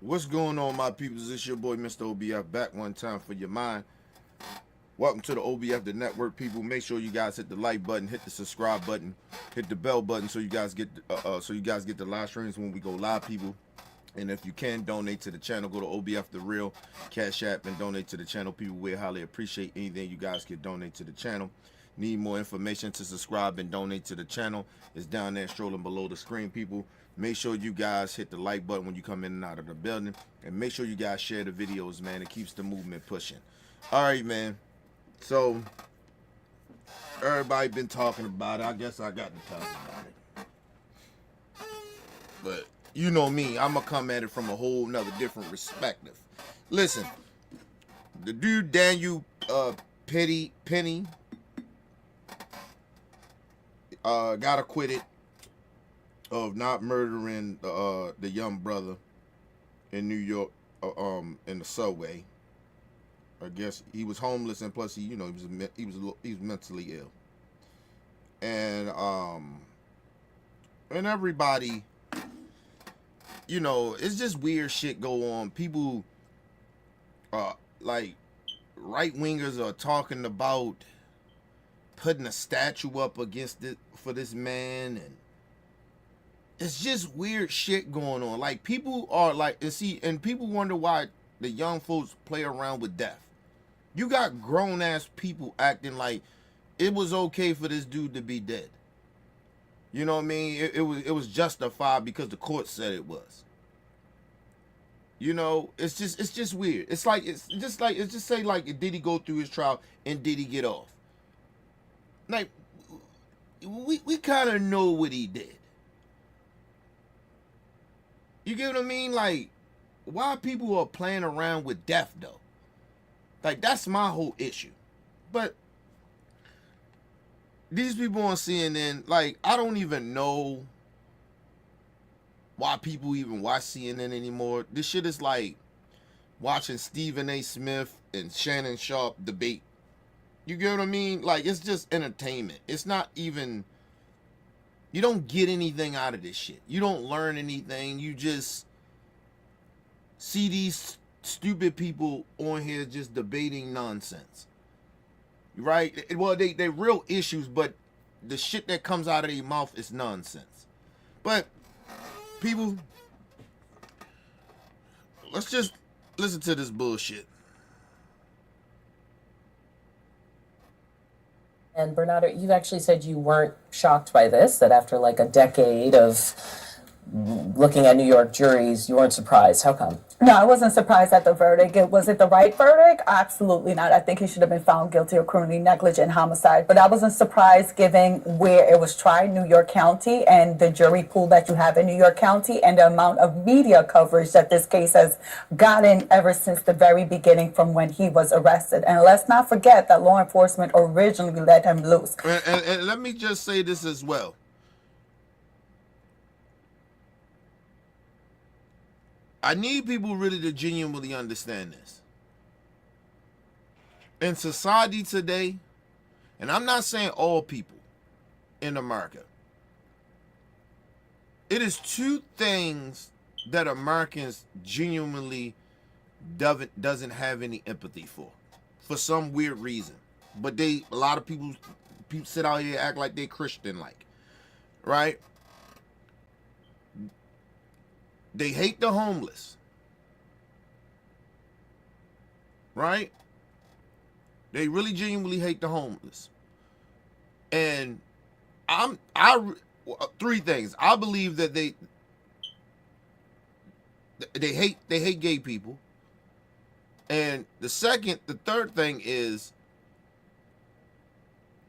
What's going on, my peoples? It's your boy, Mr. OBF, back one time for your mind. Welcome to the OBF, the network, people. Make sure you guys hit the like button, hit the subscribe button, hit the bell button, so you guys get the live streams when we go live, people. And if you can donate to the channel, go to OBF the Real Cash App and donate to the channel. People, we highly appreciate anything you guys can donate to the channel. Need more information to subscribe and donate to the channel? It's down there strolling below the screen, people. Make sure you guys hit the like button when you come in and out of the building, and make sure you guys share the videos, man. It keeps the movement pushing. All right, man. So everybody been talking about it. I guess I got to talk about it. But you know me, I'm gonna come at it from a whole nother different perspective. Listen, the dude Daniel Penny got acquitted of not murdering the young brother in New York in the subway. I guess he was homeless, and plus he was mentally ill, and everybody, it's just weird shit go on. People like right wingers are talking about putting a statue up against it for this man, and it's just weird shit going on. Like, people are like, and people wonder why the young folks play around with death. You got grown ass people acting like it was okay for this dude to be dead. You know what I mean? It was justified because the court said it was. It's just weird. It's just say like, did he go through his trial and did he get off? Like, we kind of know what he did. You get what I mean? Like, why people are playing around with death, though? Like, that's my whole issue. But these people on CNN, like, I don't even know why people even watch CNN anymore. This shit is like watching Stephen A. Smith and Shannon Sharp debate. You get what I mean? Like, it's just entertainment. It's not even... You don't get anything out of this shit. You don't learn anything. You just see these stupid people on here just debating nonsense. Right? Well, they real issues, but the shit that comes out of their mouth is nonsense. But, people, let's just listen to this bullshit. And Bernardo, you actually said you weren't shocked by this, that after like a decade of looking at New York juries, you weren't surprised. How come? No, I wasn't surprised at the verdict. Was it the right verdict? Absolutely not. I think he should have been found guilty of criminally negligent homicide. But I wasn't surprised given where it was tried, New York County, and the jury pool that you have in New York County, and the amount of media coverage that this case has gotten ever since the very beginning from when he was arrested. And let's not forget that law enforcement originally let him loose. And let me just say this as well. I need people really to genuinely understand this. In society today, and I'm not saying all people in America, it is two things that Americans genuinely doesn't have any empathy for some weird reason. But a lot of people sit out here and act like they Christian, like, right? They hate the homeless, right? They really genuinely hate the homeless. And three things. I believe that they hate gay people. And the third thing is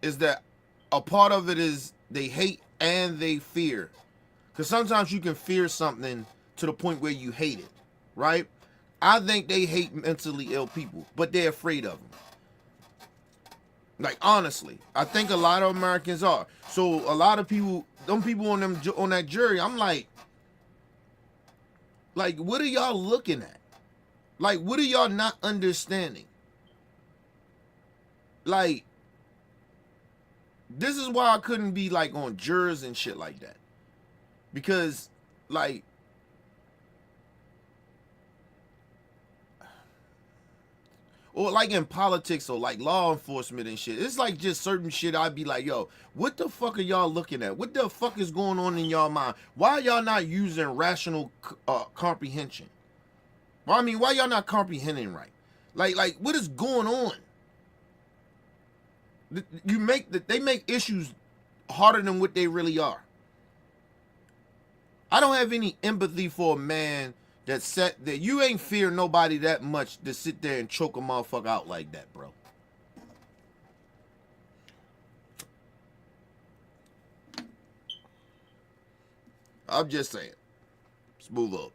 that a part of it is they hate and they fear. Because sometimes you can fear something to the point where you hate it, right? I think they hate mentally ill people, but they're afraid of them. Like, honestly, I think a lot of Americans are. So a lot of people, them people on that jury, I'm like, what are y'all looking at? Like, what are y'all not understanding? Like, this is why I couldn't be like on jurors and shit like that. Because, like, or like in politics or like law enforcement and shit. It's like just certain shit I'd be like, yo, what the fuck are y'all looking at? What the fuck is going on in y'all mind? Why are y'all not using rational comprehension? Well, I mean, why y'all not comprehending right? Like what is going on? They make issues harder than what they really are. I don't have any empathy for a man that you ain't fear nobody that much to sit there and choke a motherfucker out like that, bro. I'm just saying. Let's move up.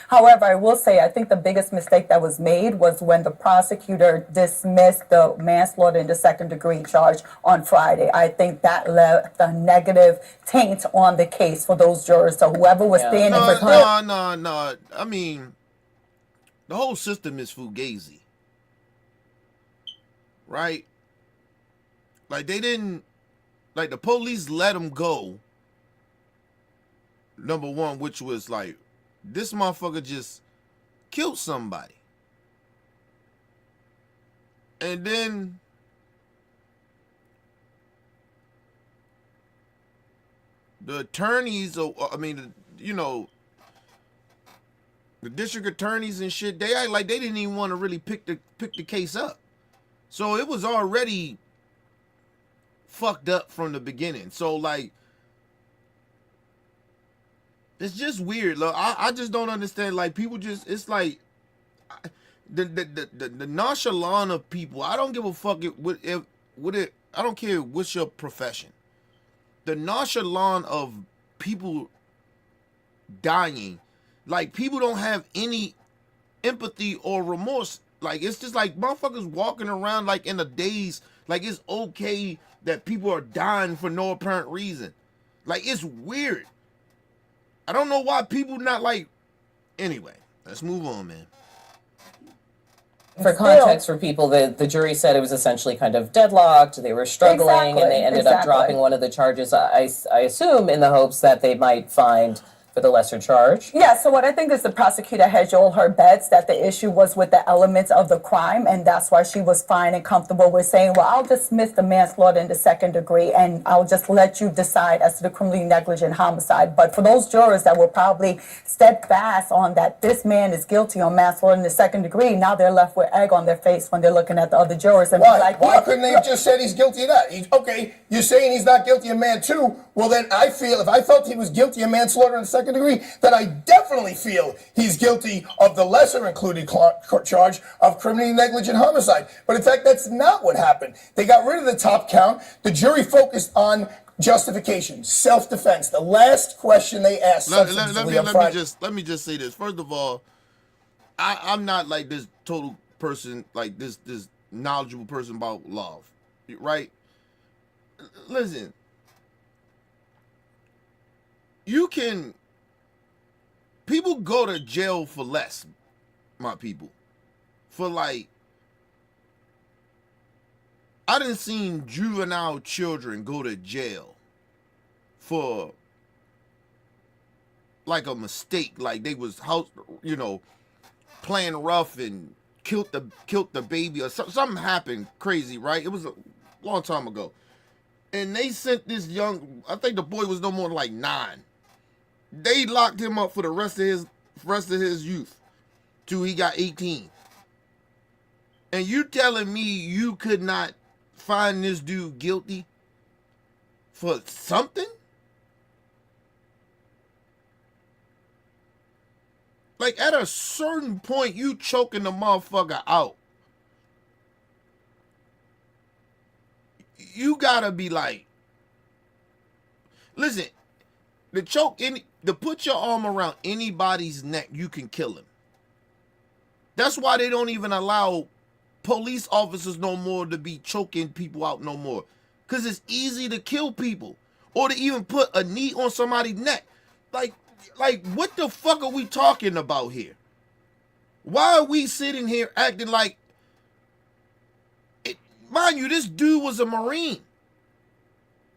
However, I will say I think the biggest mistake that was made was when the prosecutor dismissed the manslaughter in the second degree charge on Friday. I think that left a negative taint on the case for those jurors. So whoever was standing for No. I mean, the whole system is fugazi. Right? Like they didn't, like the police let him go. Number one, which was like, this motherfucker just killed somebody. And then the attorneys, the district attorneys and shit, they act like they didn't even want to really pick the case up. So it was already fucked up from the beginning. So like, it's just weird. Look, I just don't understand. Like people just, it's like the nonchalant of people. I don't give a fuck I don't care what's your profession. The nonchalant of people dying, like people don't have any empathy or remorse. Like it's just like motherfuckers walking around like in a daze. Like it's okay that people are dying for no apparent reason. Like it's weird. I don't know why people not like. Anyway, let's move on, man. For context for people, the jury said it was essentially kind of deadlocked. They were struggling, and they ended up dropping one of the charges, I assume, in the hopes that they might find for the lesser charge. Yeah, so what I think is the prosecutor hedged all her bets that the issue was with the elements of the crime, and that's why she was fine and comfortable with saying, well, I'll dismiss the manslaughter in the second degree, and I'll just let you decide as to the criminally negligent homicide. But for those jurors that were probably steadfast on that this man is guilty on manslaughter in the second degree, now they're left with egg on their face when they're looking at the other jurors. And Why? Like, Why couldn't they have just said he's guilty of that? Okay, you're saying he's not guilty of man two. Well, then I feel if I felt he was guilty of manslaughter in the second degree, then I definitely feel he's guilty of the lesser included charge of criminally negligent homicide. But in fact, that's not what happened. They got rid of the top count. The jury focused on justification, self-defense. The last question they asked. Let me just say this. First of all, I'm not like this total person, like this knowledgeable person about law, right? Listen, people go to jail for less, my people. For like, I done seen juvenile children go to jail for like a mistake, like they was playing rough and killed the baby or something happened crazy, right? It was a long time ago. And they sent this I think the boy was no more than like 9. They locked him up for the rest of his youth till he got 18. And you telling me you could not find this dude guilty for something? Like at a certain point, you choking the motherfucker out. You gotta be like, listen, to put your arm around anybody's neck, you can kill him. That's why they don't even allow police officers no more to be choking people out no more. Because it's easy to kill people. Or to even put a knee on somebody's neck. Like, what the fuck are we talking about here? Why are we sitting here acting like... Mind you, this dude was a Marine.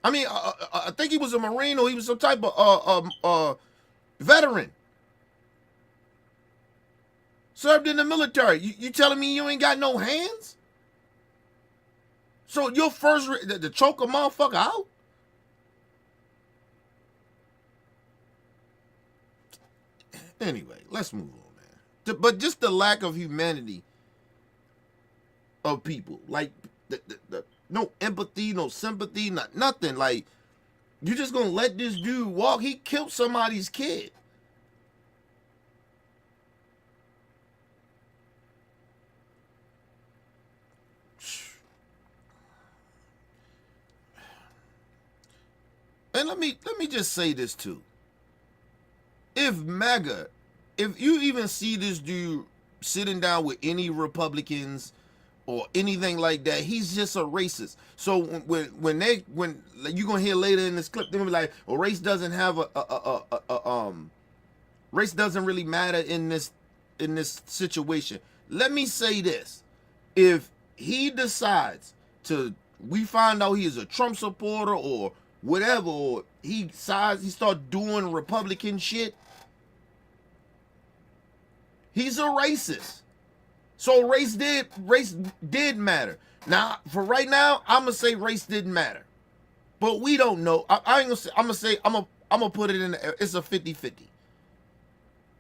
I mean, I think he was a Marine or he was some type of veteran. Served in the military. You telling me you ain't got no hands? So your first to choke a motherfucker out? Anyway, let's move on, man. But just the lack of humanity of people, like no empathy, no sympathy, nothing. Like, you just gonna let this dude walk? He killed somebody's kid. And let me just say this too. If you even see this dude sitting down with any Republicans or anything like that, he's just a racist. So when you gonna hear later in this clip, they're gonna be like, well, race doesn't have race doesn't really matter in this situation. Let me say this: if he decides we find out he is a Trump supporter or whatever, or he start doing Republican shit, he's a racist. So race did matter. Now, for right now, I'm gonna say race didn't matter, but we don't know. I ain't gonna say. I'm gonna put it in. It's a 50-50.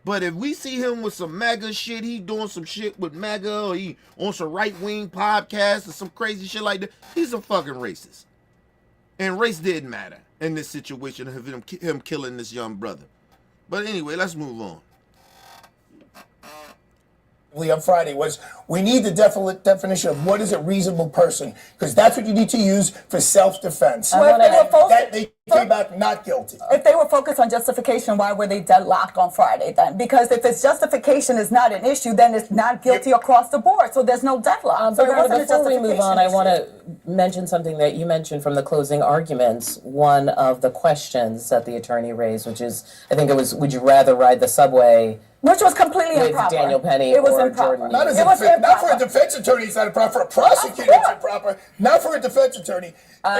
But if we see him with some MAGA shit, he doing some shit with MAGA, or he on some right-wing podcast or some crazy shit like that, he's a fucking racist. And race didn't matter in this situation of him killing this young brother. But anyway, let's move on. On Friday was, we need the definition of what is a reasonable person, because that's what you need to use for self-defense. Well, They came back not guilty. If they were focused on justification, why were they deadlocked on Friday then? Because if it's justification is not an issue, then it's not guilty across the board. So there's no deadlock. So before we move on, I want to mention something that you mentioned from the closing arguments. One of the questions that the attorney raised, which is, I think it was, would you rather ride the subway? Which was completely with improper. Daniel Penny it was or improper. Jordan. Not for a defense attorney, it's not improper. For a prosecutor, it's improper. Not for a defense attorney.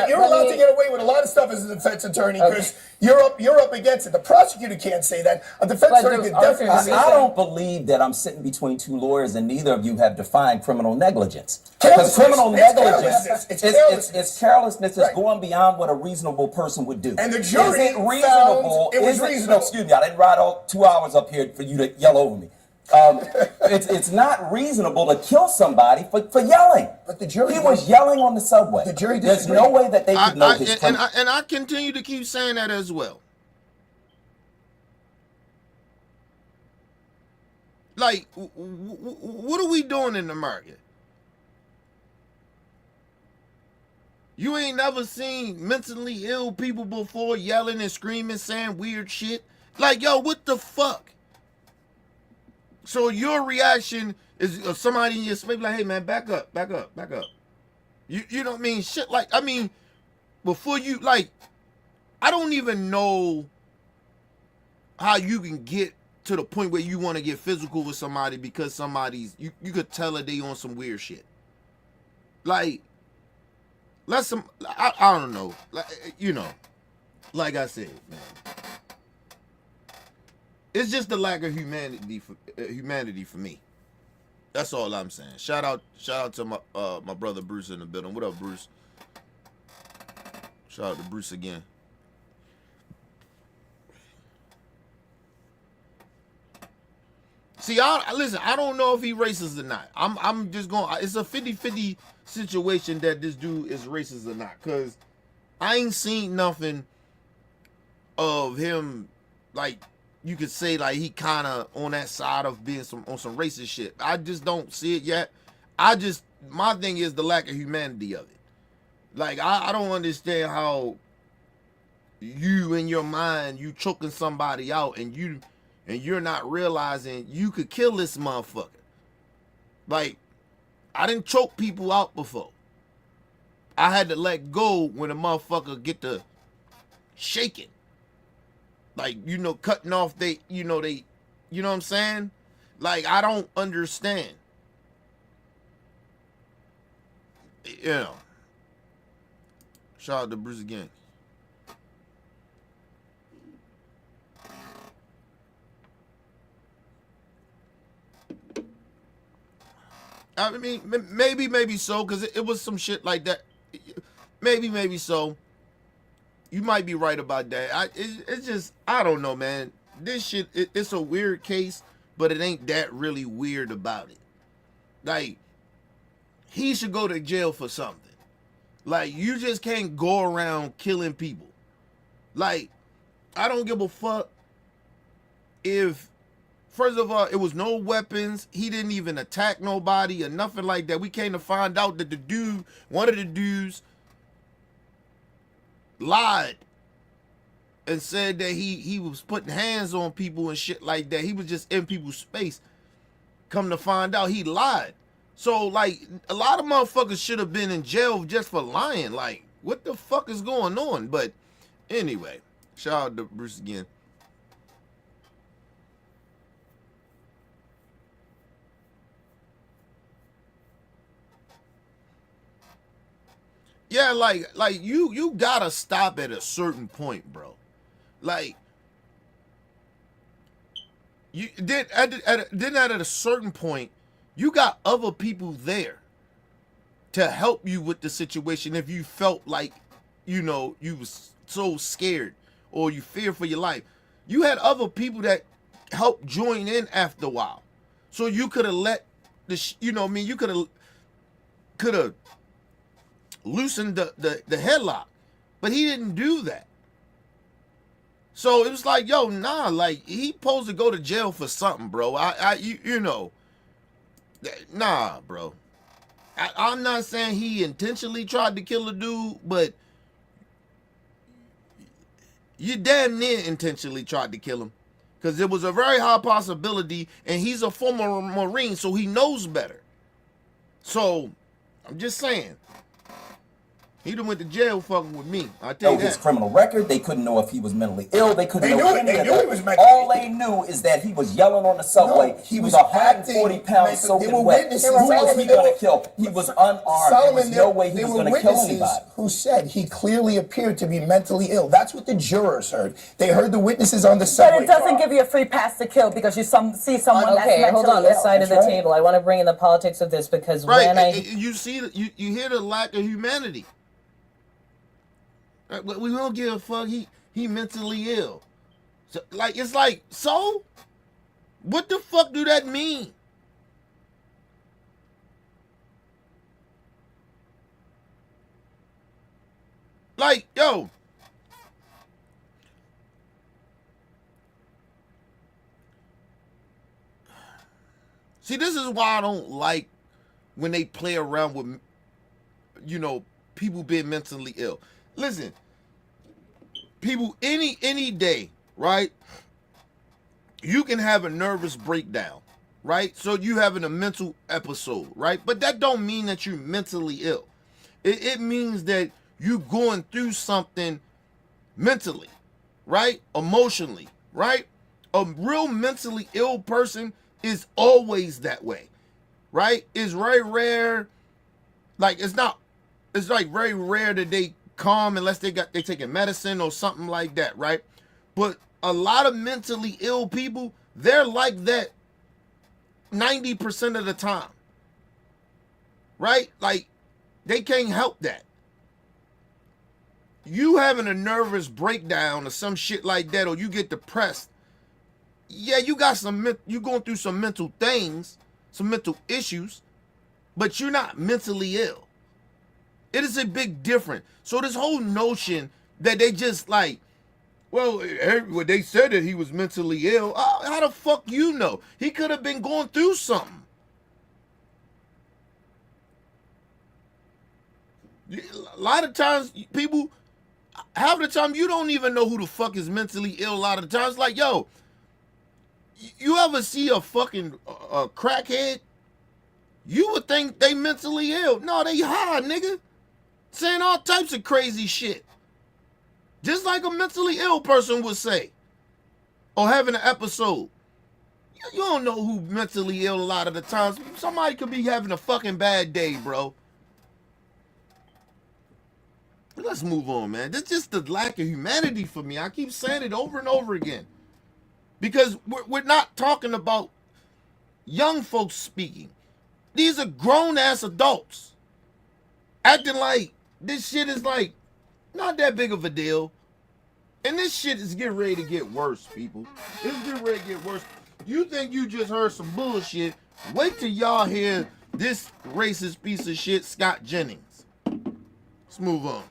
You're allowed to get away with a lot of stuff as a defense attorney because you're up against it. The prosecutor can't say that. A defense attorney can definitely say that. I don't believe that I'm sitting between two lawyers and neither of you have defined criminal negligence. Because criminal negligence, it's carelessness. It's going beyond what a reasonable person would do. And the jury is it reasonable? found it was reasonable. No, excuse me, I didn't ride all 2 hours up here for you to yell over me. It's not reasonable to kill somebody for yelling. But the jury was yelling on the subway. The jury There's disagreed. no way that they could know his criminal. And I continue to keep saying that as well. Like, what are we doing in America? You ain't never seen mentally ill people before yelling and screaming, saying weird shit? Like, yo, what the fuck? So your reaction is somebody in your space like, hey man, back up. You know what I mean? Shit like, I mean, before you, like, I don't even know how you can get to the point where you want to get physical with somebody because somebody's, you could tell that they on some weird shit. Like, I don't know. Like, you know, like I said, man. It's just the lack of humanity for me. That's all I'm saying. Shout out to my brother Bruce in the building. What up, Bruce? Shout out to Bruce again. See, listen, I don't know if he racist or not. I'm just going, it's a 50-50 situation that this dude is racist or not, because I ain't seen nothing of him, like, you could say like he kind of on that side of being on some racist shit. I just don't see it yet. My thing is the lack of humanity of it. Like, I don't understand how you in your mind, you choking somebody out and you're not realizing you could kill this motherfucker. Like, I didn't choke people out before. I had to let go when a motherfucker get to shaking. Like, you know, cutting off you know what I'm saying? Like, I don't understand. You know. Shout out to Bruce again. I mean, maybe so, because it was some shit like that. Maybe so. You might be right about that. It's just, I don't know, man. This shit, it's a weird case, but it ain't that really weird about it. Like, he should go to jail for something. Like, you just can't go around killing people. Like, I don't give a fuck if, first of all, it was no weapons. He didn't even attack nobody or nothing like that. We came to find out that the dude, one of the dudes, lied and said that he was putting hands on people and shit like that. He was just in people's space. Come to find out, he lied. So, like, a lot of motherfuckers should have been in jail just for lying. Like, what the fuck is going on? But anyway, shout out to Bruce again. Yeah, like you gotta stop at a certain point, bro. Like, you did at a certain point, you got other people there to help you with the situation if you felt like, you know, you was so scared or you fear for your life. You had other people that helped join in after a while, so you could have let the you know what I mean, you could have loosened the headlock, but he didn't do that. So it was like, yo, nah, like, he supposed to go to jail for something, bro. You know, nah, bro. I'm not saying he intentionally tried to kill a dude, but you damn near intentionally tried to kill him, because there was a very high possibility, and he's a former Marine, so he knows better. So I'm just saying, he done went to jail fucking with me. I tell you that. His criminal record. They couldn't know if he was mentally ill. They couldn't They know knew any he of that. was mentally All ill. they knew is that he was yelling on the subway. No, he was 140 pounds soaking wet. Who was he going to kill? He was unarmed. There was no way he was going to kill anybody. Who said he clearly appeared to be mentally ill. That's what the jurors heard. They heard the witnesses on the subway. But it doesn't give you a free pass to kill because you see someone that's Okay, mentally hold on. This ill. side of the table, I want to bring in the politics of this, because Right, when you see, you hear the lack of humanity. Right, we don't give a fuck. He mentally ill. So, like, it's like, so what the fuck do that mean? Like, yo, see, this is why I don't like when they play around with, you know, people being mentally ill. Listen, people, any day, right? You can have a nervous breakdown, right? So you having a mental episode, right? But that don't mean that you're mentally ill. It means that you going through something mentally, right? Emotionally, right? A real mentally ill person is always that way, right? It's very rare. Like, it's like very rare that they calm unless they taking medicine or something like that, right? But a lot of mentally ill people, they're like that 90% of the time, right? Like, they can't help that. You having a nervous breakdown or some shit like that, or you get depressed, yeah, you going through some mental things, some mental issues, but you're not mentally ill. It is a big difference. So this whole notion that they just like, well, they said that he was mentally ill. How the fuck you know? He could have been going through something. A lot of times, people, half the time, you don't even know who the fuck is mentally ill. A lot of the times, like, yo, you ever see a fucking crackhead? You would think they mentally ill. No, they high, nigga. Saying all types of crazy shit. Just like a mentally ill person would say. Or having an episode. You don't know who mentally ill a lot of the times. Somebody could be having a fucking bad day, bro. Let's move on, man. That's just the lack of humanity for me. I keep saying it over and over again. Because we're not talking about young folks speaking. These are grown-ass adults acting like this shit is like not that big of a deal. And this shit is getting ready to get worse, people. It's getting ready to get worse. You think you just heard some bullshit. Wait till y'all hear this racist piece of shit, Scott Jennings. Let's move on.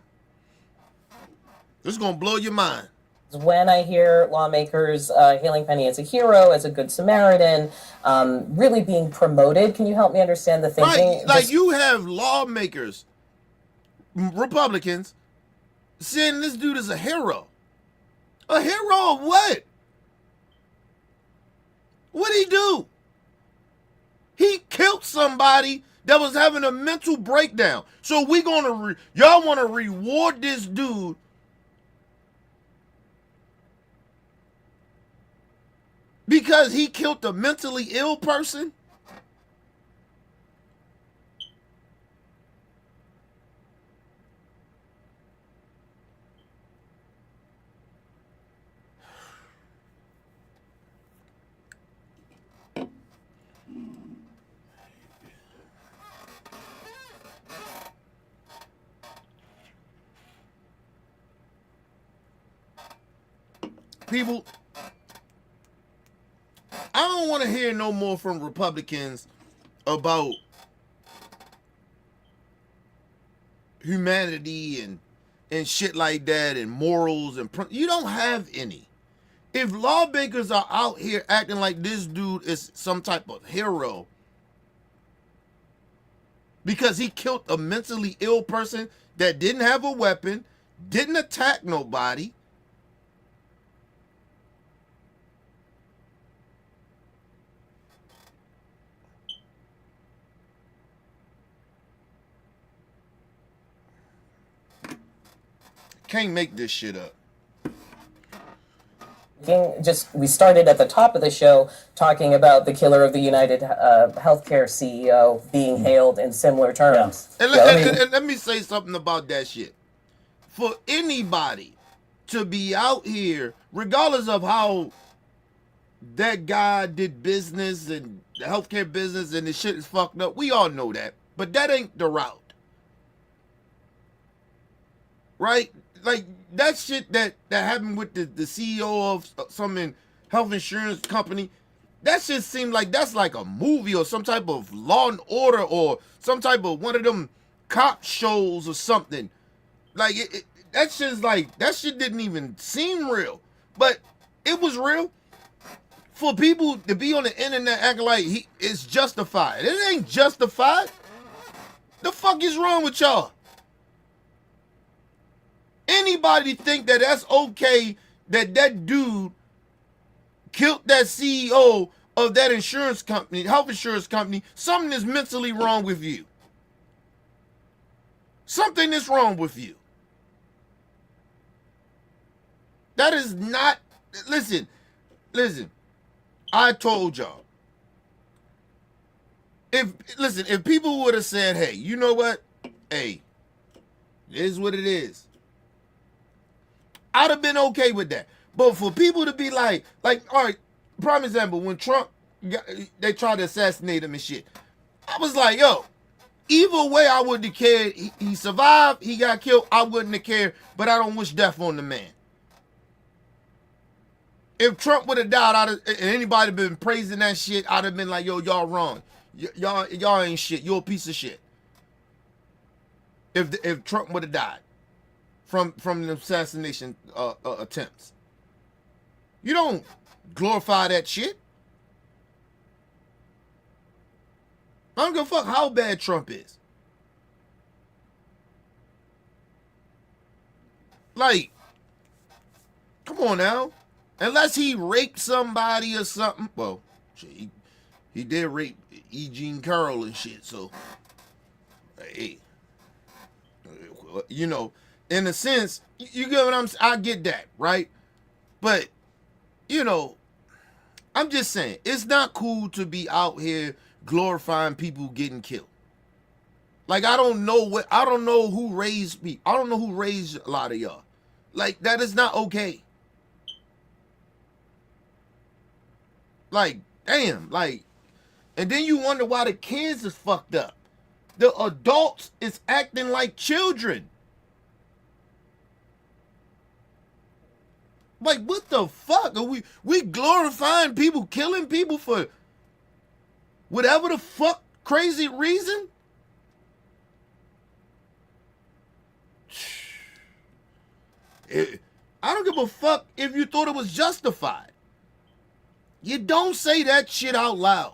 This is gonna blow your mind. When I hear lawmakers hailing Penny as a hero, as a good Samaritan, really being promoted, can you help me understand the thinking? Right, like you have lawmakers, Republicans, saying this dude is a hero. A hero of what? What'd he do? He killed somebody that was having a mental breakdown. So we gonna y'all want to reward this dude because he killed a mentally ill person? People, I don't want to hear no more from Republicans about humanity and shit like that and morals and you don't have any. If lawmakers are out here acting like this dude is some type of hero because he killed a mentally ill person that didn't have a weapon, didn't attack nobody, can't make this shit up. We started at the top of the show talking about the killer of the United Healthcare CEO being hailed in similar terms. And let me say something about that shit. For anybody to be out here, regardless of how that guy did business and the healthcare business and the shit is fucked up, we all know that. But that ain't the route. Right? Like that shit that happened with the CEO of some health insurance company, that shit seemed like that's like a movie or some type of Law and Order or some type of one of them cop shows or something. Like that shit's like, that shit didn't even seem real, but it was real. For people to be on the internet acting like it's justified, it ain't justified. The fuck is wrong with y'all? Anybody think that that's okay that that dude killed that CEO of that insurance company, health insurance company? Something is mentally wrong with you. Something is wrong with you. That is not, listen, I told y'all. If people would have said, hey, you know what? Hey, it is what it is. I'd have been okay with that. But for people to be like, all right, prime example, when Trump, they tried to assassinate him and shit. I was like, yo, either way I wouldn't have cared. He survived, he got killed, I wouldn't have cared, but I don't wish death on the man. If Trump would have died, and anybody been praising that shit, I'd have been like, yo, y'all wrong. Y'all ain't shit. You're a piece of shit. If Trump would have died from the assassination attempts. You don't glorify that shit. I don't give a fuck how bad Trump is. Like, come on now. Unless he raped somebody or something. Well, shit, he did rape E. Jean Carroll and shit, so hey. You know, in a sense, you get what I'm saying? I get that, right? But, you know, I'm just saying, it's not cool to be out here glorifying people getting killed. Like, I don't know who raised me. I don't know who raised a lot of y'all. Like, that is not okay. Like, damn, like, And then you wonder why the kids is fucked up. The adults is acting like children. Like, what the fuck? Are we glorifying people, killing people for whatever the fuck crazy reason? I don't give a fuck if you thought it was justified. You don't say that shit out loud.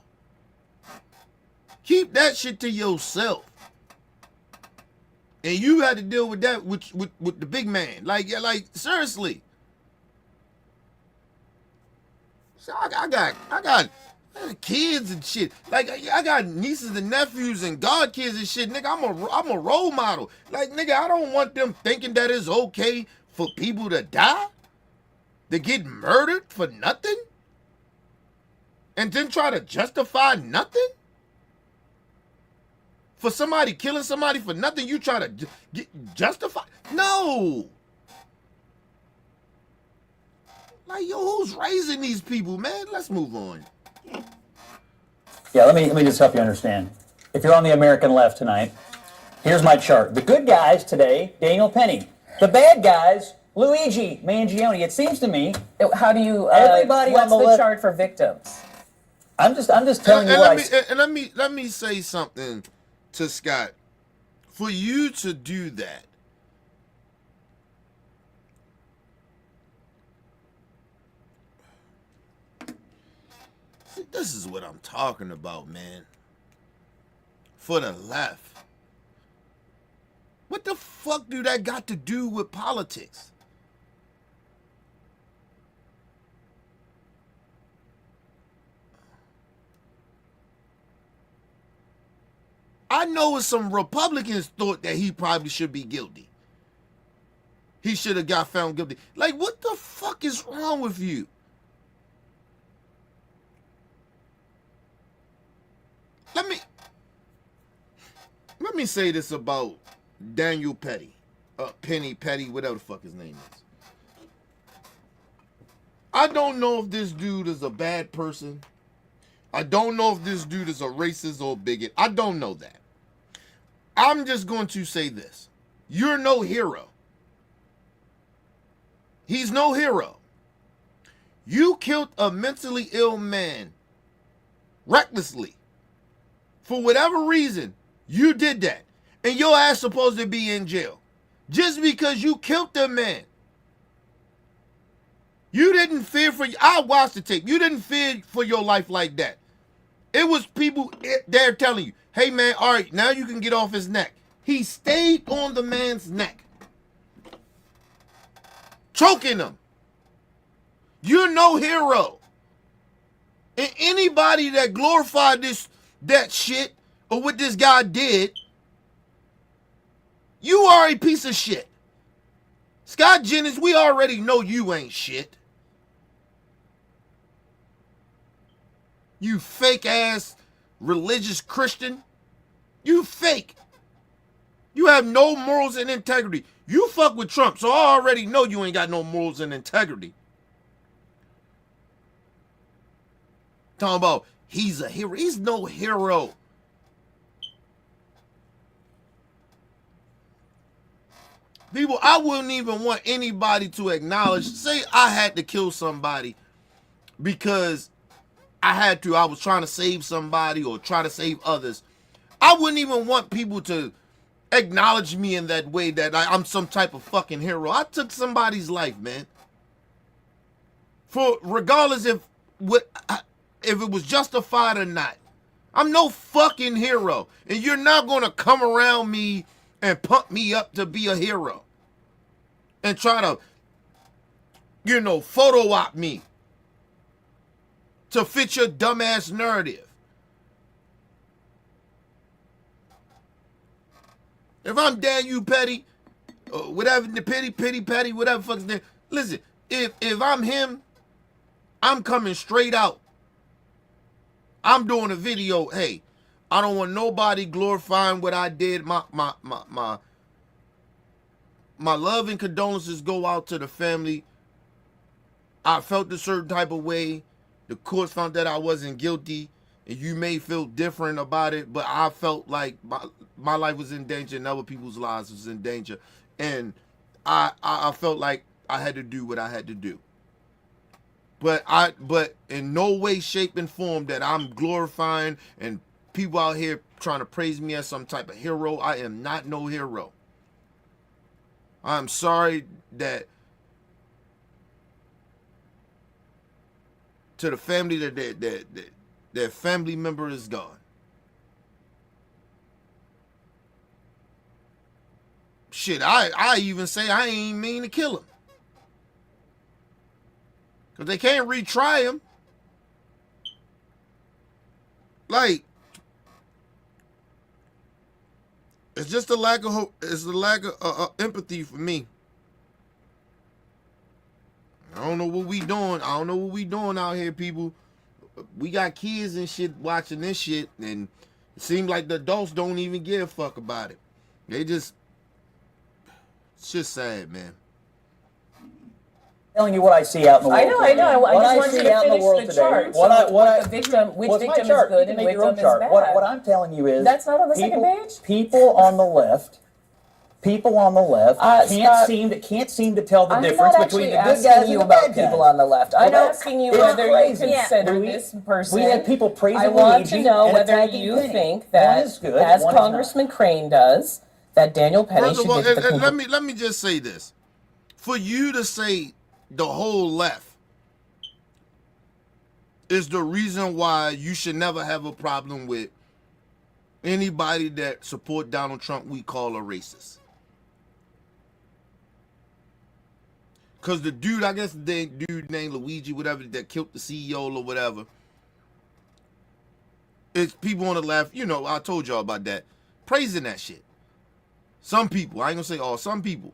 Keep that shit to yourself. And you had to deal with that with the big man. Like seriously. So I got kids and shit. Like I got nieces and nephews and godkids and shit. Nigga, I'm a role model. Like nigga, I don't want them thinking that it's okay for people to die, to get murdered for nothing, and then try to justify nothing. For somebody killing somebody for nothing, you try to justify? No. Like, yo, who's raising these people, man? Let's move on. Yeah, let me just help you understand. If you're on the American left tonight, here's my chart. The good guys today, Daniel Penny. The bad guys, Luigi Mangione. It seems to me, How do you? Everybody what's on the the left- chart for victims? I'm just telling you what Let me say something to Scott. For you to do that, see, this is what I'm talking about, man. For the left, what the fuck do that got to do with politics? I know some Republicans thought that he probably should be guilty. He should have got found guilty. Like, what the fuck is wrong with you? Let me say this about Daniel Petty. Petty, whatever the fuck his name is. I don't know if this dude is a bad person. I don't know if this dude is a racist or a bigot. I don't know that. I'm just going to say this. You're no hero. He's no hero. You killed a mentally ill man recklessly. For whatever reason, you did that. And your ass supposed to be in jail. Just because you killed the man. You didn't fear for... I watched the tape. You didn't fear for your life like that. It was people there telling you, hey man, all right, now you can get off his neck. He stayed on the man's neck. Choking him. You're no hero. And anybody that glorified that shit or what this guy did, you are a piece of shit. Scott Jennings, we already know you ain't shit. You fake ass religious Christian. You fake. You have no morals and integrity. You fuck with Trump, so I already know you ain't got no morals and integrity. Talking about he's a hero. He's no hero. People, I wouldn't even want anybody to acknowledge, say I had to kill somebody because I had to, I was trying to save somebody or try to save others. I wouldn't even want people to acknowledge me in that way that I'm some type of fucking hero. I took somebody's life, man. For regardless if it was justified or not. I'm no fucking hero. And you're not going to come around me and pump me up to be a hero. And try to, photo op me. To fit your dumbass narrative. If I'm Daniel Petty, whatever, the Petty, whatever the fuck's name. Listen, if I'm him, I'm coming straight out. I'm doing a video. Hey, I don't want nobody glorifying what I did. My love and condolences go out to the family. I felt a certain type of way. The court found that I wasn't guilty. and you may feel different about it, but I felt like my life was in danger and other people's lives was in danger. And I felt like I had to do what I had to do. But in no way, shape, and form that I'm glorifying and people out here trying to praise me as some type of hero. I am not no hero. I'm sorry that to the family that their family member is gone. Shit, I even say I ain't mean to kill him. Because they can't retry him. Like, it's just a lack of hope. It's a lack of empathy for me. I don't know what we doing. I don't know what we doing out here, people. We got kids and shit watching this shit, and it seems like the adults don't even give a fuck about it. They just, it's just sad, man. Telling you what I see out in the world. I know. What I I just see wanted out to in the finish world the today. chart. What the victim, which what's victim my is chart? good You and make which your own victim is chart. bad. What I'm telling you is That's not on the second page? People on the left. People on the left Scott, can't seem to tell the I'm difference not between actually the good guys asking and you the about bad guys. people on the left. I'm Well, asking you it's whether crazy. you consider We- this person. we had people praising I want Luigi to know and whether attacking you Penny. think One that, is good, as one is not. Congressman Crane does, that Daniel Penny First should of all, get the let me just say this. For you to say the whole left is the reason why you should never have a problem with anybody that support Donald Trump we call a racist. Because the dude, I guess the dude named Luigi, whatever, that killed the CEO or whatever, it's people on the left, you know, I told y'all about that, praising that shit. Some people, I ain't gonna say all, some people.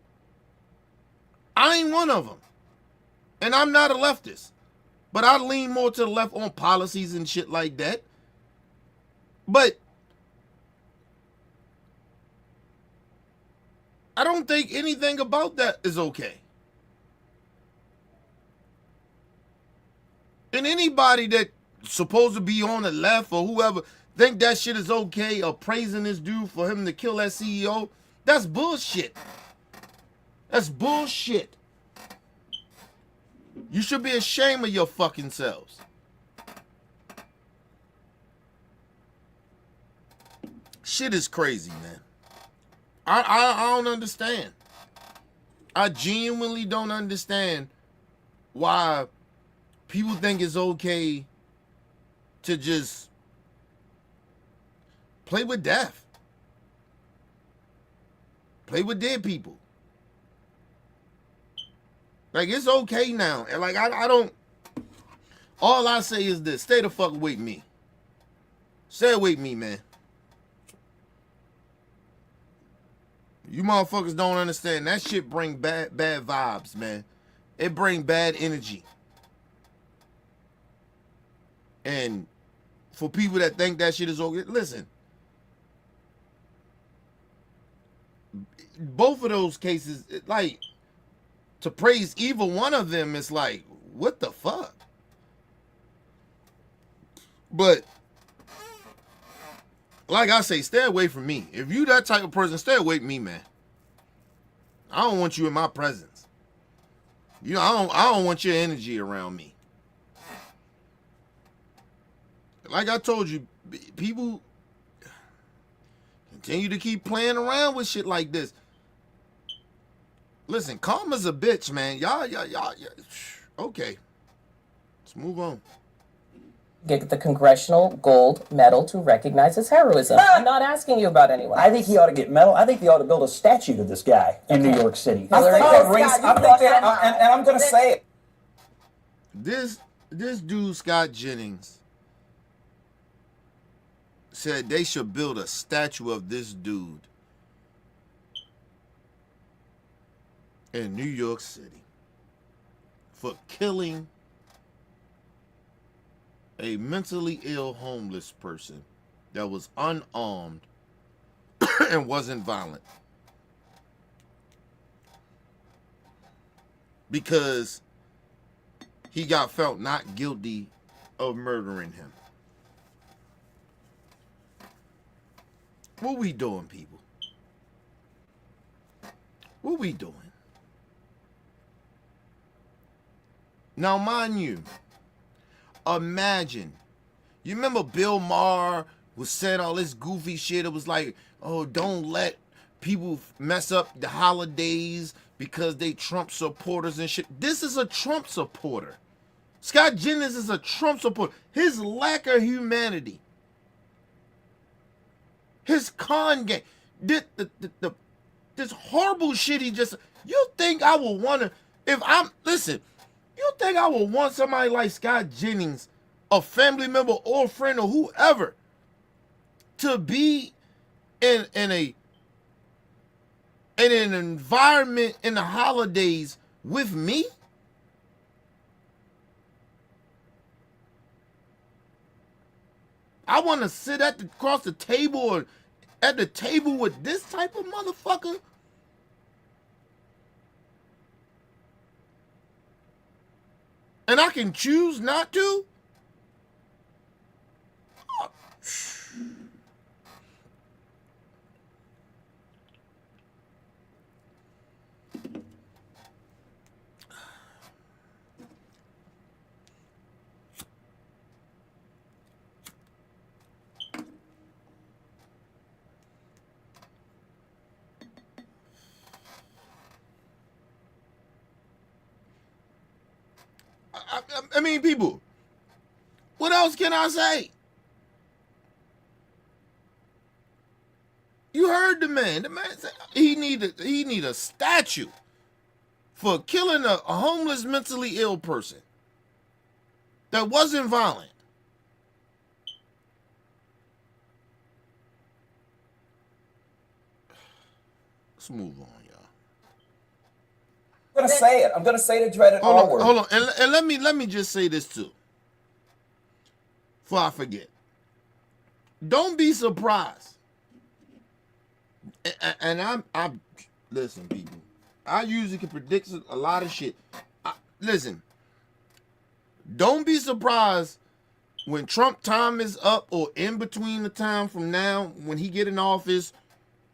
I ain't one of them. And I'm not a leftist. But I lean more to the left on policies and shit like that. But I don't think anything about that is okay. And anybody that supposed to be on the left or whoever think that shit is okay or praising this dude for him to kill that CEO, that's bullshit. That's bullshit. You should be ashamed of your fucking selves. Shit is crazy, man. I don't understand. I genuinely don't understand why people think it's okay to just play with death. Play with dead people. Like, it's okay now. And like, I don't, all I say is this: stay the fuck away from me. Stay away from me, man. You motherfuckers don't understand. That shit bring bad vibes, man. It bring bad energy. And for people that think that shit is okay, listen. Both of those cases, like, to praise either one of them is like, what the fuck? But like I say, stay away from me. If you that type of person, stay away from me, man. I don't want you in my presence. You know, I don't want your energy around me. Like I told you, people continue to keep playing around with shit like this. Listen, karma's a bitch, man. Y'all. Okay. Let's move on. Get the Congressional Gold Medal to recognize his heroism. I'm not asking you about anyone. I think he ought to get medal. I think they ought to build a statue to this guy in New York City. I think that Oh, brings, Scott, you I think brought that, that up. and I'm going to say it. This dude, Scott Jennings, said they should build a statue of this dude in New York City for killing a mentally ill homeless person that was unarmed and wasn't violent. Because he got felt not guilty of murdering him. What we doing, people? What we doing? Now, mind you, imagine. You remember Bill Maher was saying all this goofy shit? It was like, oh, don't let people mess up the holidays because they Trump supporters and shit. This is a Trump supporter. Scott Jennings is a Trump supporter. His lack of humanity. His con game. This horrible shit he just... You think I would want to... If I'm... Listen... You think I would want somebody like Scott Jennings, a family member or friend or whoever, to be in an environment in the holidays with me? I want to sit across the table or at the table with this type of motherfucker? And I can choose not to? I mean, people, what else can I say? You heard the man. The man said he need a statue for killing a homeless, mentally ill person that wasn't violent. Let's move on. I'm gonna say it. I'm gonna say the dreaded R word. Hold on, and let me just say this too, before I forget. Don't be surprised. And I'm listen, people. I usually can predict a lot of shit. Listen, don't be surprised when Trump time is up or in between the time from now when he get in office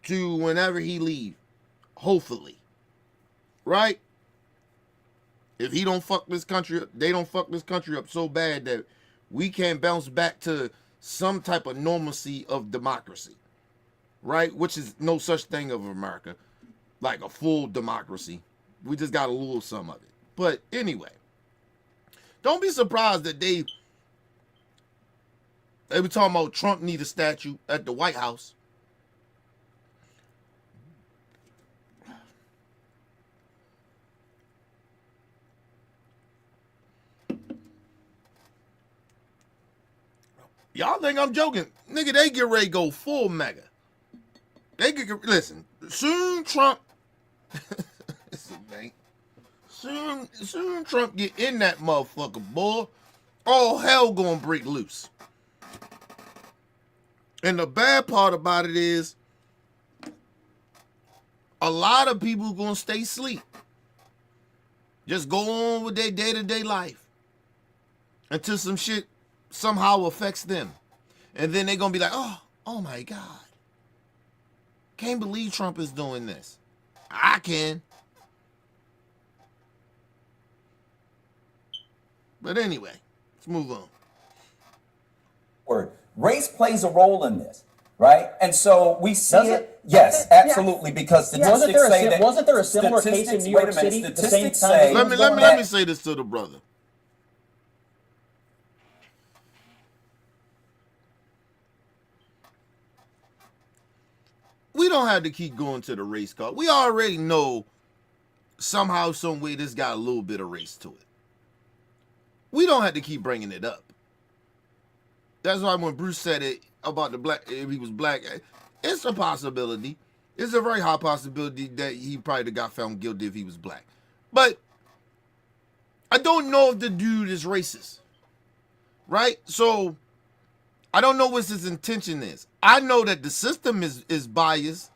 to whenever he leave. Hopefully, right? If he don't fuck this country up, they don't fuck this country up so bad that we can't bounce back to some type of normalcy of democracy, right? Which is no such thing of America, like a full democracy. We just got a little some of it. But anyway, don't be surprised that they were talking about Trump need a statue at the White House. Y'all think I'm joking? Nigga, they get ready to go full mega. They get, listen, soon Trump, soon Trump get in that motherfucker, boy, all hell gonna break loose. And the bad part about it is, a lot of people gonna stay asleep. Just go on with their day-to-day life until some shit somehow affects them. And then they're going to be like, oh my God. Can't believe Trump is doing this. I can. But anyway, let's move on. Word. Race plays a role in this, right? And so we see it. Yes, absolutely, because statistics say that. Wasn't there a similar case in New York City at the same time? Let me say this to the brother. We don't have to keep going to the race card. We already know somehow, some way this got a little bit of race to it. We don't have to keep bringing it up. That's why when Bruce said it about the black, if he was black, it's a possibility. It's a very high possibility that he probably got found guilty if he was black. But I don't know if the dude is racist, right? So I don't know what his intention is. I know that the system is biased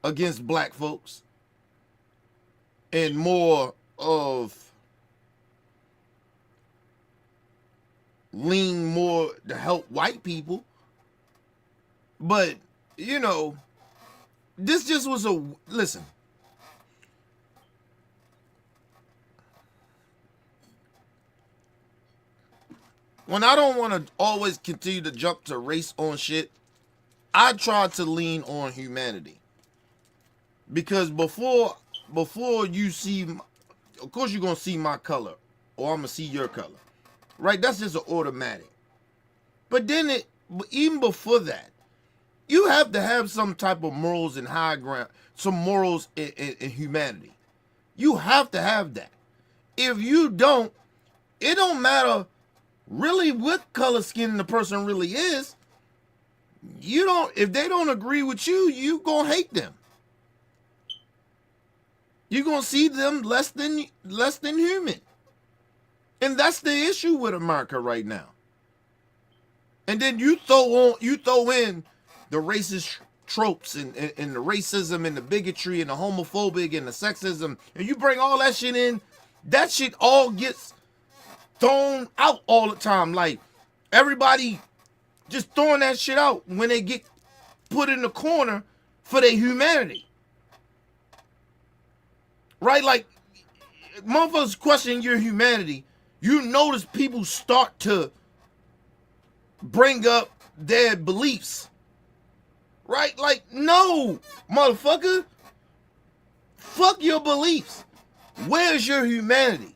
against black folks and more of lean more to help white people. But, you know, this just was a, listen. When I don't want to always continue to jump to race on shit, I try to lean on humanity. Because before you see, of course you're going to see my color, or I'm going to see your color. Right? That's just an automatic. But then even before that, you have to have some type of morals and high ground, some morals in humanity. You have to have that. If you don't, it don't matter really what color skin the person really is. You don't, if they don't agree with you, you gonna hate them. You're gonna see them less than human. And that's the issue with America right now. And then you throw in the racist tropes and the racism and the bigotry and the homophobic and the sexism, and you bring all that shit in, that shit all gets thrown out all the time. Like, everybody just throwing that shit out when they get put in the corner for their humanity. Right? Like, motherfuckers question your humanity. You notice people start to bring up their beliefs. Right? Like, no, motherfucker. Fuck your beliefs. Where's your humanity?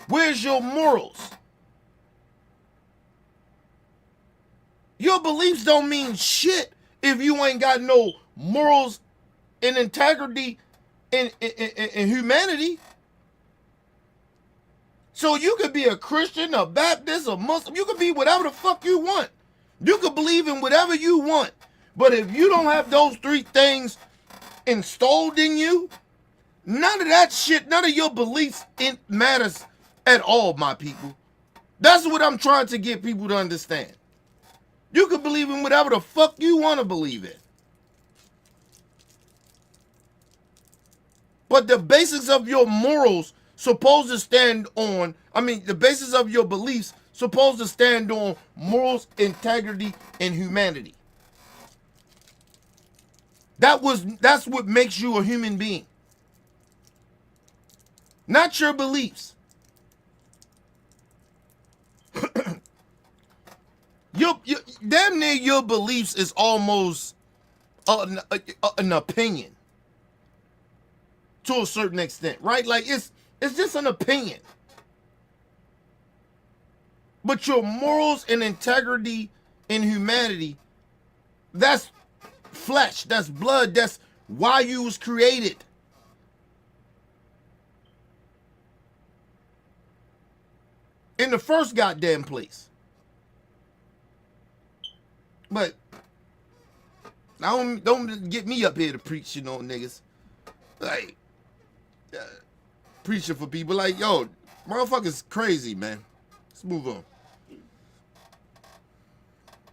Where's your morals? Your beliefs don't mean shit if you ain't got no morals and integrity and humanity. So you could be a Christian, a Baptist, a Muslim. You could be whatever the fuck you want. You could believe in whatever you want. But if you don't have those three things installed in you, none of that shit, none of your beliefs matters at all, my people. That's what I'm trying to get people to understand. You can believe in whatever the fuck you want to believe in. But the basis of your morals supposed to stand on, the basis of your beliefs supposed to stand on morals, integrity, and humanity. That's what makes you a human being. Not your beliefs. Damn near your beliefs is almost an opinion to a certain extent, right? Like it's just an opinion. But your morals and integrity and humanity, that's flesh, that's blood, that's why you was created. In the first goddamn place. But don't get me up here to preach, niggas. Like, preaching for people like, yo, motherfuckers crazy, man. Let's move on.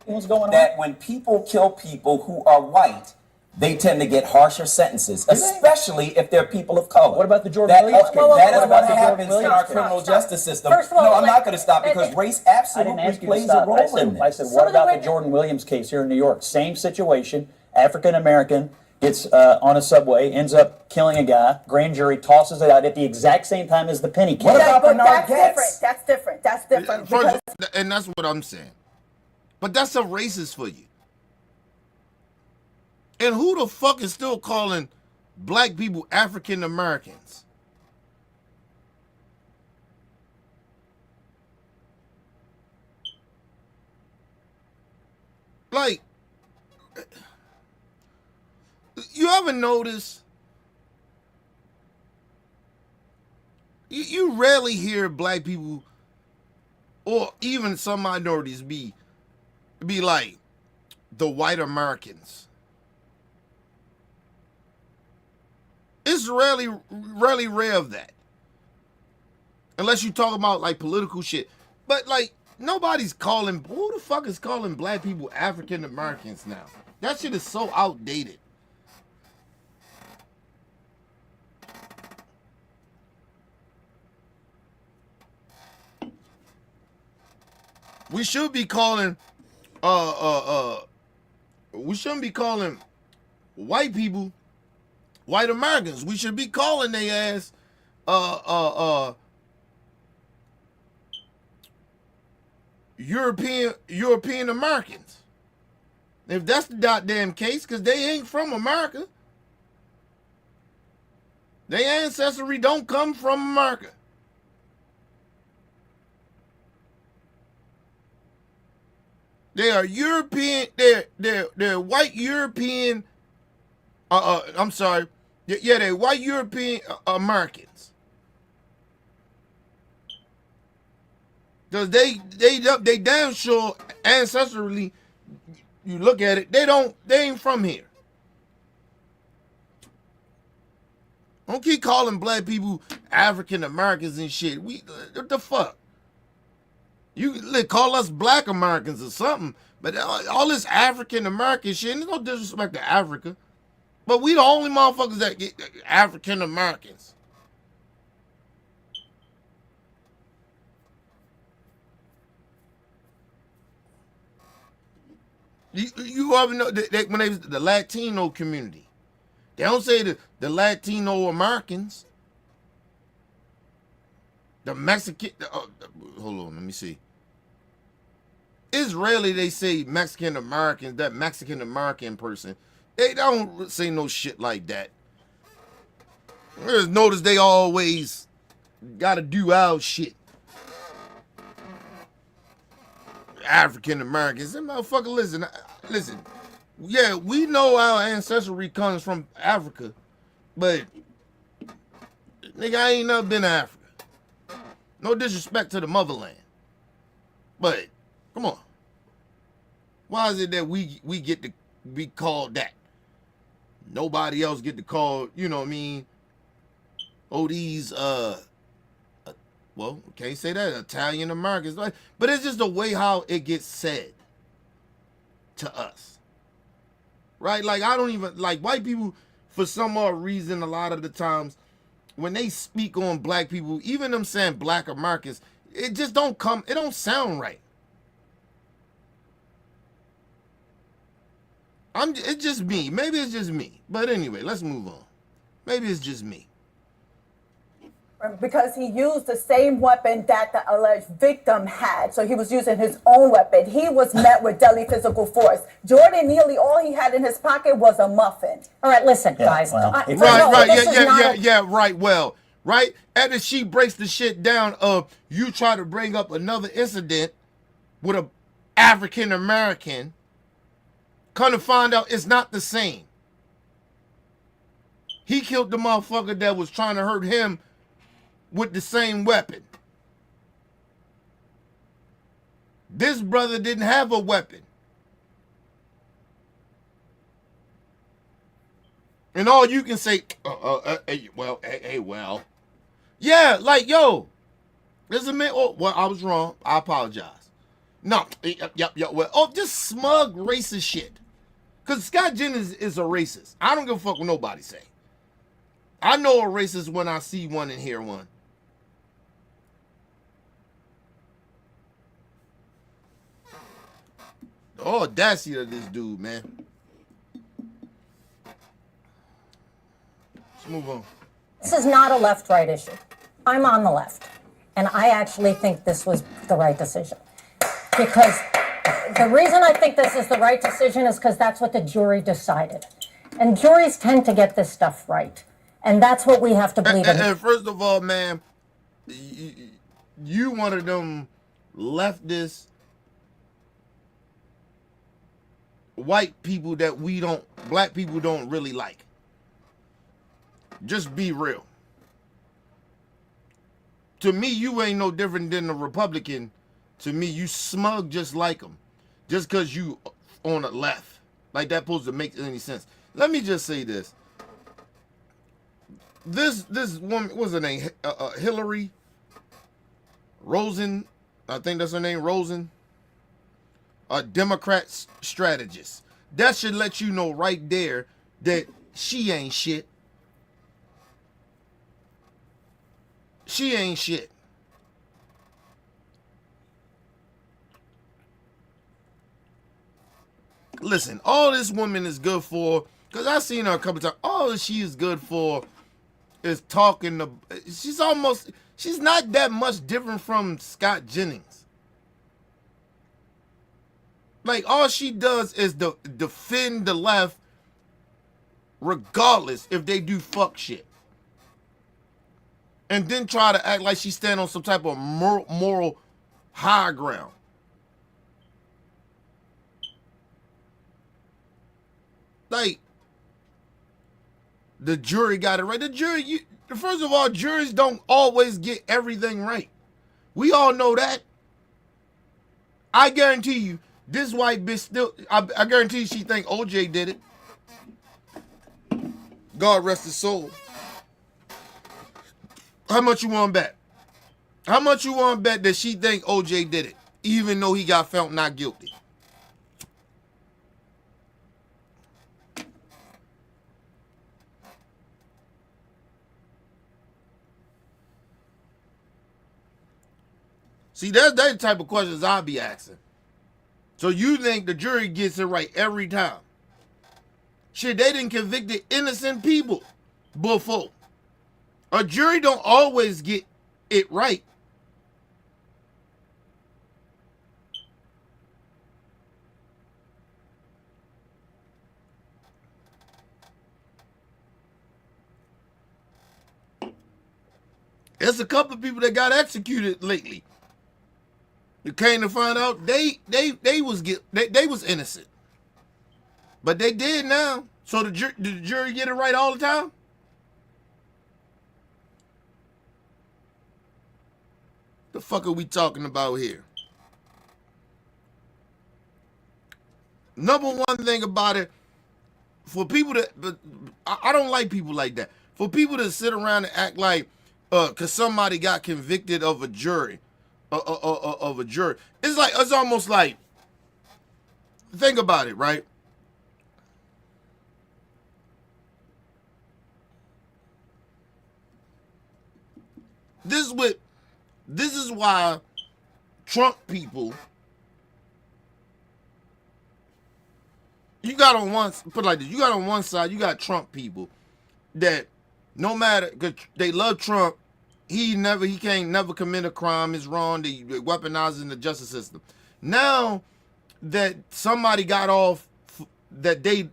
What's going on? That when people kill people who are white, they tend to get harsher sentences, especially if they're people of color. What about the Jordan Williams case? That is What what about the happens Jordan in our Williams criminal case? justice system. First of all, No, I'm not going to stop because race I didn't absolutely ask you to plays a stop. role in I this. said, Some what of the about the women- Jordan Williams case here in New York? Same situation. African American gets on a subway, ends up killing a guy. Grand jury tosses it out at the exact same time as the Penny case. What about But Bernard that's different. That's different. First, Because and that's what I'm saying. But that's a racist for you. And who the fuck is still calling black people African Americans? Like, you ever notice? You rarely hear black people or even some minorities be like the white Americans. It's rarely rare of that. Unless you talk about like political shit. But like nobody's calling, who the fuck is calling black people African Americans now? That shit is so outdated. We should be calling we shouldn't be calling white people white Americans. We should be calling their ass European Americans. If that's the goddamn case, because they ain't from America. Their ancestry don't come from America. They are European. They're white European. I'm sorry. Yeah, they're white European Americans. Because they damn sure ancestrally, you look at it, they ain't from here. Don't keep calling black people African Americans and shit. What the fuck? You call us black Americans or something, but all this African American shit, there's no disrespect to Africa, but we the only motherfuckers that get African Americans. You ever know that when they was the Latino community, they don't say the Latino Americans. The Mexican, hold on, let me see. Israeli, they say Mexican Americans, that Mexican American person. They don't say no shit like that. Just notice they always gotta do our shit. African Americans, that motherfucker, listen. Yeah, we know our ancestry comes from Africa, but nigga, I ain't never been to Africa. No disrespect to the motherland, but come on. Why is it that we get to be called that? Nobody else get to call, you know what I mean? Oh, these well, can't say that, Italian Americans, but it's just the way how it gets said to us, right? Like, I don't even, like, white people, for some odd reason, a lot of the times, when they speak on black people, even them saying black Americans, it just don't sound right. It's just me. Maybe it's just me. But anyway, let's move on. Maybe it's just me. Because he used the same weapon that the alleged victim had. So he was using his own weapon. He was met with deadly physical force. Jordan Neely, all he had in his pocket was a muffin. All right, listen, guys. Well, Right. After she breaks the shit down of you try to bring up another incident with a African American, come to find out it's not the same. He killed the motherfucker that was trying to hurt him with the same weapon. This brother didn't have a weapon. And all you can say, well. Yeah, like, yo, there's a man, oh, well, I was wrong. I apologize. No, just smug racist shit. Because Scott Jennings is a racist. I don't give a fuck what nobody say. I know a racist when I see one and hear one. The audacity of this dude, man. Let's move on. This is not a left-right issue. I'm on the left, and I actually think this was the right decision. Because the reason I think this is the right decision is because that's what the jury decided. And juries tend to get this stuff right. And that's what we have to believe in. And first of all, man, you one of them leftist white people that black people don't really like. Just be real. To me, you ain't no different than a Republican. To me, you smug just like them. Just because you on the left. Like that supposed to make any sense. Let me just say this. This woman, what's her name? Hillary Rosen. I think that's her name, Rosen. A Democrat strategist. That should let you know right there that she ain't shit. She ain't shit. listen, all this woman is good for, because I've seen her a couple times, all she is good for is talking to, she's not that much different from Scott Jennings. Like, all she does is defend the left regardless if they do fuck shit. And then try to act like she stand on some type of moral high ground. Like, the jury got it right. The jury, first of all, juries don't always get everything right. We all know that. I guarantee you, this white bitch still, I guarantee you she think OJ did it. God rest his soul. How much you want to bet? How much you want to bet that she think OJ did it, even though he got found not guilty? See, that's the type of questions I'll be asking. So you think the jury gets it right every time? Shit, they didn't convict innocent people before. A jury don't always get it right. There's a couple of people that got executed lately. You came to find out they was innocent, but they did now. So the jury get it right all the time? The fuck are we talking about here? Number one thing about it, for people that, I don't like people like that. For people to sit around and act like, cause somebody got convicted of a jury, of a jury. It's almost like, think about it, right? This is why Trump people, you got on one side, you got Trump people that no matter, cause they love Trump, he can't never commit a crime, it's wrong, they weaponizing the justice system. Now that somebody got off that they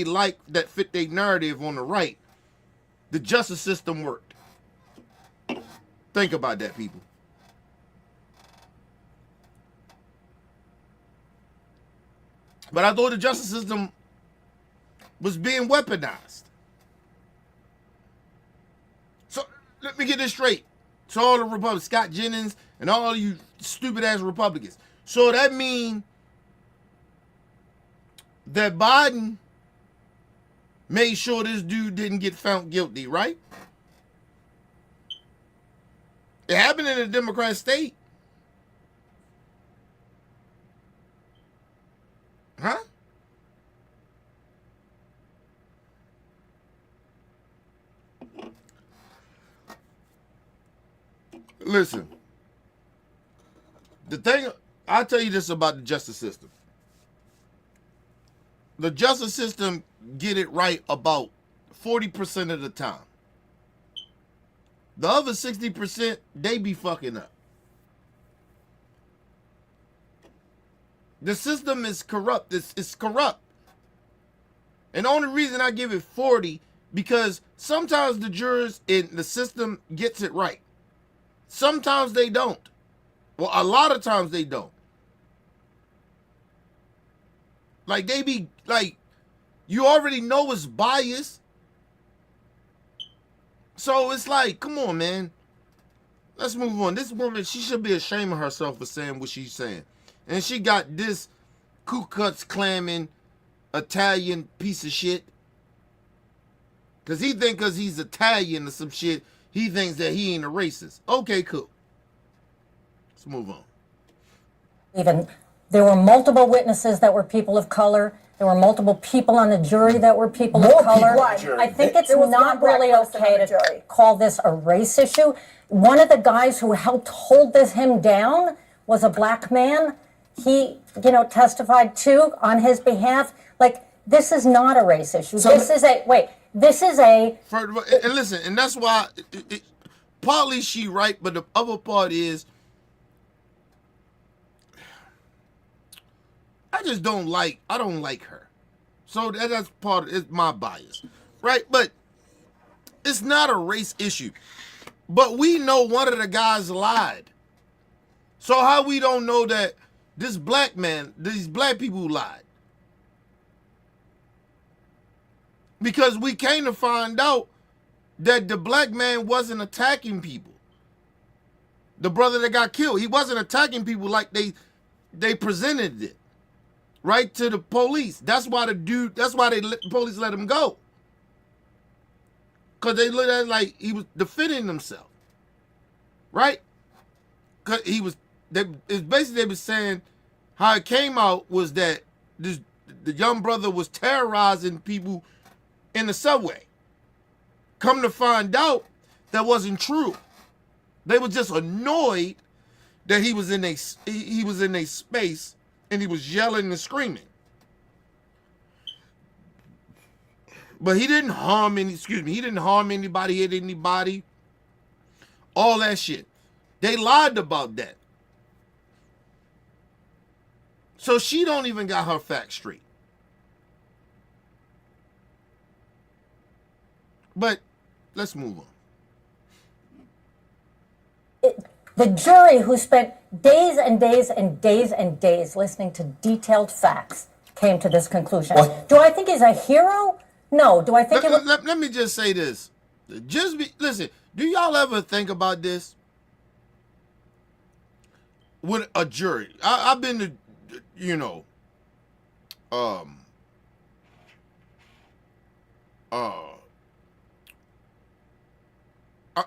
like, that fit their narrative on the right, the justice system worked. Think about that, people. But I thought the justice system was being weaponized. So let me get this straight. So all the Republicans, Scott Jennings and all you stupid ass Republicans. So that means that Biden made sure this dude didn't get found guilty, right? It happened in a Democrat state. Huh? Listen. The thing, I'll tell you this about the justice system. The justice system get it right about 40% of the time. The other 60%, they be fucking up. The system is corrupt. It's corrupt. And the only reason I give it 40, because sometimes the jurors in the system gets it right. Sometimes they don't. Well, a lot of times they don't. Like, they be, like, you already know it's biased. So it's like, come on, man. Let's move on. This woman, she should be ashamed of herself for saying what she's saying. And she got this Ku Klux Klansman Italian piece of shit. Because he think because he's Italian or some shit, he thinks that he ain't a racist. Okay, cool. Let's move on. Even there were multiple witnesses that were people of color. There were multiple people on the jury that were people of color. I think it's not really okay to call this a race issue. One of the guys who helped hold him down was a black man. he, testified to on his behalf. Like, this is not a race issue. This is a and listen, and that's why partly she right, but the other part is I don't like her. So that's part of it's my bias. Right? But it's not a race issue. But we know one of the guys lied. So how we don't know that these black people lied? Because we came to find out that the black man wasn't attacking people. The brother that got killed, he wasn't attacking people like they presented it, right, to the police. That's why the police let him go. Because they looked at it like he was defending himself, right? Because it's basically they were saying how it came out was that the young brother was terrorizing people in the subway. Come to find out, that wasn't true. They were just annoyed that he was in a space and he was yelling and screaming. But he didn't harm anybody, hit anybody, all that shit. They lied about that. So she don't even got her facts straight. But let's move on. The jury, who spent days and days and days and days listening to detailed facts, came to this conclusion. What? Do I think he's a hero? No. Do I think let me just say this. Listen, do y'all ever think about this? With a jury. I've been to,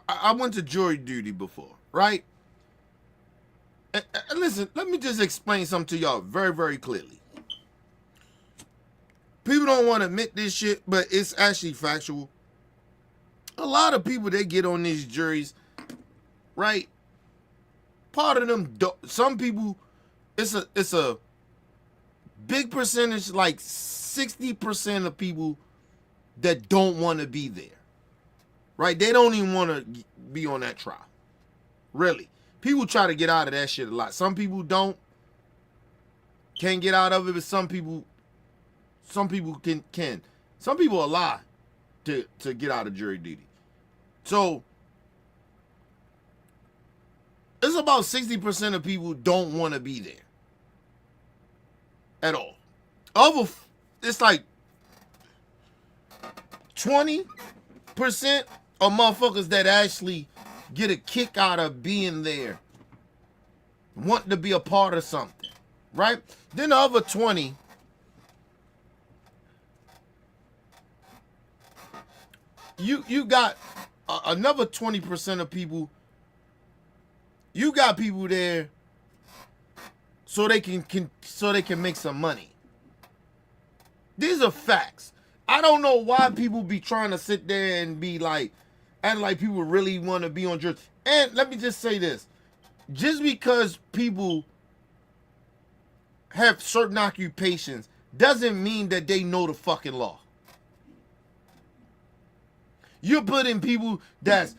I went to jury duty before, right? And listen, let me just explain something to y'all very, very clearly. People don't want to admit this shit, but it's actually factual. A lot of people, they get on these juries, right? Part of them, some people, it's a big percentage, like 60% of people that don't want to be there. Right? They don't even want to be on that trial. Really. People try to get out of that shit a lot. Some people can't get out of it, but some people can. Some people are lie to get out of jury duty. So it's about 60% of people don't want to be there at all. It's like 20% of motherfuckers that actually get a kick out of being there, wanting to be a part of something, right? Then the other 20, you got another 20% of people. You got people there so they can make some money. These are facts. I don't know why people be trying to sit there and be like, and like people really want to be on jury. And let me just say this. Just because people have certain occupations doesn't mean that they know the fucking law. You're putting people that's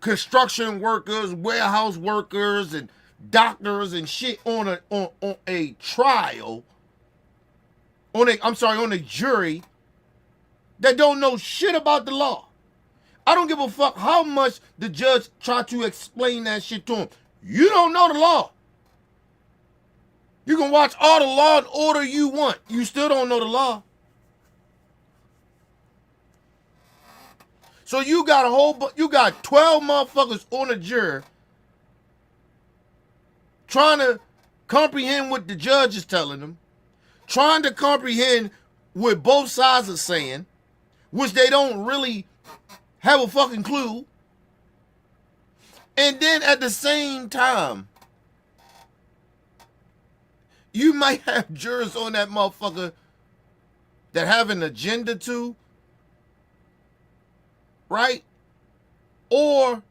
construction workers, warehouse workers, and doctors and shit on a trial, on a jury that don't know shit about the law. I don't give a fuck how much the judge tried to explain that shit to him. You don't know the law. You can watch all the Law and Order you want. You still don't know the law. So you got you got 12 motherfuckers on a jury trying to comprehend what the judge is telling them, trying to comprehend what both sides are saying, which they don't really have a fucking clue. And then at the same time, you might have jurors on that motherfucker that have an agenda too, right? Or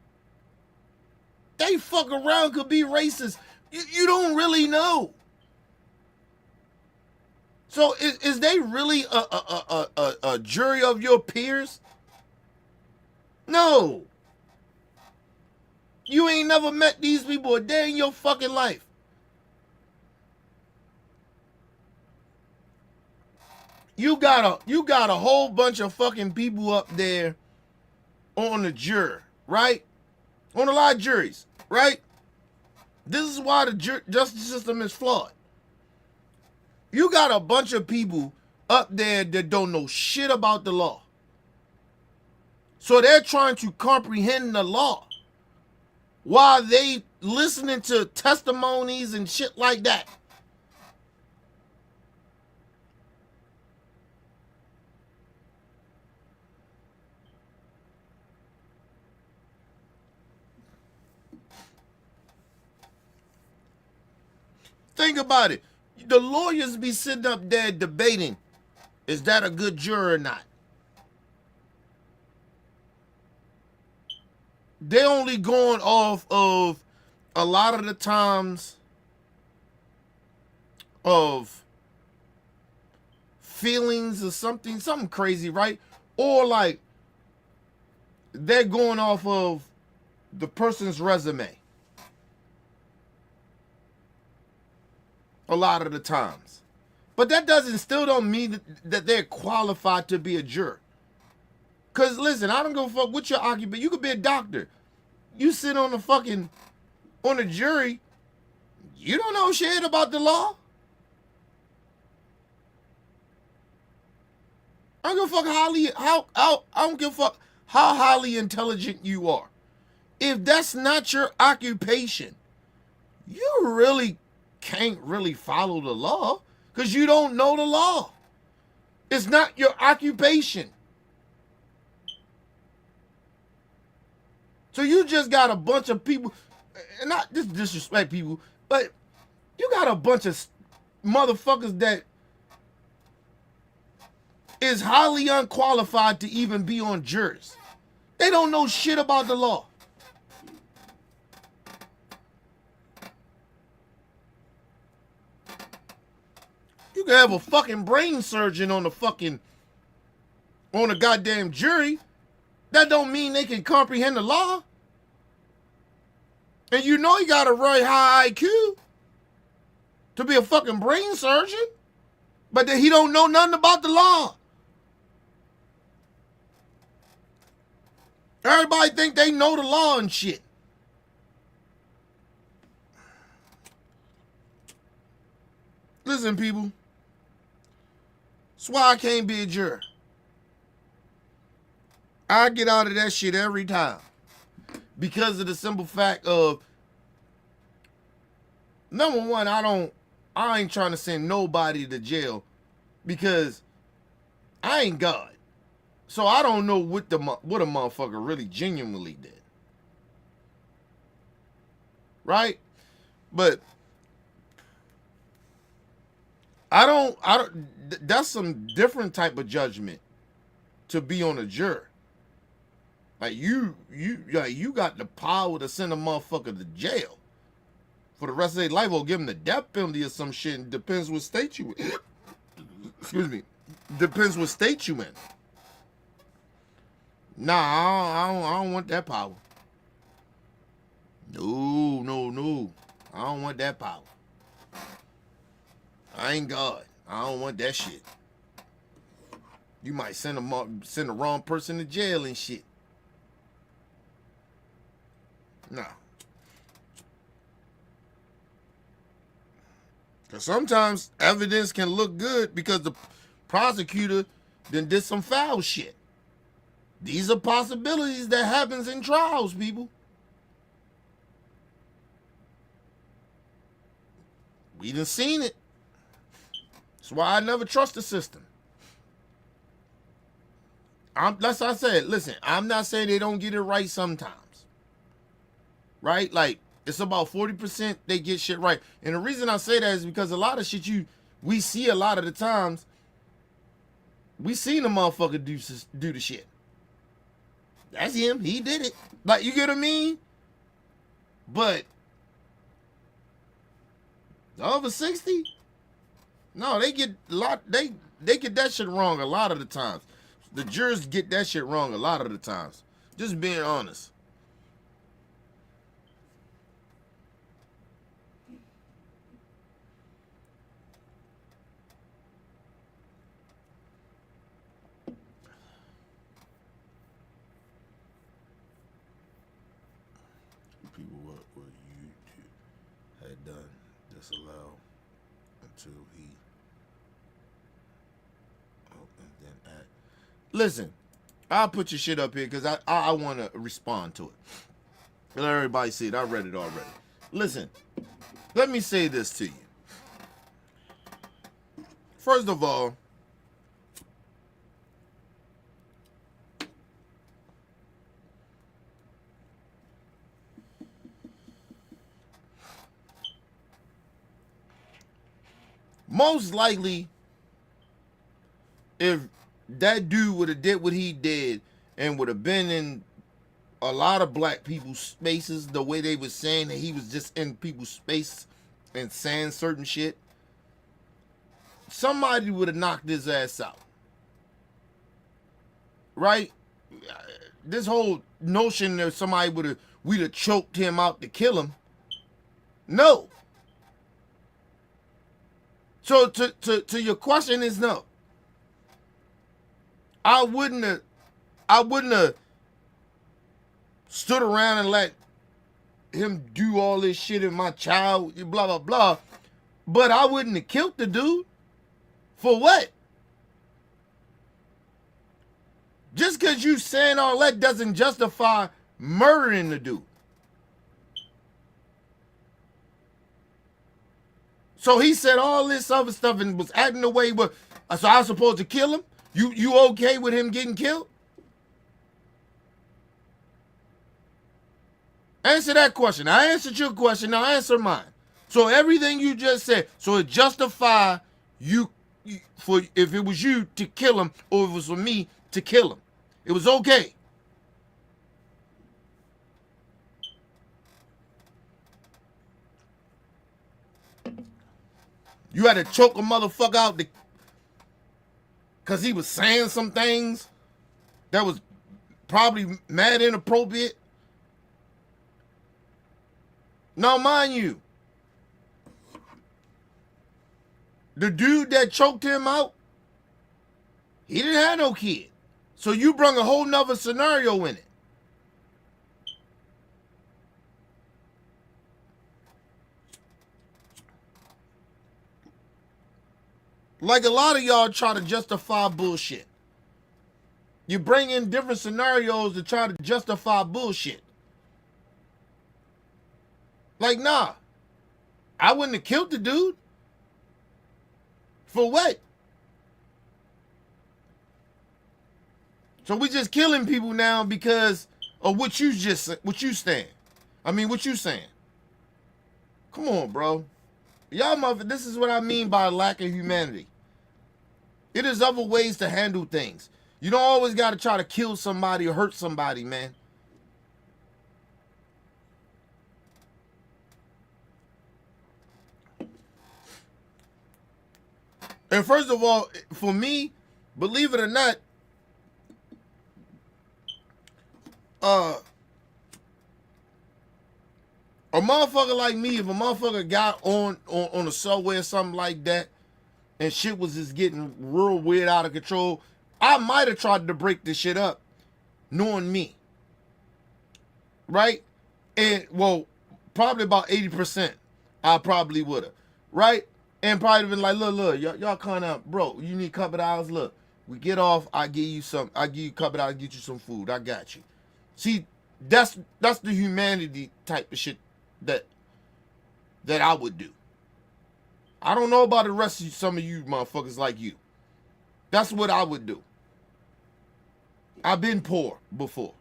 they fuck around, could be racist. You don't really know. So is they really a jury of your peers? No. You ain't never met these people a day in your fucking life. You got a whole bunch of fucking people up there on the jury, right? On a lot of juries, right? This is why the justice system is flawed. You got a bunch of people up there that don't know shit about the law. So they're trying to comprehend the law while they listening to testimonies and shit like that. Think about it. The lawyers be sitting up there debating, is that a good juror or not? They only going off of a lot of the times of feelings or something crazy, right? Or like they're going off of the person's resume. A lot of the times. But that still don't mean that they're qualified to be a juror. Cause listen, I don't give a fuck what your occupation. You could be a doctor. You sit on a jury, you don't know shit about the law. I don't give a fuck I don't give a fuck how highly intelligent you are. If that's not your occupation, you really can't really follow the law because you don't know the law. It's not your occupation. So you just got a bunch of people, and not just disrespect people, but you got a bunch of motherfuckers that is highly unqualified to even be on juries. They don't know shit about the law. You can have a fucking brain surgeon on a goddamn jury. That don't mean they can comprehend the law. And you know you got a really high IQ to be a fucking brain surgeon, but that he don't know nothing about the law. Everybody think they know the law and shit. Listen, people. That's why I can't be a juror. I get out of that shit every time. Because of the simple fact of, number one, I ain't trying to send nobody to jail because I ain't God. So I don't know what a motherfucker really genuinely did. Right? But I don't that's some different type of judgment to be on a juror. Like you got the power to send a motherfucker to jail for the rest of their life or give them the death penalty or some shit. It depends what state you in. Excuse me. Depends what state you in. Nah, I don't want that power. No. I don't want that power. I ain't God. I don't want that shit. You might send the wrong person to jail and shit. No. Because sometimes evidence can look good because the prosecutor then did some foul shit. These are possibilities that happens in trials, people. We done seen it. That's why I never trust the system. That's what I said. Listen, I'm not saying they don't get it right sometimes. Right? Like, it's about 40% they get shit right. And the reason I say that is because a lot of shit we see a lot of the times, we seen a motherfucker do the shit. That's him. He did it. Like, you get what I mean? But the other 60, No, they get a lot. They get that shit wrong a lot of the times. The jurors get that shit wrong a lot of the times. Just being honest. People, what you had done, disallow until he. Oh, and then act. Listen, I'll put your shit up here because I want to respond to it. Let everybody see it. I read it already. Listen, let me say this to you. First of all, most likely, if that dude would have did what he did and would have been in a lot of black people's spaces the way they was saying that he was just in people's space and saying certain shit, somebody would have knocked his ass out. Right? This whole notion that somebody we'd have choked him out to kill him. No. So to your question is no. I wouldn't have stood around and let him do all this shit in my child, blah, blah, blah. But I wouldn't have killed the dude. For what? Just because you saying all that doesn't justify murdering the dude. So he said all this other stuff and was acting the way, so I was supposed to kill him? You okay with him getting killed? Answer that question. I answered your question. Now answer mine. So everything you just said, so it justify you for if it was you to kill him or if it was for me to kill him. It was okay. You had to choke a motherfucker out because he was saying some things that was probably mad inappropriate. Now, mind you, the dude that choked him out, he didn't have no kid. So you brought a whole nother scenario in it. Like a lot of y'all try to justify bullshit. You bring in different scenarios to try to justify bullshit. Like, nah. I wouldn't have killed the dude. For what? So we just killing people now because of what you saying. Come on, bro. Y'all mother, this is what I mean by lack of humanity. It is other ways to handle things. You don't always got to try to kill somebody or hurt somebody, man. And first of all, for me, believe it or not, a motherfucker like me, if a motherfucker got on the subway or something like that, and shit was just getting real weird out of control, I might have tried to break this shit up, knowing me. Right? And, well, probably about 80%, I probably would have. Right? And probably been like, look, y'all kind of, bro, you need a couple of hours, look. We get off, I give you a couple of hours, get you some food, I got you. See, that's the humanity type of shit that I would do. I don't know about the rest of some of you motherfuckers like you. That's what I would do. I've been poor before.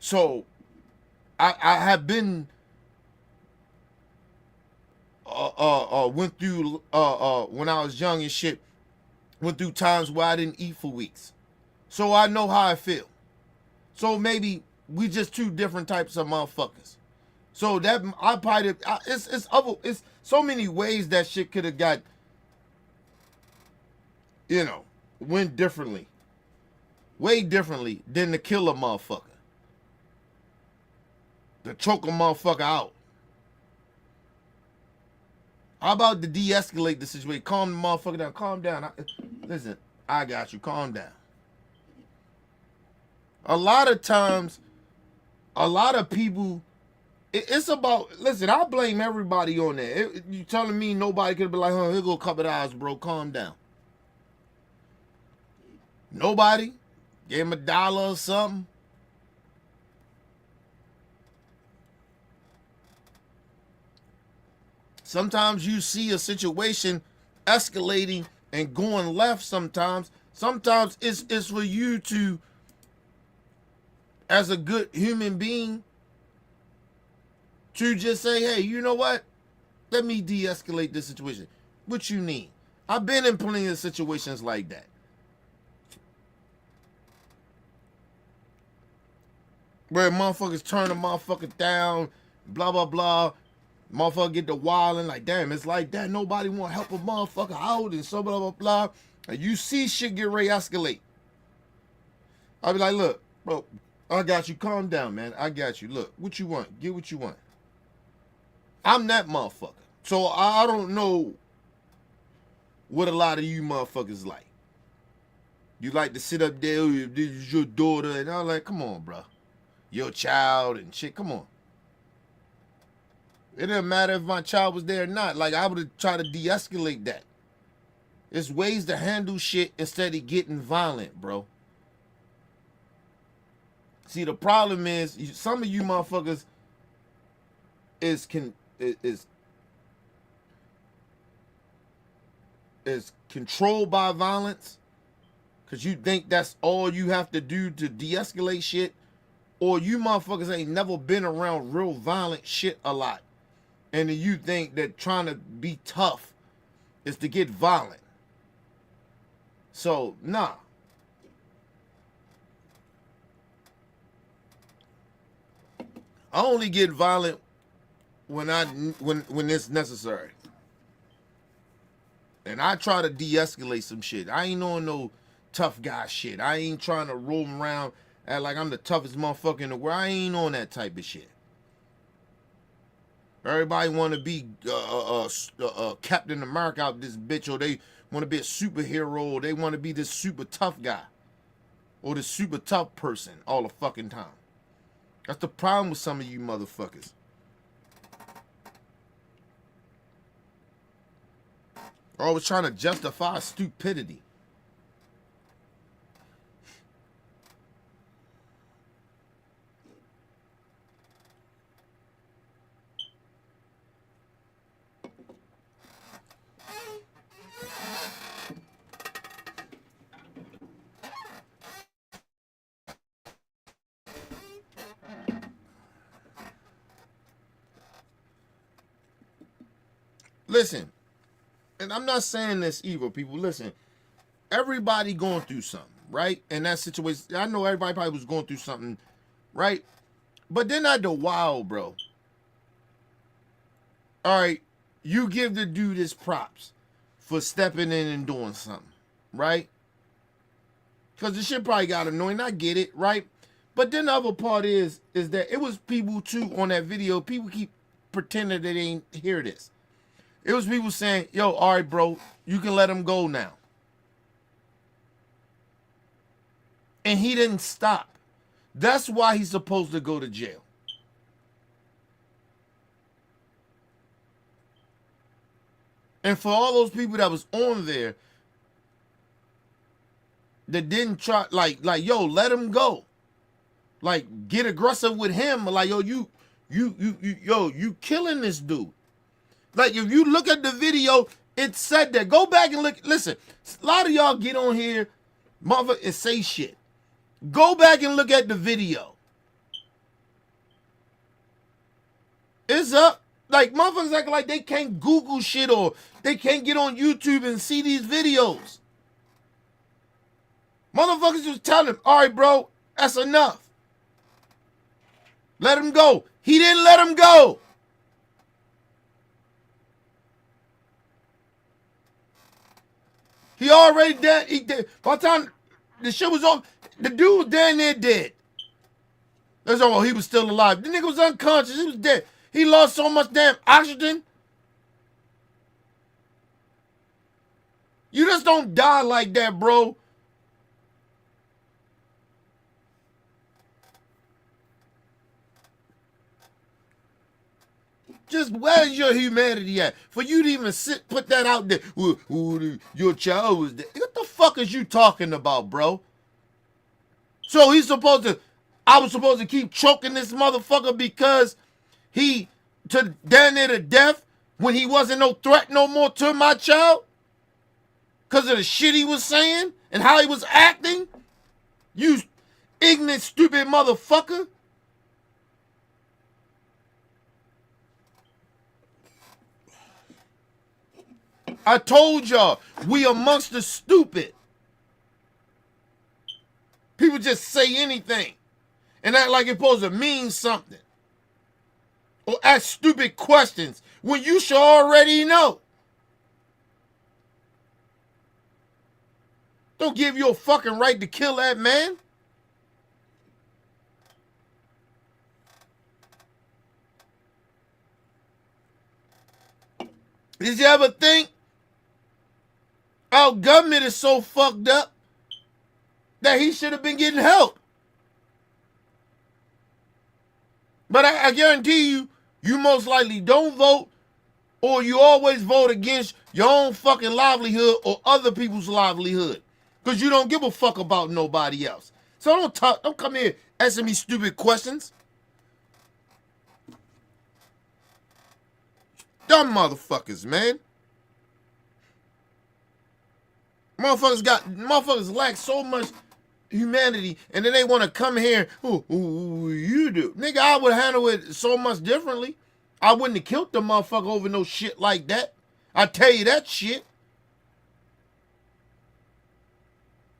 So, I have been, went through, when I was young and shit, went through times where I didn't eat for weeks. So I know how I feel. So maybe we just two different types of motherfuckers. So that it's so many ways that shit could have got, went differently, way differently than to kill a motherfucker, to choke a motherfucker out. How about to de-escalate the situation? Calm the motherfucker down. Calm down. Listen, I got you. Calm down. A lot of times, a lot of people, it's about, listen, I blame everybody on that. You telling me nobody could be like, oh, here go a couple of hours, bro. Calm down. Nobody gave him $1 or something. Sometimes you see a situation escalating and going left sometimes. Sometimes it's for you to, as a good human being, to just say, hey, you know what? Let me de-escalate this situation. What you need? I've been in plenty of situations like that. Where motherfuckers turn a motherfucker down, blah, blah, blah. Motherfucker get to wilding like, damn, it's like that. Nobody want to help a motherfucker out and so blah, blah, blah. And you see shit get ready to escalate. I'll be like, look, bro, I got you. Calm down, man. I got you. Look, what you want? Get what you want. I'm that motherfucker. So I don't know what a lot of you motherfuckers like. You like to sit up there, this is your daughter, and I'm like, come on, bro. Your child and shit, come on. It didn't matter if my child was there or not. Like, I would have tried to de-escalate that. There's ways to handle shit instead of getting violent, bro. See, the problem is, some of you motherfuckers is controlled by violence because you think that's all you have to do to de-escalate shit, or you motherfuckers ain't never been around real violent shit a lot. And then you think that trying to be tough is to get violent. So, nah. I only get violent when it's necessary. And I try to de-escalate some shit. I ain't on no tough guy shit. I ain't trying to roll around act like I'm the toughest motherfucker in the world. I ain't on that type of shit. Everybody want to be Captain America out this bitch, or they want to be a superhero, or they want to be this super tough guy, or this super tough person all the fucking time. That's the problem with some of you motherfuckers. Always trying to justify stupidity. Listen, and I'm not saying this evil, people. Listen, everybody going through something, right? In that situation, I know everybody probably was going through something, right? But they're not the wild, bro. All right, you give the dude his props for stepping in and doing something, right? Because the shit probably got annoying. I get it, right? But then the other part is that it was people too on that video. People keep pretending they didn't hear this. It was people saying, yo, all right, bro, you can let him go now. And he didn't stop. That's why he's supposed to go to jail. And for all those people that was on there that didn't try, like, yo, let him go. Like, get aggressive with him. Like, yo, you killing this dude. Like, if you look at the video, it said that. Go back and look. Listen, a lot of y'all get on here, motherfucker, and say shit. Go back and look at the video. It's up. Like, motherfuckers acting like they can't Google shit or they can't get on YouTube and see these videos. Motherfuckers just tell him, all right, bro, that's enough. Let him go. He didn't let him go. He already dead. He dead. By the time the shit was over, the dude was down there dead. That's all. He was still alive. The nigga was unconscious. He was dead. He lost so much damn oxygen. You just don't die like that, bro. Just where's your humanity at? For you to even put that out there. Your child was dead. What the fuck is you talking about, bro? So I was supposed to keep choking this motherfucker because he down there to death when he wasn't no threat no more to my child? Because of the shit he was saying and how he was acting? You ignorant, stupid motherfucker. I told y'all, we amongst the stupid. People just say anything and act like it's supposed to mean something. Or ask stupid questions when you should already know. Don't give you a fucking right to kill that man. Did you ever think our government is so fucked up that he should have been getting help? But I guarantee you, you most likely don't vote, or you always vote against your own fucking livelihood or other people's livelihood. Because you don't give a fuck about nobody else. So don't come here asking me stupid questions. Dumb motherfuckers, man. Motherfuckers lack so much humanity, and then they want to come here. Ooh, you do, nigga. I would handle it so much differently. I wouldn't have killed the motherfucker over no shit like that. I tell you that shit.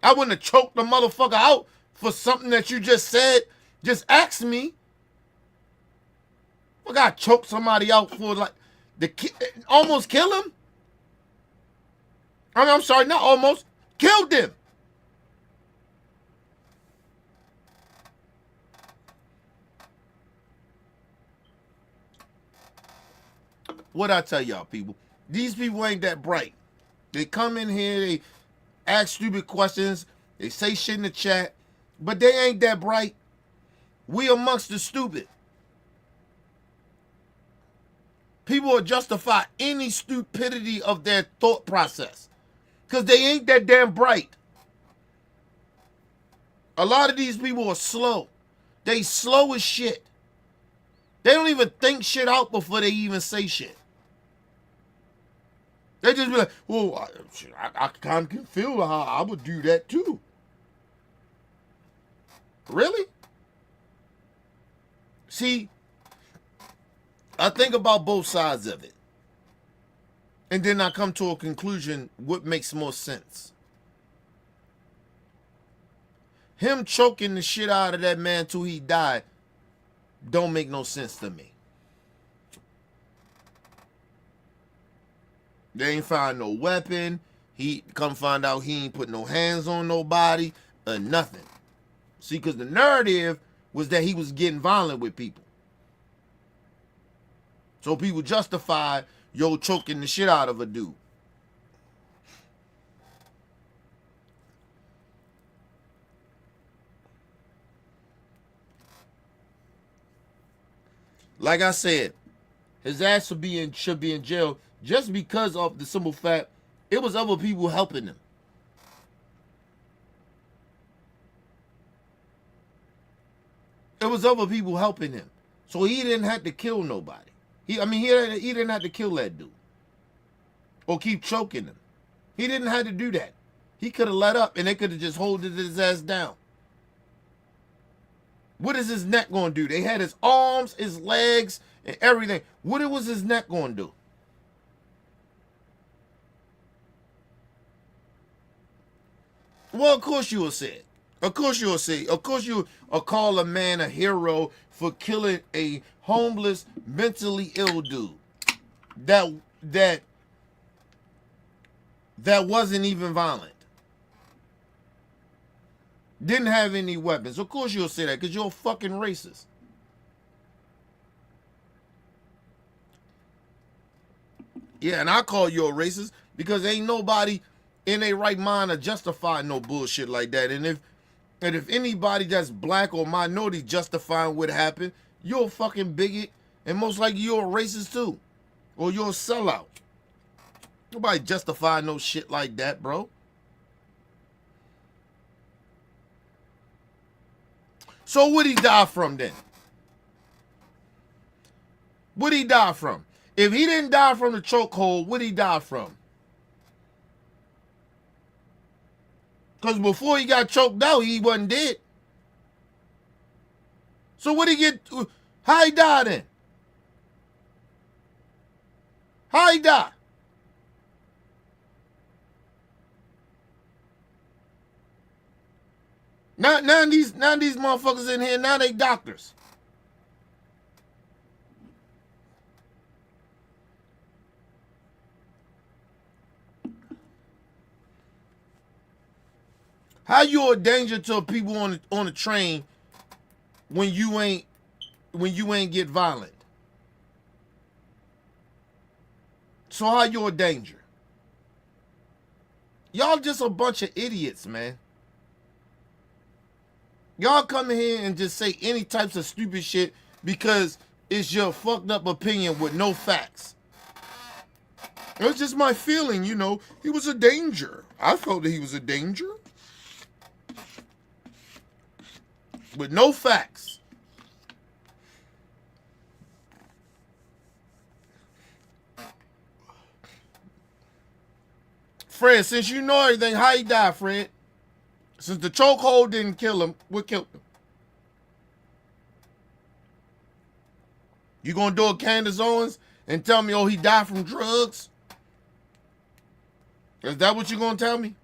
I wouldn't have choked the motherfucker out for something that you just said. Just ask me. I gotta choke somebody out for like almost kill him. I'm sorry, not almost. Killed him. What I tell y'all, people? These people ain't that bright. They come in here, they ask stupid questions, they say shit in the chat, but they ain't that bright. We amongst the stupid. People will justify any stupidity of their thought process because they ain't that damn bright. A lot of these people are slow. They slow as shit. They don't even think shit out before they even say shit. They just be like, well, I kind of can feel how I would do that too. Really? See, I think about both sides of it. And then I come to a conclusion, what makes more sense? Him choking the shit out of that man till he died don't make no sense to me. They ain't find no weapon. He come find out he ain't put no hands on nobody or nothing. See, because the narrative was that he was getting violent with people. So people justify choking the shit out of a dude. Like I said, his ass should be in jail just because of the simple fact it was other people helping him. It was other people helping him. So he didn't have to kill nobody. He didn't have to kill that dude. Or keep choking him. He didn't have to do that. He could have let up and they could have just holded his ass down. What is his neck going to do? They had his arms, his legs, and everything. What was his neck going to do? Well, of course you will say it. Of course you'll say. Of course you will call a man a hero for killing a homeless, mentally ill dude. That wasn't even violent. Didn't have any weapons. Of course you'll say that because you're a fucking racist. Yeah, and I call you a racist because ain't nobody in a right mind to justify no bullshit like that. And if anybody that's black or minority justifying what happened, you're a fucking bigot, and most likely you're a racist too. Or you're a sellout. Nobody justify no shit like that, bro. So what'd he die from then? What'd he die from? If he didn't die from the chokehold, what'd he die from? Because before he got choked out, he wasn't dead. So what'd he get? How he die then? How he die? Now these motherfuckers in here, now they doctors. How you a danger to people on the train when you ain't get violent? So how you a danger? Y'all just a bunch of idiots, man. Y'all come in here and just say any types of stupid shit because it's your fucked up opinion with no facts. It was just my feeling, you know. He was a danger. I felt that he was a danger. With no facts. Fred, since you know everything, how he died, Fred? Since the chokehold didn't kill him, what killed him? You gonna do a Candace Owens and tell me, oh, he died from drugs? Is that what you gonna tell me?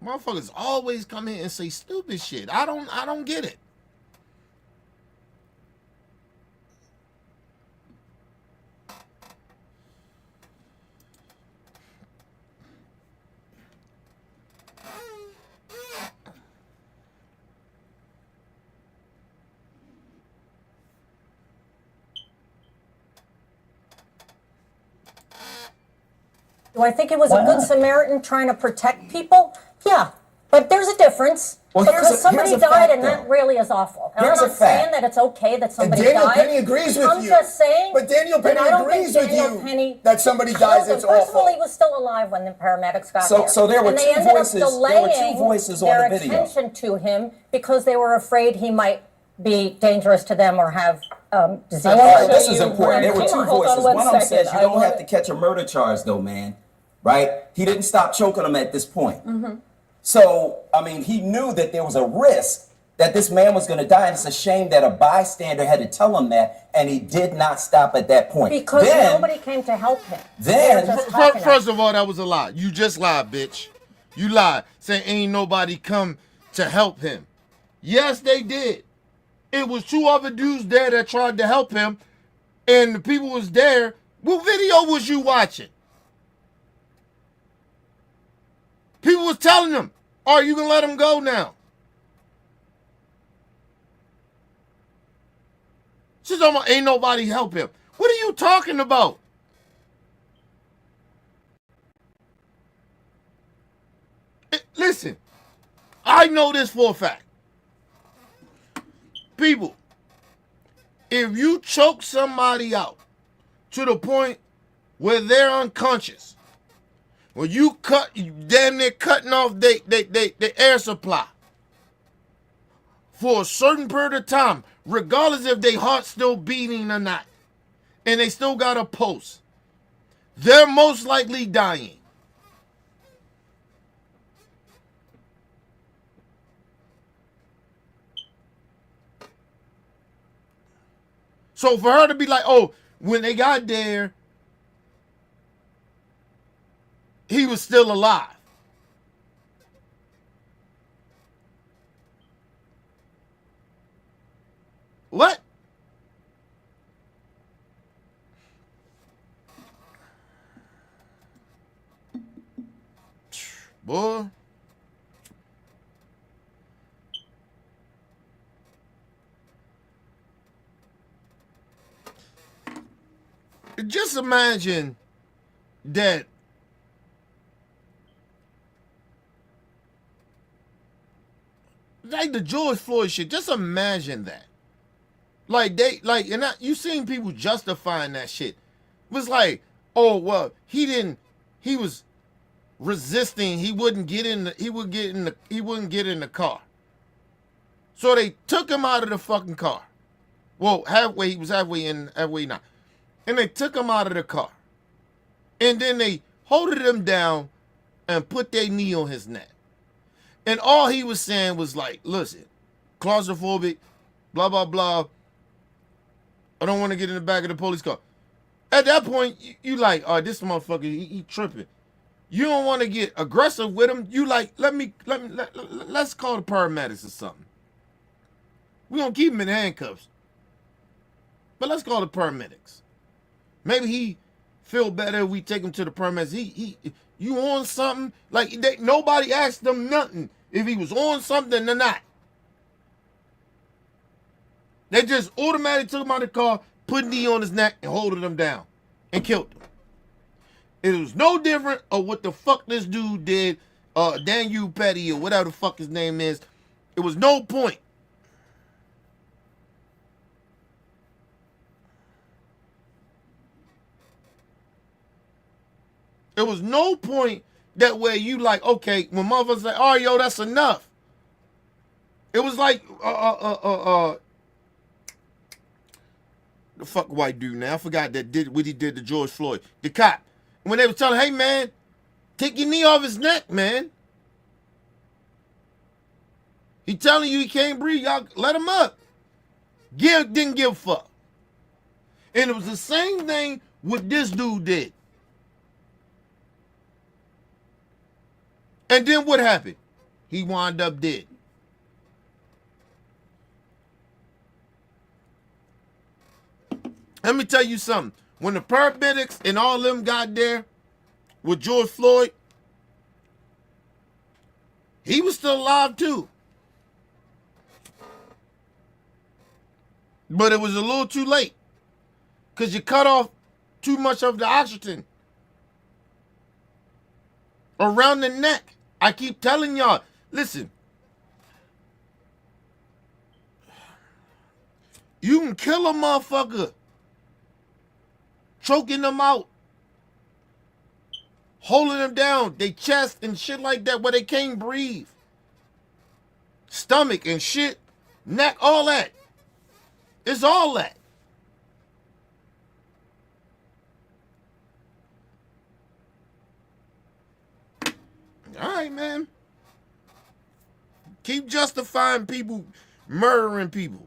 Motherfuckers always come in and say stupid shit. I don't get it. Do I think it was a good Samaritan trying to protect people? Yeah, but there's a difference. Well, because somebody here's a died, fact, and that though. really is awful. And Here's I'm a not fact. saying that it's okay that somebody Daniel died. Penny agrees with I'm you. just saying. But Daniel Penny that I don't agrees think with Daniel you Penny that somebody dies, killed him. it's First of all, awful. he was still alive when the paramedics got there. So there were and they two ended voices. Up There were two delaying voices on their the video. attention to him because they were afraid he might be dangerous to them or have disease. All right, this is important. There were Hold two on, hold on voices. one One of them second. says you I don't wanna- have to catch a murder charge, though, man. Right? He didn't stop choking him at this point. So, I mean, he knew that there was a risk that this man was going to die, and it's a shame that a bystander had to tell him that, and he did not stop at that point. Because then, nobody came to help him. then- They were just talking First of all, that was a lie. You just lied, bitch. You lied, saying ain't nobody come to help him. Yes, they did. It was two other dudes there that tried to help him, and the people was there. What video was you watching? People was telling them, "Are you gonna let him go now?" She's talking about ain't nobody help him. What are you talking about? Listen, I know this for a fact. People, if you choke somebody out to the point where they're unconscious, when you damn near cutting off the air supply for a certain period of time, regardless if their heart's still beating or not, and they still got a pulse, they're most likely dying. So for her to be like, oh, when they got there, he was still alive. What? Boy. Just imagine that like the George Floyd shit. Just imagine that. Like you seen people justifying that shit. It was like, oh well, he was resisting, he wouldn't get in the car. So they took him out of the fucking car. Well, he was halfway in, halfway not. And they took him out of the car. And then they holded him down and put their knee on his neck. And all he was saying was like, listen, claustrophobic, blah, blah, blah. I don't want to get in the back of the police car. At that point, you like, oh, this motherfucker, he tripping. You don't want to get aggressive with him. You like, let's call the paramedics or something. We're going to keep him in handcuffs. But let's call the paramedics. Maybe he feel better if we take him to the paramedics. You on something? Like, nobody asked him nothing if he was on something or not. They just automatically took him out of the car, put a knee on his neck, and holding him down. And killed him. It was no different of what the fuck this dude did, Daniel Petty or whatever the fuck his name is. It was no point. There was no point that way you like, okay, when motherfuckers say, oh, yo, that's enough. It was like, the fuck white dude now, I forgot that did what he did to George Floyd. The cop. When they were telling, hey, man, take your knee off his neck, man. He telling you he can't breathe, y'all let him up. Didn't give a fuck. And it was the same thing what this dude did. And then what happened? He wound up dead. Let me tell you something. When the paramedics and all of them got there with George Floyd, he was still alive too. But it was a little too late because you cut off too much of the oxygen around the neck. I keep telling y'all, listen, you can kill a motherfucker choking them out, holding them down, they chest and shit like that where they can't breathe. Stomach and shit, neck, all that. It's all that. All right, man. Keep justifying people murdering people.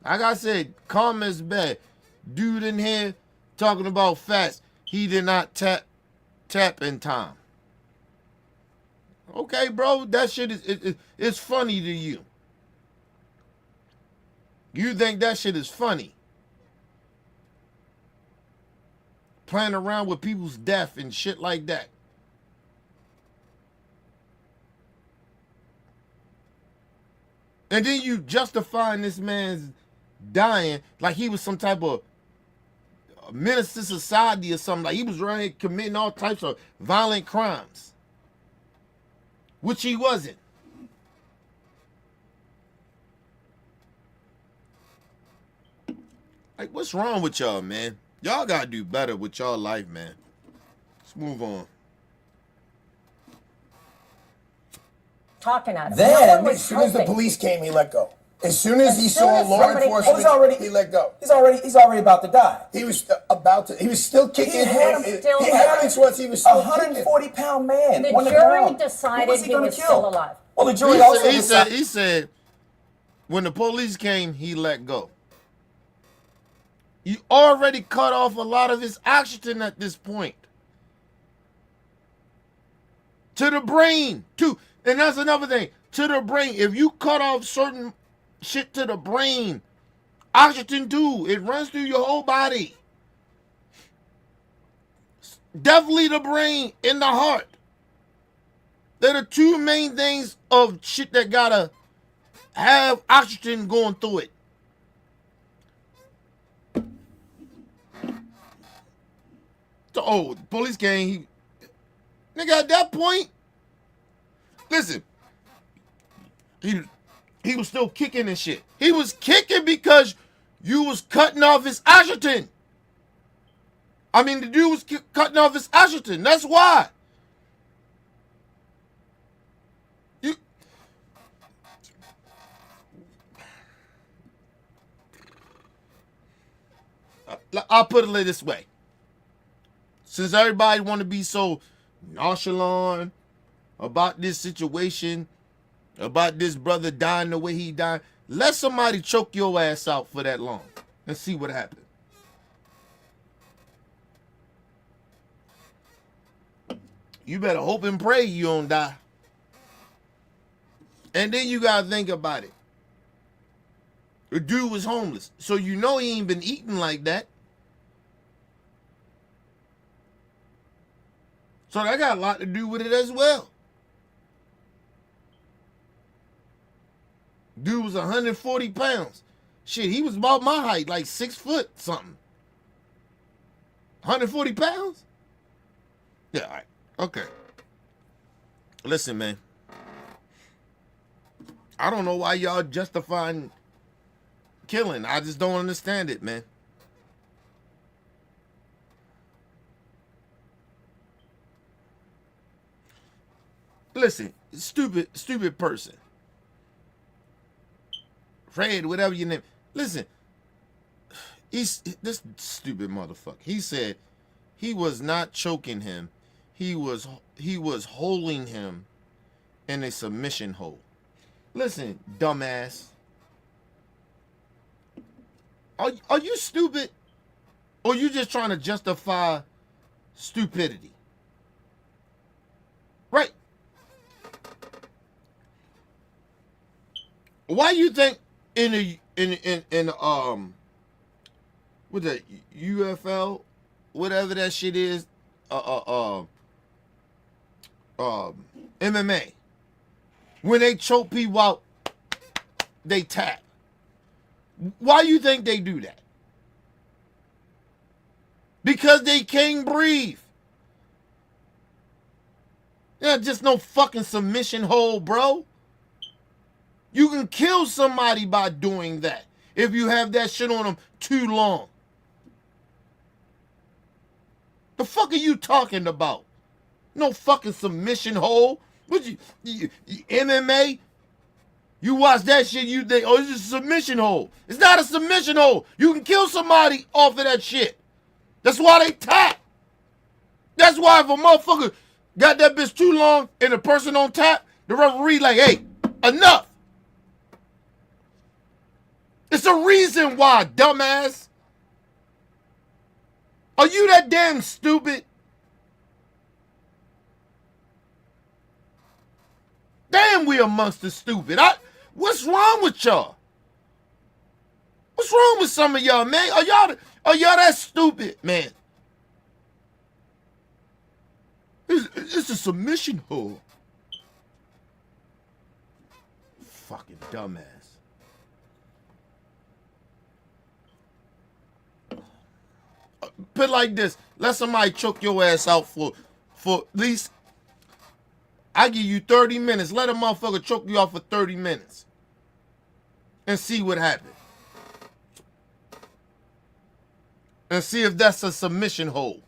Like I said, karma is bad. Dude in here talking about facts. He did not tap in time. Okay, bro, that shit is funny to you. You think that shit is funny. Playing around with people's death and shit like that. And then you justifying this man's dying like he was some type of menace to society or something. Like he was running, committing all types of violent crimes. Which he wasn't. Like, what's wrong with y'all, man? Y'all gotta do better with y'all life, man. Let's move on. Talking at him. Then, No one was As soon as the helping. police came, he let go. As soon as he As soon saw as law somebody- enforcement, he let go. He's already about to die. He was about to. He was still kicking. He had him still He alive. evidence was he was still 140-pound man. The on the jury ground. decided Who was he gonna was kill? still alive. Well, the jury also He decided. said when the police came, he let go. You already cut off a lot of his oxygen at this point. To the brain, too. And that's another thing. To the brain. If you cut off certain shit to the brain, oxygen too, it runs through your whole body. Definitely the brain and the heart. They're the two main things of shit that gotta have oxygen going through it. So, police came. Nigga, at that point, listen, he was still kicking and shit. He was kicking because you was cutting off his oxygen. I mean, the dude was cutting off his oxygen. That's why. I'll put it this way. Since everybody want to be so nonchalant about this situation, about this brother dying the way he died, let somebody choke your ass out for that long and see what happens. You better hope and pray you don't die. And then you gotta think about it. The dude was homeless, so you know he ain't been eating like that. So that got a lot to do with it as well. Dude was 140 pounds. Shit, he was about my height, like 6 foot something. 140 pounds? Yeah, all right. Okay. Listen, man. I don't know why y'all justifying killing. I just don't understand it, man. Listen, stupid person. Fred, whatever your name. Listen, he's this stupid motherfucker. He said he was not choking him. He was holding him in a submission hold. Listen, dumbass. Are you stupid? Or you just trying to justify stupidity? Right. Why you think in what that UFL, whatever that shit is, MMA, when they choke people out, they tap. Why you think they do that? Because they can't breathe. Yeah, just no fucking submission hold, bro. You can kill somebody by doing that if you have that shit on them too long. The fuck are you talking about? No fucking submission hold. What you MMA? You watch that shit, you think, oh, it's a submission hold. It's not a submission hold. You can kill somebody off of that shit. That's why they tap. That's why if a motherfucker got that bitch too long and the person on tap, the referee like, hey, enough. It's a reason why, dumbass. Are you that damn stupid? Damn, we amongst the stupid. What's wrong with y'all? What's wrong with some of y'all, man? Are y'all that stupid, man? It's a submission hold. Fucking dumbass. Put it like this. Let somebody choke your ass out for at least, I give you 30 minutes. Let a motherfucker choke you off for 30 minutes. And see what happens. And see if that's a submission hold.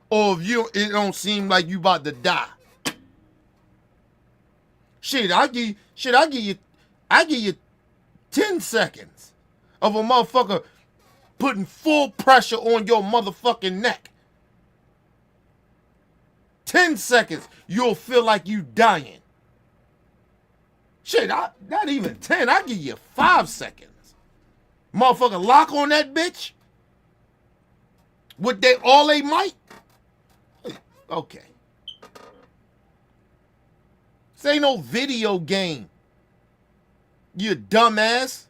Or if it don't seem like you about to die. I give you 10 seconds of a motherfucker putting full pressure on your motherfucking neck. 10 seconds, you'll feel like you dying. Not even 10. I give you 5 seconds. Motherfucker, lock on that bitch. Would they all they might? Okay. This ain't no video game. You dumbass.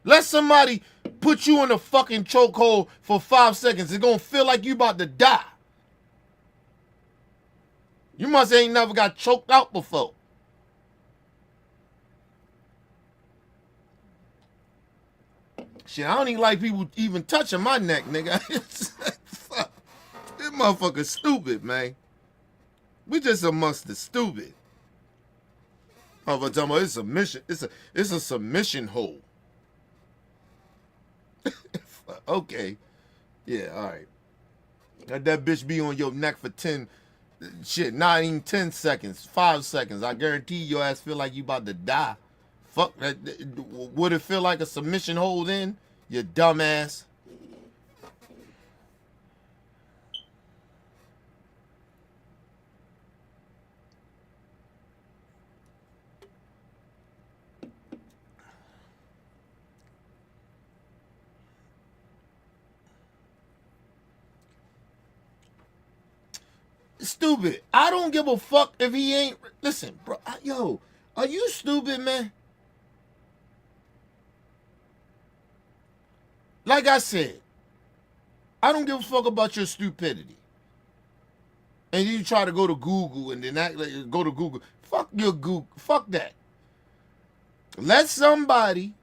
Let somebody put you in a fucking chokehold for 5 seconds. It's gonna feel like you about to die. You must ain't never got choked out before. Shit, I don't even like people even touching my neck, nigga. This motherfucker stupid, man. We just amongst the stupid. Motherfucker talking about it's a submission. It's a submission hole. Okay. Yeah, all right. Let that bitch be on your neck for 10, shit, not even 10 seconds, 5 seconds. I guarantee your ass feel like you about to die. Fuck that. Would it feel like a submission hold in? You dumbass. Stupid. I don't give a fuck if he ain't. Listen, bro. Yo, are you stupid, man? Like I said, I don't give a fuck about your stupidity. And you try to go to Google and then act like go to Google. Fuck your Google. Fuck that. Let somebody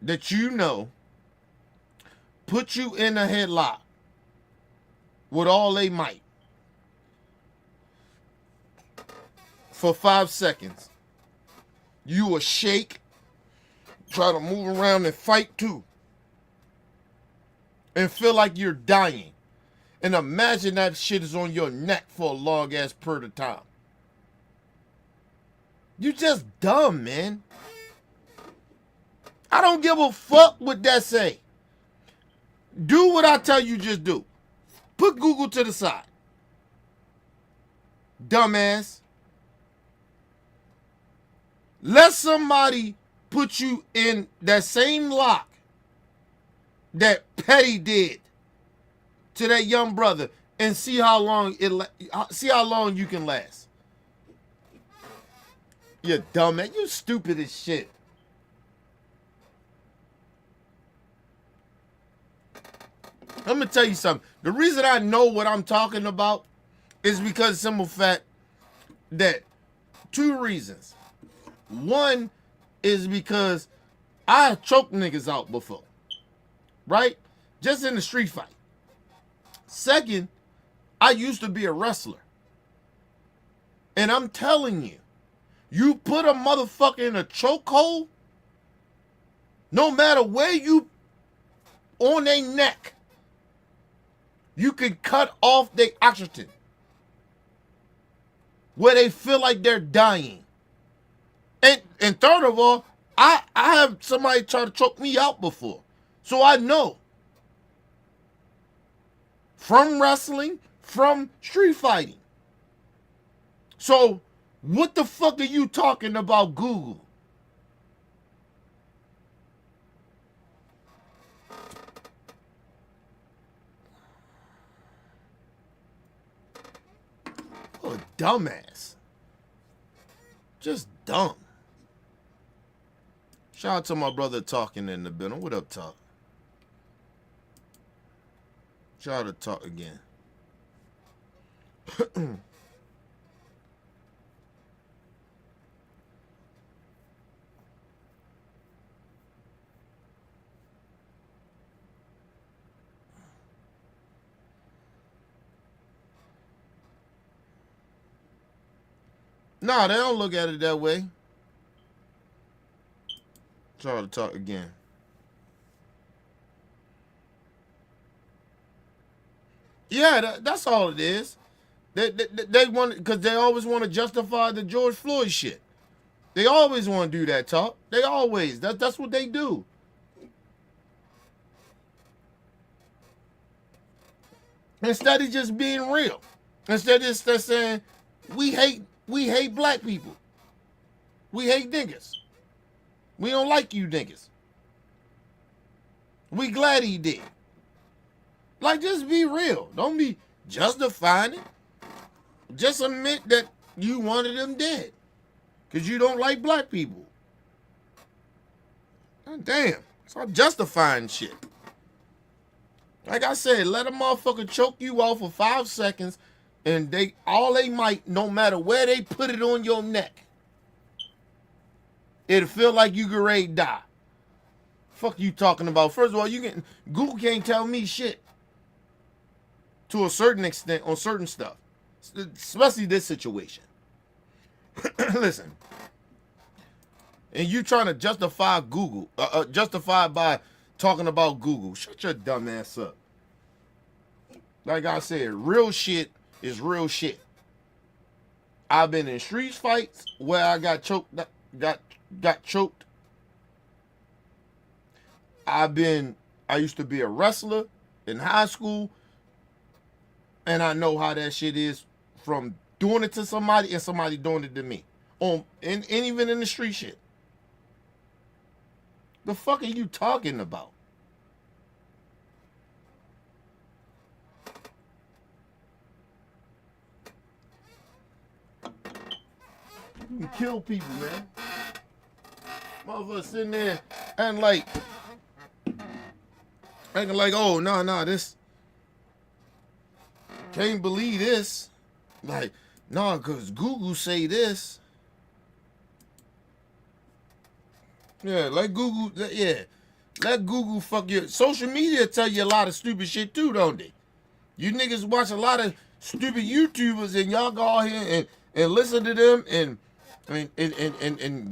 that you know put you in a headlock with all they might for 5 seconds. You will shake, try to move around and fight too, and feel like you're dying. And imagine that shit is on your neck for a long ass period of time. You just dumb, man. I don't give a fuck what that say. Do what I tell you just do. Put Google to the side. Dumbass. Let somebody put you in that same lock that Petty did to that young brother and see how long you can last. You dumb man. You stupid as shit. I'm gonna tell you something. The reason I know what I'm talking about is because simple fact that 2 reasons. One is because I choked niggas out before, right? Just in the street fight. Second, I used to be a wrestler. And I'm telling you, you put a motherfucker in a chokehold, no matter where you on their neck, you can cut off their oxygen where they feel like they're dying. And third of all, I have somebody try to choke me out before. So I know. From wrestling, from street fighting. So what the fuck are you talking about Google? Oh, dumbass. Just dumb. Shout out to my brother talking in the building. What up, Talk? Shout out to Talk again. Nah, they don't look at it that way. Try to Talk again. Yeah, that's all it is. They want, because they always want to justify the George Floyd shit. They always want to do that, Talk. They always. That's what they do. Instead of just being real. Instead of just saying, we hate black people. We hate niggas. We don't like you niggas. We glad he did. Like, just be real. Don't be justifying it. Just admit that you wanted them dead. Because you don't like black people. God damn. Stop justifying shit. Like I said, let a motherfucker choke you off for 5 seconds, and all they might, no matter where they put it on your neck, it'll feel like you get ready to die. Fuck you talking about? First of all, Google can't tell me shit. To a certain extent on certain stuff. Especially this situation. Listen. And you trying to justify Google, justify by talking about Google. Shut your dumb ass up. Like I said, real shit is real shit. I've been in street fights where I got choked. Got choked. I used to be a wrestler in high school, and I know how that shit is from doing it to somebody and somebody doing it to me. And even in the street shit. The fuck are you talking about? You can kill people, man. Motherfucker sitting there acting like, oh, no, this, can't believe this. Like, no, because Google say this. Yeah, let Google fuck your, social media tell you a lot of stupid shit too, don't they? You niggas watch a lot of stupid YouTubers and y'all go out here and listen to them and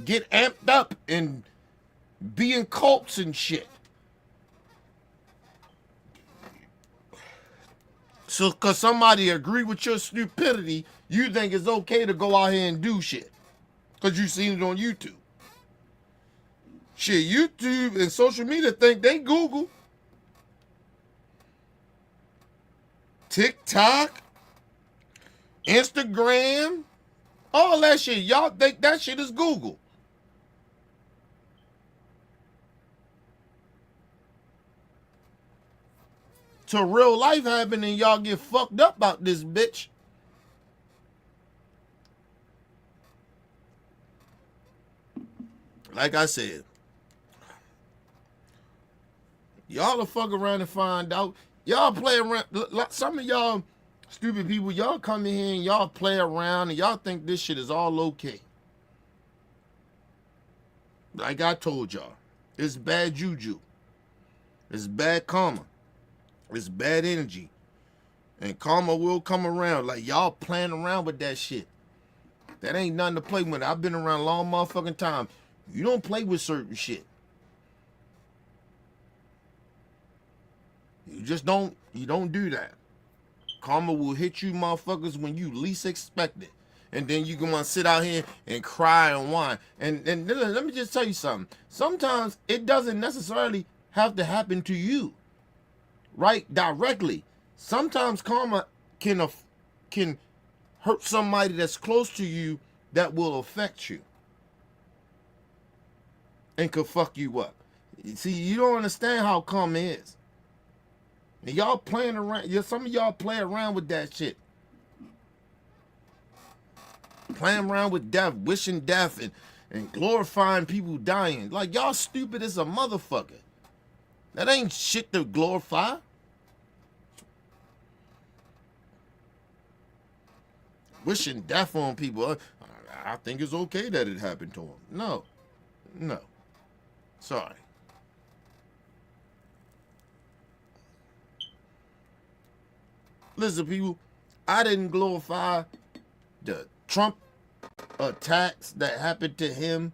get amped up and be in cults and shit. So, cause somebody agree with your stupidity, you think it's okay to go out here and do shit. Cause you seen it on YouTube. Shit, YouTube and social media think they Google. TikTok, Instagram, all that shit. Y'all think that shit is Google. To real life happen and y'all get fucked up about this bitch. Like I said, y'all will fuck around and find out. Y'all play around. Some of y'all stupid people, y'all come in here and y'all play around and y'all think this shit is all okay. Like I told y'all, it's bad juju. It's bad karma. It's bad energy. And karma will come around. Like y'all playing around with that shit. That ain't nothing to play with. I've been around a long motherfucking time. You don't play with certain shit. You just don't, you don't do that. Karma will hit you motherfuckers when you least expect it. And then you gonna sit out here and cry and whine. And let me just tell you something. Sometimes it doesn't necessarily have to happen to you. Right? Directly. Sometimes karma can hurt somebody that's close to you that will affect you. And could fuck you up. See, you don't understand how karma is. And y'all playing around. Some of y'all play around with that shit. Playing around with death, wishing death, and glorifying people dying. Like, y'all stupid as a motherfucker. That ain't shit to glorify. Wishing death on people. I think it's okay that it happened to them. No. No. Sorry. Listen, people, I didn't glorify the Trump attacks that happened to him.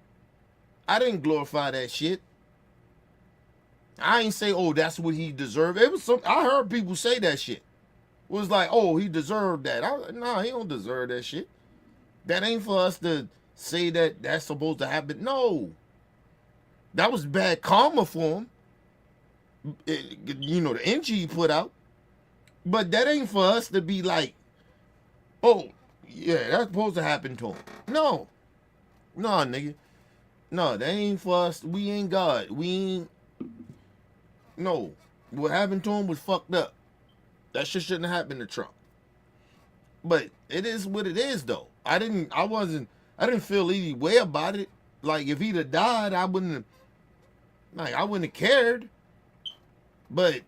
I didn't glorify that shit. I ain't say, oh, that's what he deserved. It was I heard people say that shit. It was like, oh, he deserved that. Nah, he don't deserve that shit. That ain't for us to say that that's supposed to happen. No. That was bad karma for him. The energy he put out. But that ain't for us to be like, oh, yeah, that's supposed to happen to him. No. No, nigga. No, that ain't for us. We ain't God. We ain't. No. What happened to him was fucked up. That shit shouldn't have happened to Trump. But it is what it is, though. I didn't feel any way about it. Like, if he'd have died, I wouldn't have cared. But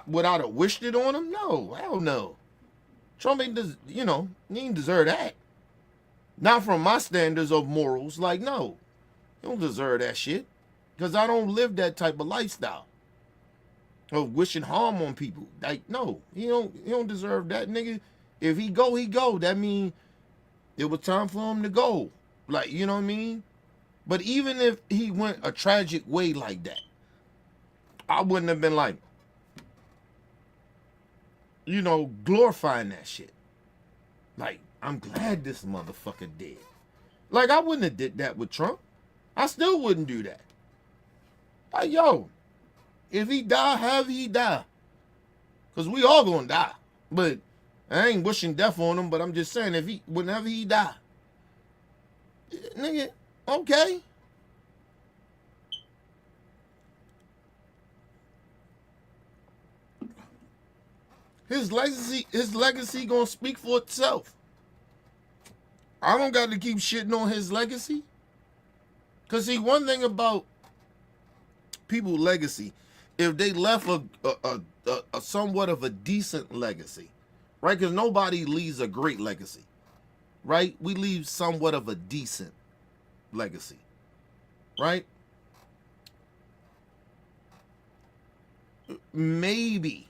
would I have wished it on him? No, hell no. Trump he ain't deserve that. Not from my standards of morals. Like, no, he don't deserve that shit. Because I don't live that type of lifestyle of wishing harm on people. Like, no, he don't deserve that, nigga. If he go, he go. That mean it was time for him to go. Like, you know what I mean? But even if he went a tragic way like that, I wouldn't have been like, glorifying that shit. Like, I'm glad this motherfucker did. Like, I wouldn't have did that with Trump. I still wouldn't do that. Like, yo, if he die, have he die. Because we all gonna die. But I ain't wishing death on him, but I'm just saying, whenever he die, nigga, okay. His legacy gonna speak for itself. I don't got to keep shitting on his legacy. Cause see, one thing about people's legacy, if they left a somewhat of a decent legacy, right? Because nobody leaves a great legacy, right? We leave somewhat of a decent legacy, right? Maybe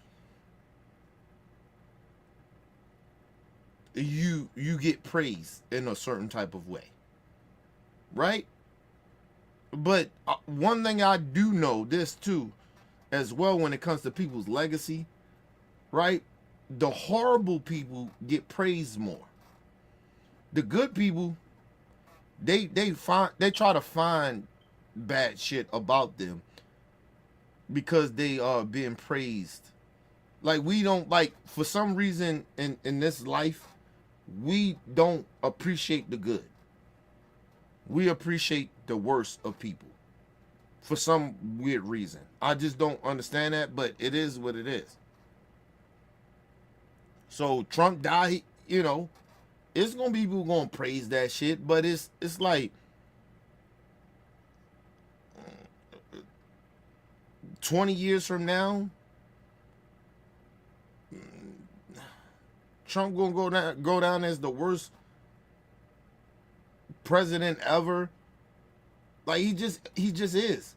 you get praised in a certain type of way, right? But one thing I do know, this too, as well, when it comes to people's legacy, right? The horrible people get praised more. The good people, they try to find bad shit about them because they are being praised. Like, we don't, like, for some reason in this life, we don't appreciate the good. We appreciate the worst of people for some weird reason. I just don't understand that, but it is what it is. So Trump died, it's gonna be people gonna praise that shit, but it's like 20 years from now, Trump gonna go down as the worst president ever. Like, he just is.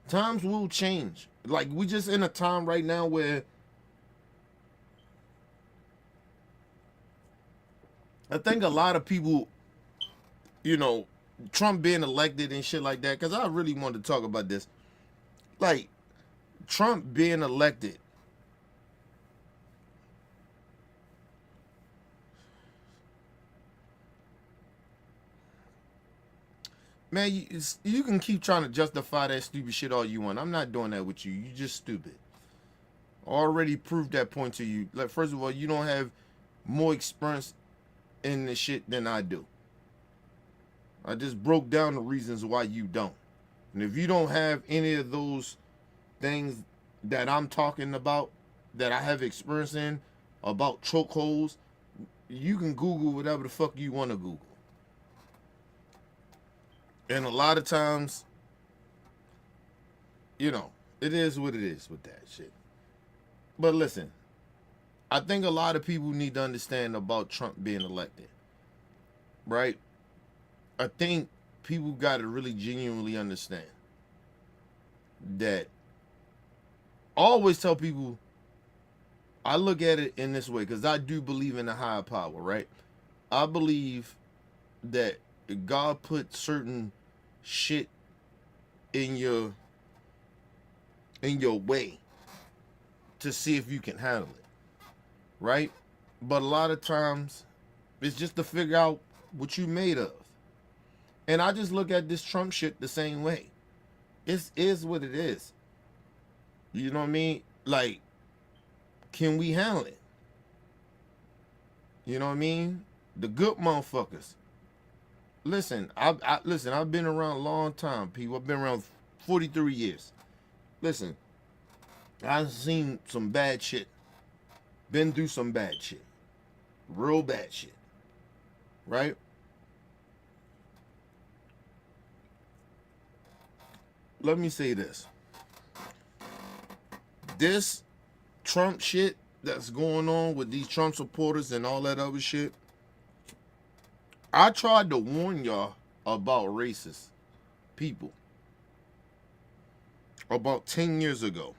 Times will change. Like, we just in a time right now where I think a lot of people, Trump being elected and shit like that, because I really wanted to talk about this. Like, Trump being elected, man, you can keep trying to justify that stupid shit all you want. I'm not doing that with you. You just stupid. Already proved that point to you. Like, first of all, you don't have more experience in this shit than I do. I just broke down the reasons why you don't. And if you don't have any of those things that I'm talking about, that I have experience in, about chokeholds, you can Google whatever the fuck you want to Google. And a lot of times, it is what it is with that shit. But listen, I think a lot of people need to understand about Trump being elected, right? I think people got to really genuinely understand that. I always tell people, I look at it in this way, because I do believe in a higher power, right? I believe that God put certain shit in your way to see if you can handle it, right? But a lot of times it's just to figure out what you made of. And I just look at this Trump shit the same way. It is what it is. You know what I mean? Like, can we handle it? You know what I mean? The good motherfuckers. Listen, I've been around a long time, people. I've been around 43 years. Listen, I've seen some bad shit. been through some bad shit. Real bad shit. Right? Let me say this. This Trump shit that's going on with these Trump supporters and all that other shit, I tried to warn y'all about racist people about 10 years ago.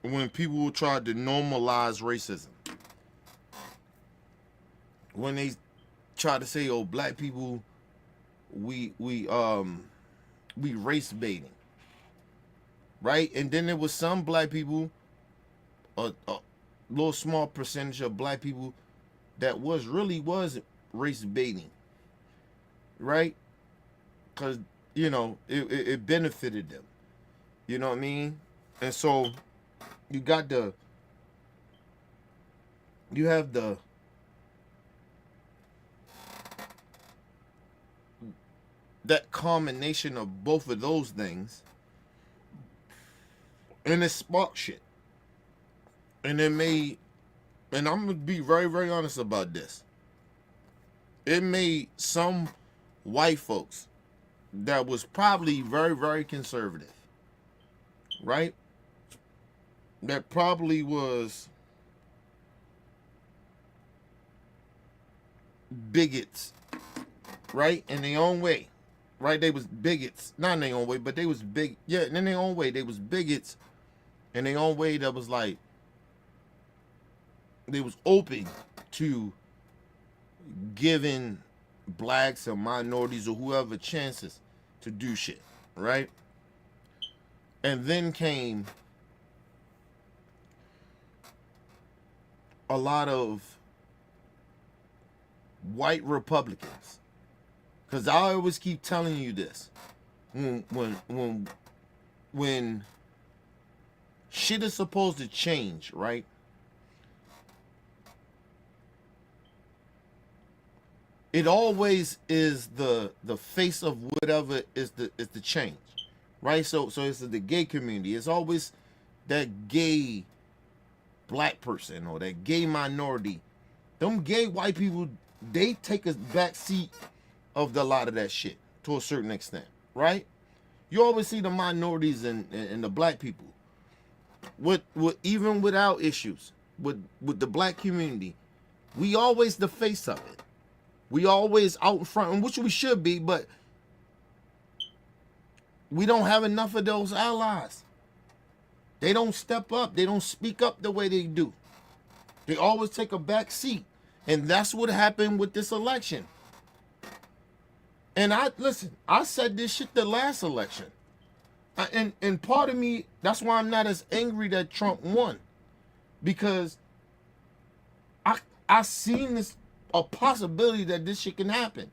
When people tried to normalize racism. When they tried to say, oh, black people, we race baiting. Right? And then there was some black people, a little small percentage of black people that was race baiting. Right? Because, you know, it benefited them. You know what I mean? And so you have that combination of both of those things, and it sparked shit. And it made, and I'm gonna be very, very honest about this, it made some white folks that was probably very, very conservative, right? That probably was bigots, right? In their own way, right? They was bigots, not in their own way, but they was big, yeah, in their own way. They was bigots in their own way that was like, they was open to giving blacks or minorities or whoever chances to do shit, right? And then came a lot of white Republicans, because I always keep telling you this, when shit is supposed to change, right? It always is the face of whatever is the change, right? So it's the gay community. It's always that gay black person or that gay minority. Them gay white people, they take a back seat of a lot of that shit to a certain extent, right? You always see the minorities and the black people with even without issues with the black community. We always the face of it. We always out in front, and which we should be, but we don't have enough of those allies. They don't step up. They don't speak up the way they do. They always take a back seat. And that's what happened with this election. And I said this shit the last election. And part of me, that's why I'm not as angry that Trump won. Because I seen this, a possibility that this shit can happen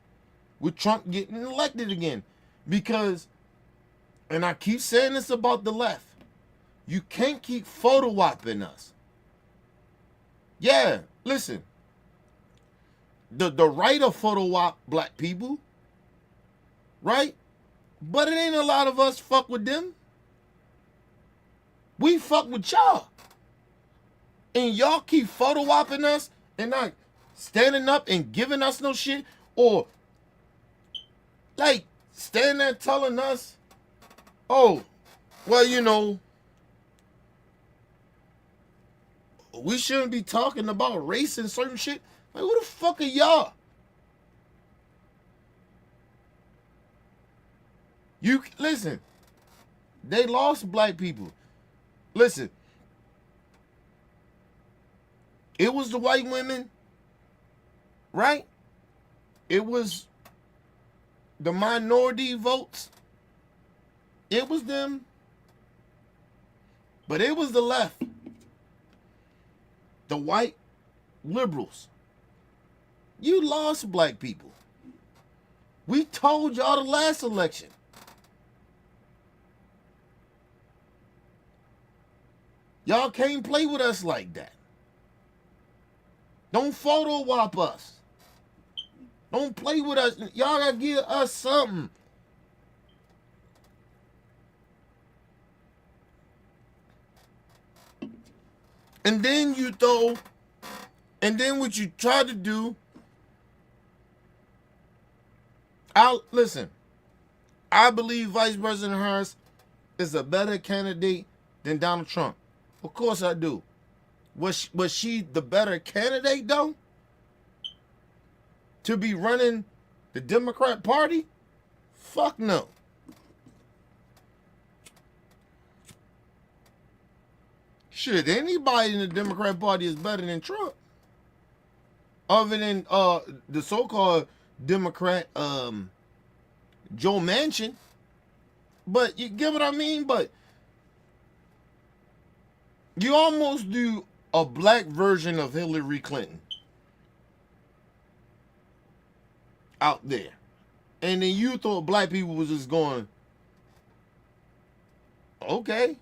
with Trump getting elected again. Because, and I keep saying this about the left, you can't keep photo opping us. Yeah, listen. The right of photo op black people, right? But it ain't a lot of us fuck with them. We fuck with y'all. And y'all keep photo opping us and not standing up and giving us no shit, or like standing there telling us, oh, well, you know, we shouldn't be talking about race and certain shit. Like, who the fuck are y'all? You listen, they lost black people. Listen, it was the white women, right? It was the minority votes. It was them. But it was the left. The white liberals. You lost black people. We told y'all the last election. Y'all can't play with us like that. Don't photo op us. Don't play with us. Y'all gotta give us something. And then what you try to do, listen, I believe Vice President Harris is a better candidate than Donald Trump. Of course I do. Was she the better candidate though? To be running the Democrat Party? Fuck no. Shit, anybody in the Democrat Party is better than Trump. Other than the so-called Democrat Joe Manchin. But you get what I mean? But you almost do a black version of Hillary Clinton out there. And then you thought black people was just going, okay.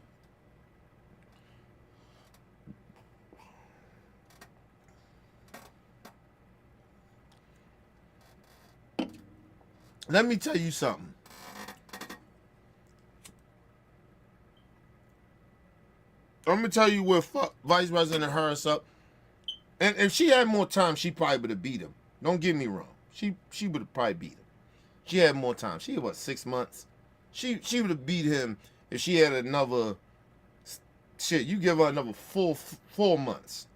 Let me tell you something. I'm going to tell you where Vice President Harris up. And if she had more time, she probably would have beat him. Don't get me wrong. She would have probably beat him. She had more time. She had, 6 months? She would have beat him if she had another, shit, you give her another 4 months.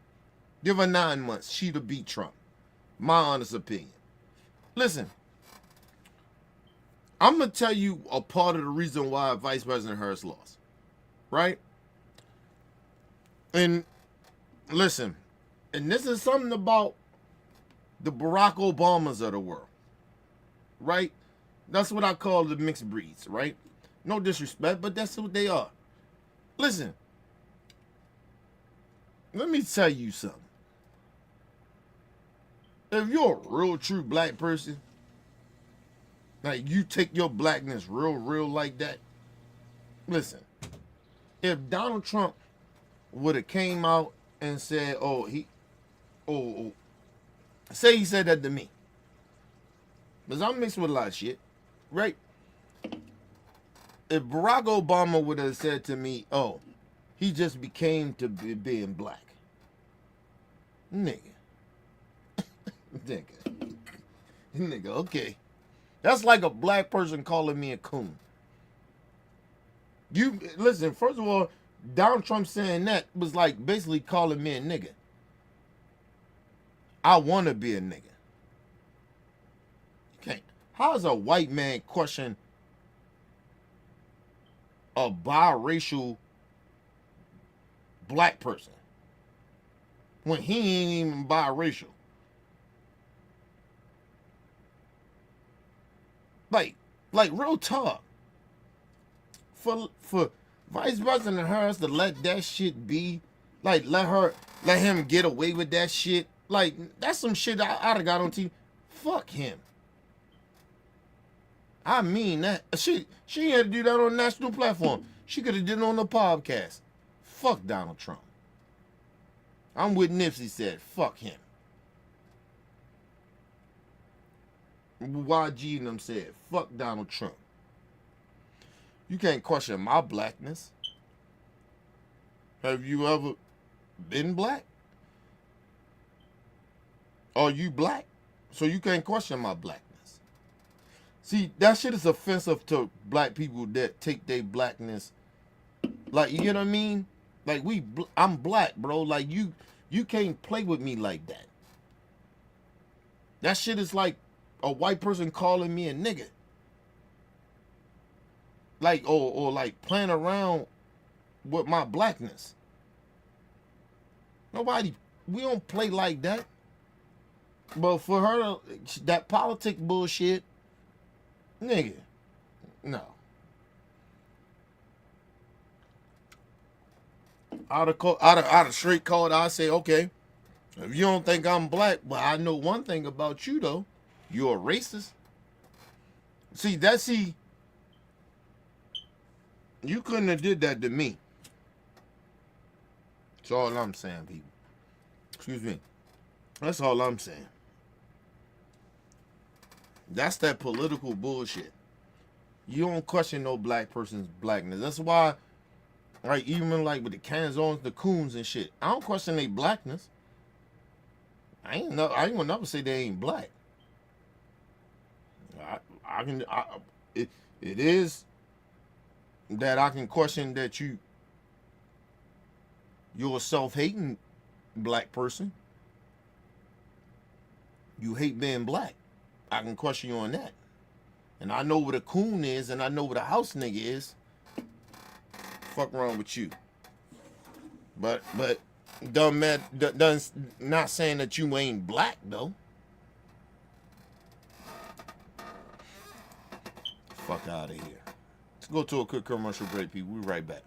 Give her 9 months. She'd have beat Trump. My honest opinion. Listen. I'm going to tell you a part of the reason why Vice President Harris lost. Right? And listen, and this is something about the Barack Obamas of the world. Right? That's what I call the mixed breeds, right? No disrespect, but that's what they are. Listen. Let me tell you something. If you're a real true black person, like you take your blackness real like that. Listen, if Donald Trump would have came out and said, say he said that to me. Because I'm mixed with a lot of shit, right? If Barack Obama would have said to me, he just became to being black. Nigga, okay. That's like a black person calling me a coon. You listen, first of all, Donald Trump saying that was like basically calling me a nigga. I want to be a nigga. Okay. How does a white man question a biracial black person when he ain't even biracial? Like real talk. For Vice President Harris to let that shit be, like let him get away with that shit, like that's some shit I'd have got on TV. Fuck him. I mean that. She had to do that on a national platform. She could have did it on the podcast. Fuck Donald Trump. I'm with Nipsey said, fuck him. YG and them said, fuck Donald Trump. You can't question my blackness. Have you ever been black? Are you black? So you can't question my blackness. See, that shit is offensive to black people that take their blackness. Like, you get what I mean? Like, I'm black, bro. Like, you can't play with me like that. That shit is like a white person calling me a nigga. Like, or like playing around with my blackness. We don't play like that. But for her, that politic bullshit, nigga, no. Out of straight call, I say, okay, if you don't think I'm black, but I know one thing about you though, you're a racist. See, you couldn't have did that to me. That's all I'm saying, people. Excuse me. That's all I'm saying. That's that political bullshit. You don't question no black person's blackness. That's why Like, even like with the Canzons, the Coons and shit. I don't question their blackness. I ain't gonna never say they ain't black. It is that I can question that you're a self-hating black person. You hate being black. I can question you on that. And I know what a coon is, and I know what a house nigga is. Fuck wrong with you. But not saying that you ain't black though. Fuck out of here. Let's go to a quick commercial break, people. We'll be right back.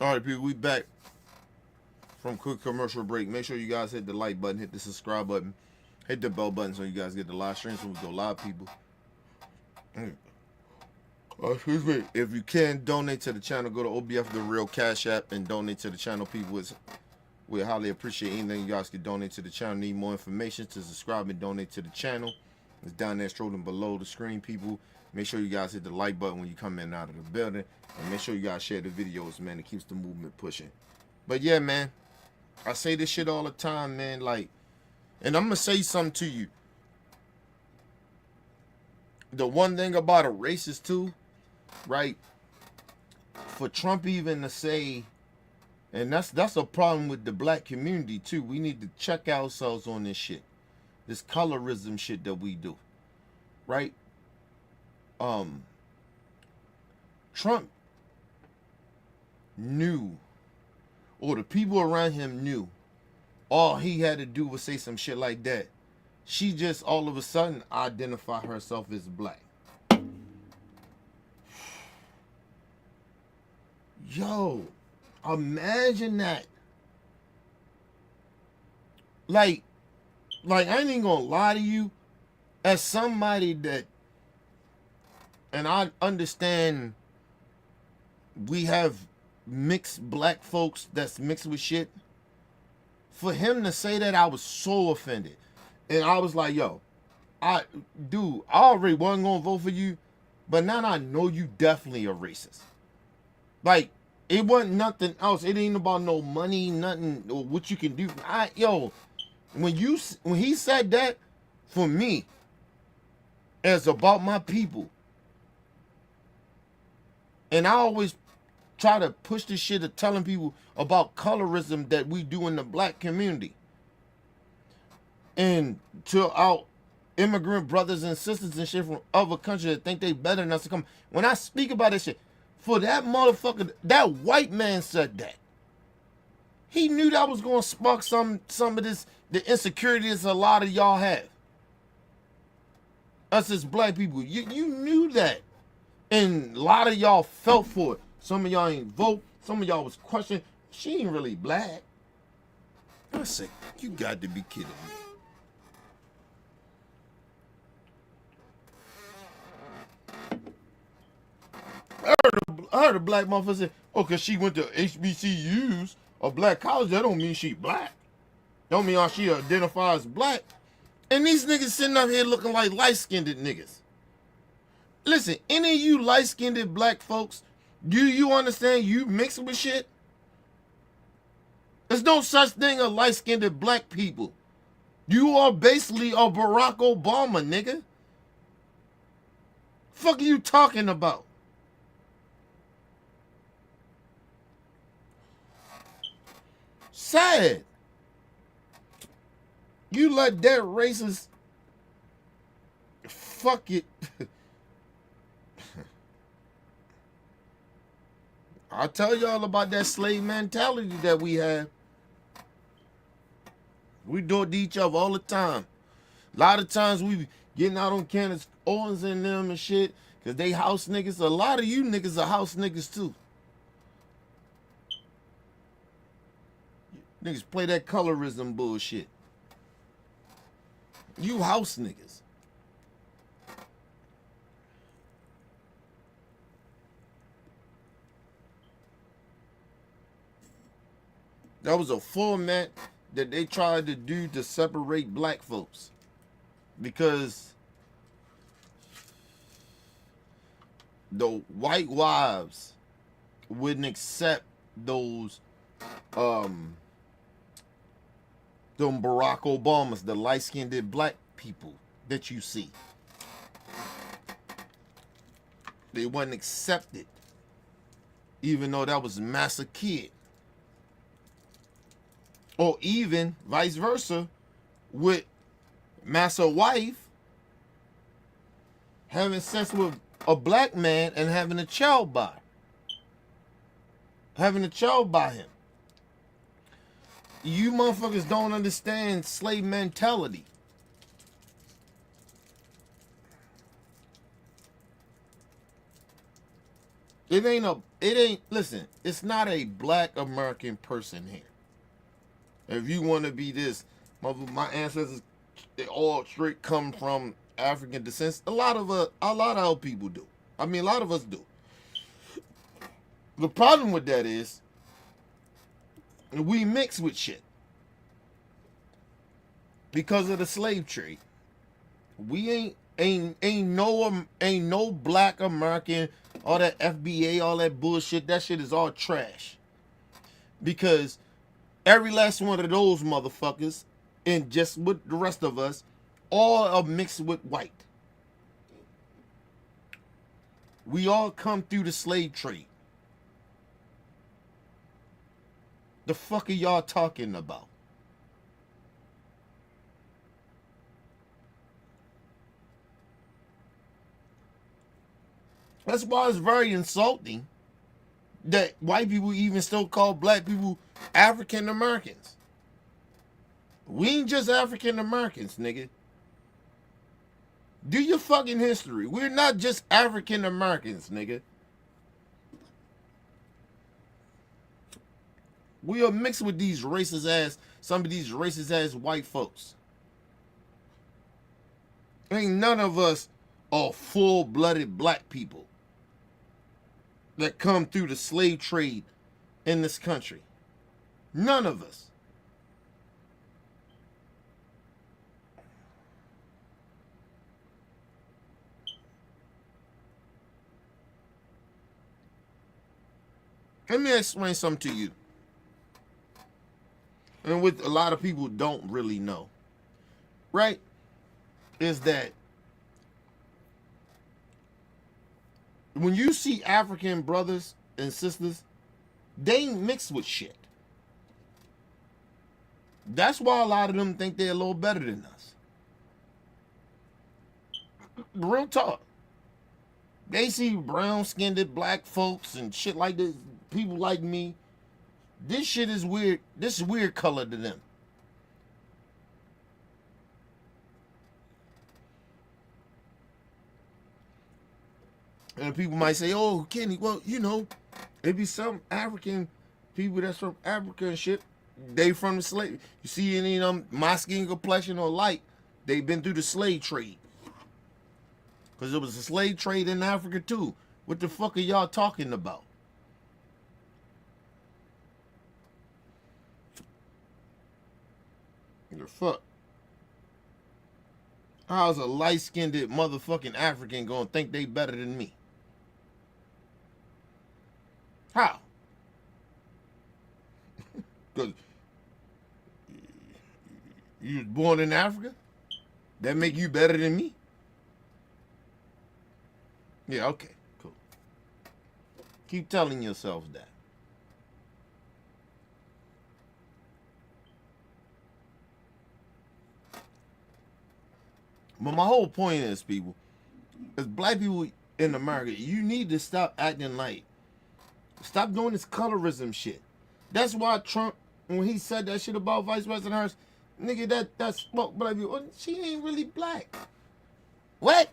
All right, people, we back from quick commercial break. Make sure you guys hit the like button, hit the subscribe button, hit the bell button so you guys get the live streams when we go live, people. Excuse me. If you can donate to the channel, go to OBF The Real Cash App and donate to the channel, people. We highly appreciate anything you guys can donate to the channel. Need more information to subscribe and donate to the channel. It's down there strolling below the screen, people. Make sure you guys hit the like button when you come in and out of the building. And make sure you guys share the videos, man. It keeps the movement pushing. But yeah, man. I say this shit all the time, man. Like, and I'm going to say something to you. The one thing about a racist too, right? For Trump even to say, and that's a problem with the black community too. We need to check ourselves on this shit. This colorism shit that we do. Right? Trump knew, or the people around him knew, all he had to do was say some shit like that. She just all of a sudden identify herself as black. Yo, imagine that. Like I ain't even gonna lie to you, as somebody that, and I understand we have mixed black folks that's mixed with shit. For him to say that, I was so offended. And I was like, yo, I already wasn't gonna vote for you, but now I know you definitely a racist. Like, it wasn't nothing else. It ain't about no money, nothing, or what you can do. When he said that, for me, it's about my people. And I always try to push this shit of telling people about colorism that we do in the black community. And to our immigrant brothers and sisters and shit from other countries that think they better than us to come. When I speak about this shit, for that motherfucker, that white man said that. He knew that was going to spark some of this, the insecurities a lot of y'all have. Us as black people, you knew that. And a lot of y'all felt for it. Some of y'all ain't vote. Some of y'all was questioning. She ain't really black. I said, you got to be kidding me. I heard a black motherfucker say, oh, because she went to HBCUs or black college, that don't mean she black. Don't mean she identifies as black. And these niggas sitting up here looking like light-skinned niggas. Listen, any of you light-skinned black folks, do you understand you mix with shit? There's no such thing as light-skinned black people. You are basically a Barack Obama, nigga. Fuck are you talking about? sad. You let that racist fuck it. I'll tell y'all about that slave mentality that we have. We do it to each other all the time. A lot of times we be getting out on Candace Owens and them and shit, because they house niggas. A lot of you niggas are house niggas too. Niggas play that colorism bullshit. You house niggas. That was a format that they tried to do to separate black folks. Because the white wives wouldn't accept those them Barack Obamas, the light-skinned black people that you see. They wouldn't accept it. Even though that was Massa Kid. Or even vice versa with Massa wife having sex with a black man and having a child by him. You motherfuckers don't understand slave mentality. Listen, it's not a black American person here. If you want to be this, my ancestors, they all straight come from African descent. A lot of our people do. I mean, a lot of us do. The problem with that is we mix with shit because of the slave trade. We ain't no black American, all that FBA, all that bullshit. That shit is all trash because every last one of those motherfuckers, and just with the rest of us, all are mixed with white. We all come through the slave trade. The fuck are y'all talking about? That's why it's very insulting that white people even still call black people African Americans. We ain't just African Americans, nigga. Do your fucking history. We're not just African Americans, nigga. We are mixed with these racist ass, some of these racist ass white folks. Ain't none of us are full-blooded black people that come through the slave trade in this country. None of us. Let me explain something to you. And what a lot of people don't really know, right? Is that when you see African brothers and sisters, they ain't mixed with shit. That's why a lot of them think they're a little better than us. Real talk. They see brown-skinned black folks and shit like this, people like me. This shit is weird. This is weird color to them. And people might say, oh, Kenny, well, you know, it be some African people that's from Africa and shit. They from the slave. You see any of them, my skin complexion or light, they've been through the slave trade. Because there was a slave trade in Africa too. What the fuck are y'all talking about? The fuck? How's a light-skinned motherfucking African gonna think they better than me? How? Because you was born in Africa? That make you better than me? Yeah, okay, cool. Keep telling yourselves that. But my whole point is, people, as black people in America, you need to stop acting like, stop doing this colorism shit. That's why Trump, when he said that shit about Vice President Harris, nigga, that spoke black people. Oh, she ain't really black. What?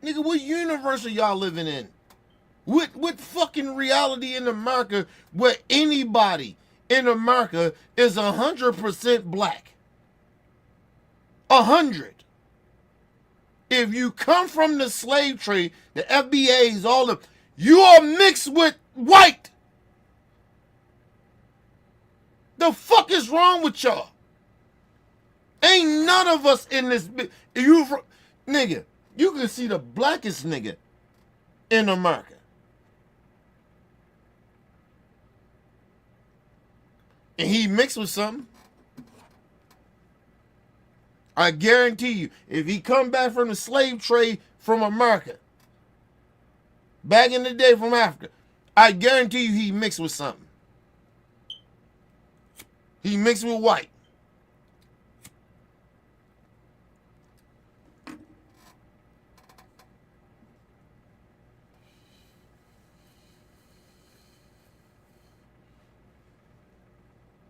Nigga, what universe are y'all living in? What fucking reality in America where anybody in America is 100% black? 100. If you come from the slave trade, the FBAs, all of them, you are mixed with white. The fuck is wrong with y'all? Ain't none of us in this. Nigga, you can see the blackest nigga in America. And he mixed with something. I guarantee you, if he come back from the slave trade from America, back in the day from Africa, I guarantee you he mixed with something. He mixed with white.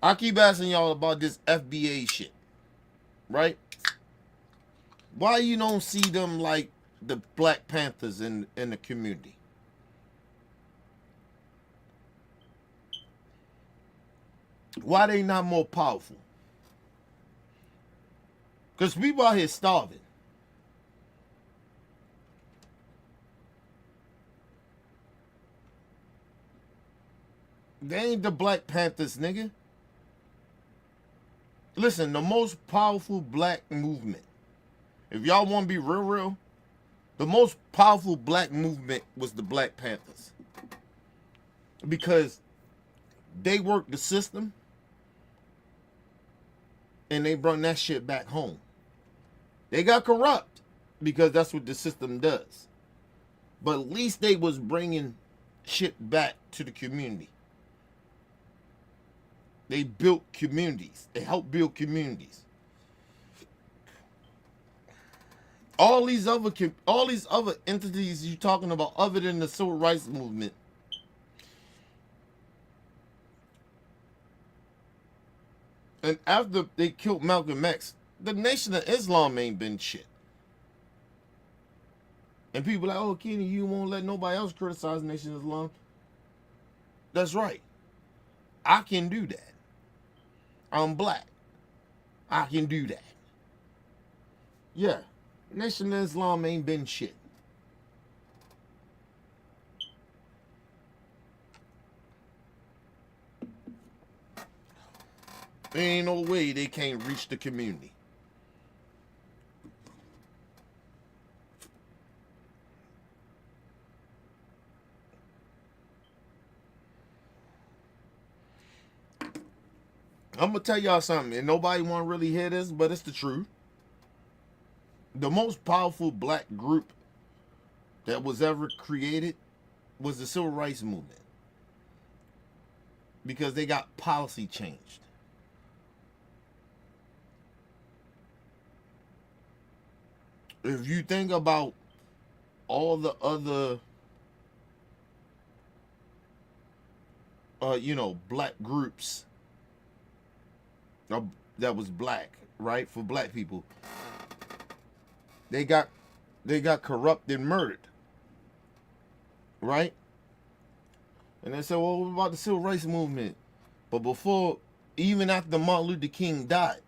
I keep asking y'all about this FBA shit, right? Why you don't see them like the Black Panthers in the community? Why they not more powerful? Because people out here starving. They ain't the Black Panthers, nigga. Listen, the most powerful black movement, if y'all want to be real, the most powerful black movement was the Black Panthers. Because they worked the system and they brought that shit back home. They got corrupt because that's what the system does. But at least they was bringing shit back to the community. They built communities. They helped build communities. All these other entities you talking about other than the civil rights movement, and after they killed Malcolm X, the Nation of Islam ain't been shit. And people like, oh, Kenny, you won't let nobody else criticize the Nation of Islam. That's right. I can do that. I'm black. I can do that. Yeah. Nation of Islam ain't been shit. There ain't no way they can't reach the community. I'm gonna tell y'all something, and nobody want to really hear this, but it's the truth. The most powerful black group that was ever created was the Civil Rights Movement, because they got policy changed. If you think about all the other, black groups that was black, right, for black people, they got corrupted and murdered, right? And they said, well, what about the Civil Rights Movement? But before, even after Martin Luther King died,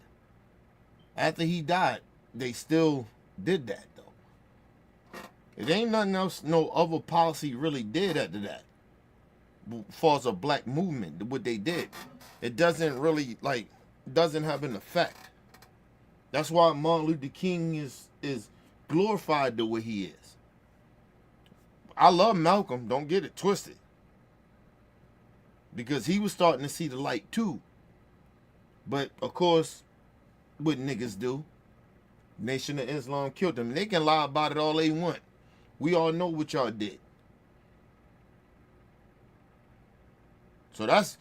after he died, they still did that, though. It ain't nothing else, no other policy really did after that. As far as a black movement, what they did, it doesn't really, doesn't have an effect. That's why Martin Luther King is glorified the way he is. I love Malcolm, don't get it twisted, because he was starting to see the light too. But of course, what niggas do, Nation of Islam killed them. They can lie about it all they want. We all know what y'all did. So that's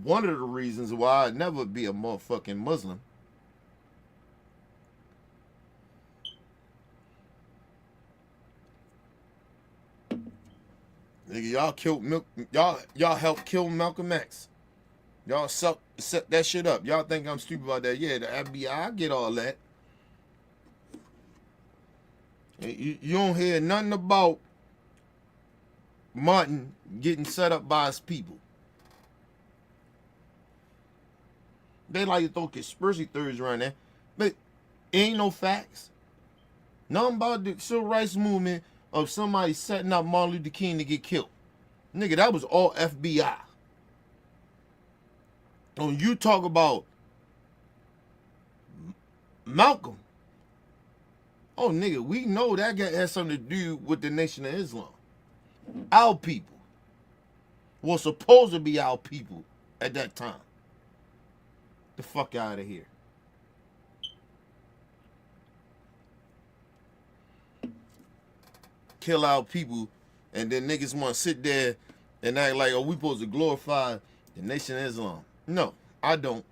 one of the reasons why I'd never be a motherfucking Muslim. Nigga, y'all killed y'all helped kill Malcolm X. Y'all set that shit up. Y'all think I'm stupid about that? Yeah, the FBI, I get all that. You don't hear nothing about Martin getting set up by his people. They like to throw conspiracy theories around there, but ain't no facts. Nothing about the civil rights movement of somebody setting up Martin Luther King to get killed. Nigga, that was all FBI. When you talk about Malcolm, oh nigga, we know that guy has something to do with the Nation of Islam. Our people were supposed to be our people at that time. The fuck out of here. Kill our people, and then niggas want to sit there and act like, oh, we supposed to glorify the Nation of Islam. No, I don't.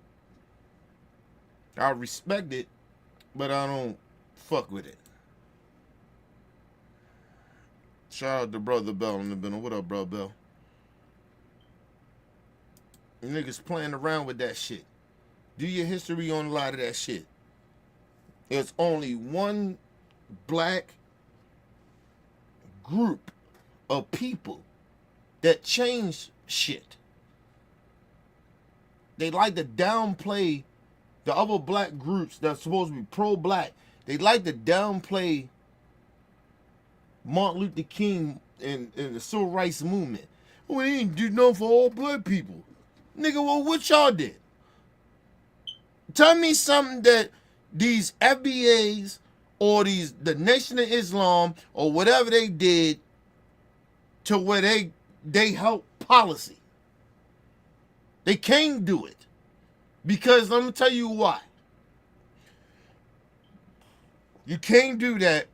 I respect it, but I don't fuck with it. Shout out to Brother Bell in the middle. What up, Brother Bell? You niggas playing around with that shit. Do your history on a lot of that shit. There's only one black group of people that change shit. They like to downplay the other black groups that's supposed to be pro-black. They like to downplay Martin Luther King and the civil rights movement. Well, they ain't do nothing for all black people. Nigga, well, what y'all did? Tell me something that these FBAs or the Nation of Islam or whatever they did to where they help policy. They can't do it. Because let me tell you why. You can't do that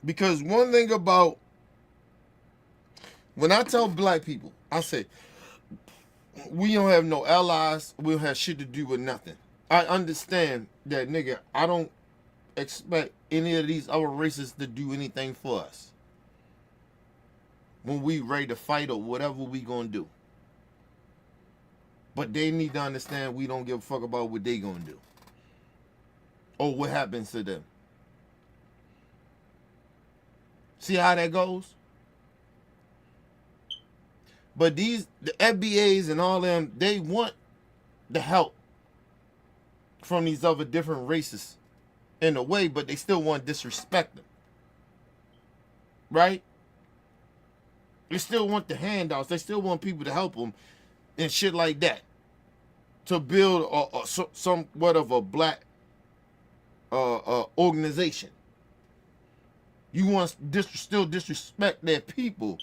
because one thing about when I tell black people, I say, we don't have no allies, we don't have shit to do with nothing. I understand that, nigga, I don't expect any of these other races to do anything for us when we ready to fight or whatever we gonna do. But they need to understand we don't give a fuck about what they gonna do or what happens to them. See how that goes? But the FBAs and all them, they want the help from these other different races in a way, but they still want to disrespect them. Right? They still want the handouts. They still want people to help them and shit like that. To build somewhat of a black organization. You want to still disrespect their people,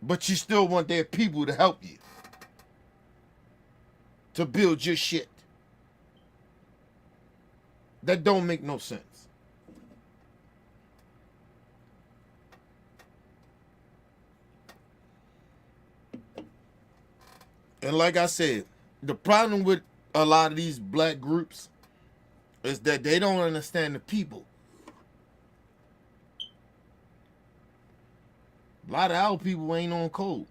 but you still want their people to help you. To build your shit. That don't make no sense. And like I said, the problem with a lot of these black groups is that they don't understand the people. A lot of our people ain't on code.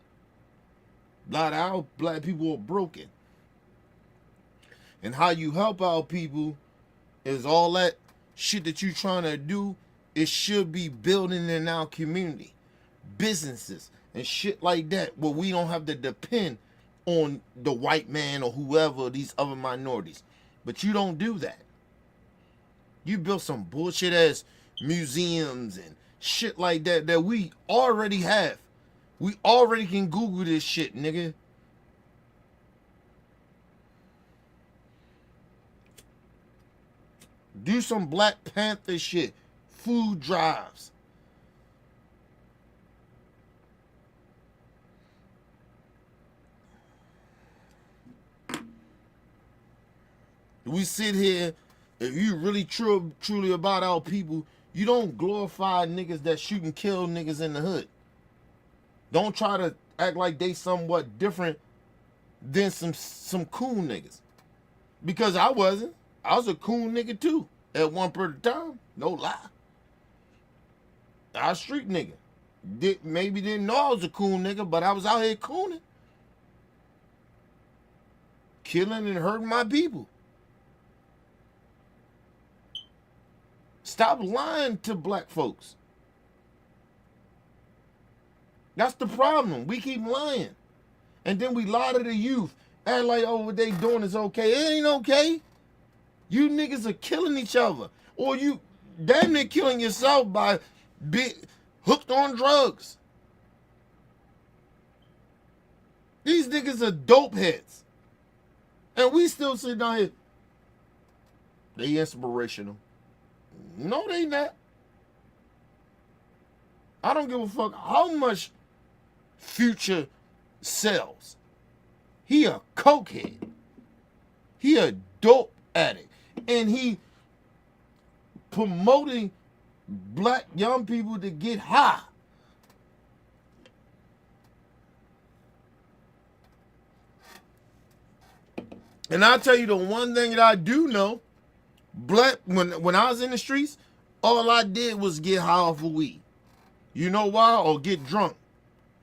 A lot of our black people are broken. And how you help our people is all that shit that you trying to do. It should be building in our community. Businesses and shit like that where we don't have to depend on the white man or whoever, these other minorities. But you don't do that. You built some bullshit ass museums and shit like that that we already have. We already can Google this shit, nigga. Do some Black Panther shit. Food drives. We sit here, if you really truly about our people, you don't glorify niggas that shoot and kill niggas in the hood. Don't try to act like they somewhat different than some cool niggas. Because I wasn't. I was a cool nigga too at one point in time. No lie. I was a street nigga. Maybe didn't know I was a coon nigga, but I was out here cooning. Killing and hurting my people. Stop lying to black folks. That's the problem. We keep lying. And then we lie to the youth. Act like, oh, what they doing is okay. It ain't okay. You niggas are killing each other. Or you damn near killing yourself by being hooked on drugs. These niggas are dope heads. And we still sit down here. They inspirational. No, they not. I don't give a fuck how much Future sells. He a cokehead. He a dope addict. And he promoting black young people to get high. And I'll tell you the one thing that I do know, black when I was in the streets, all I did was get high off of weed. You know why? Or get drunk.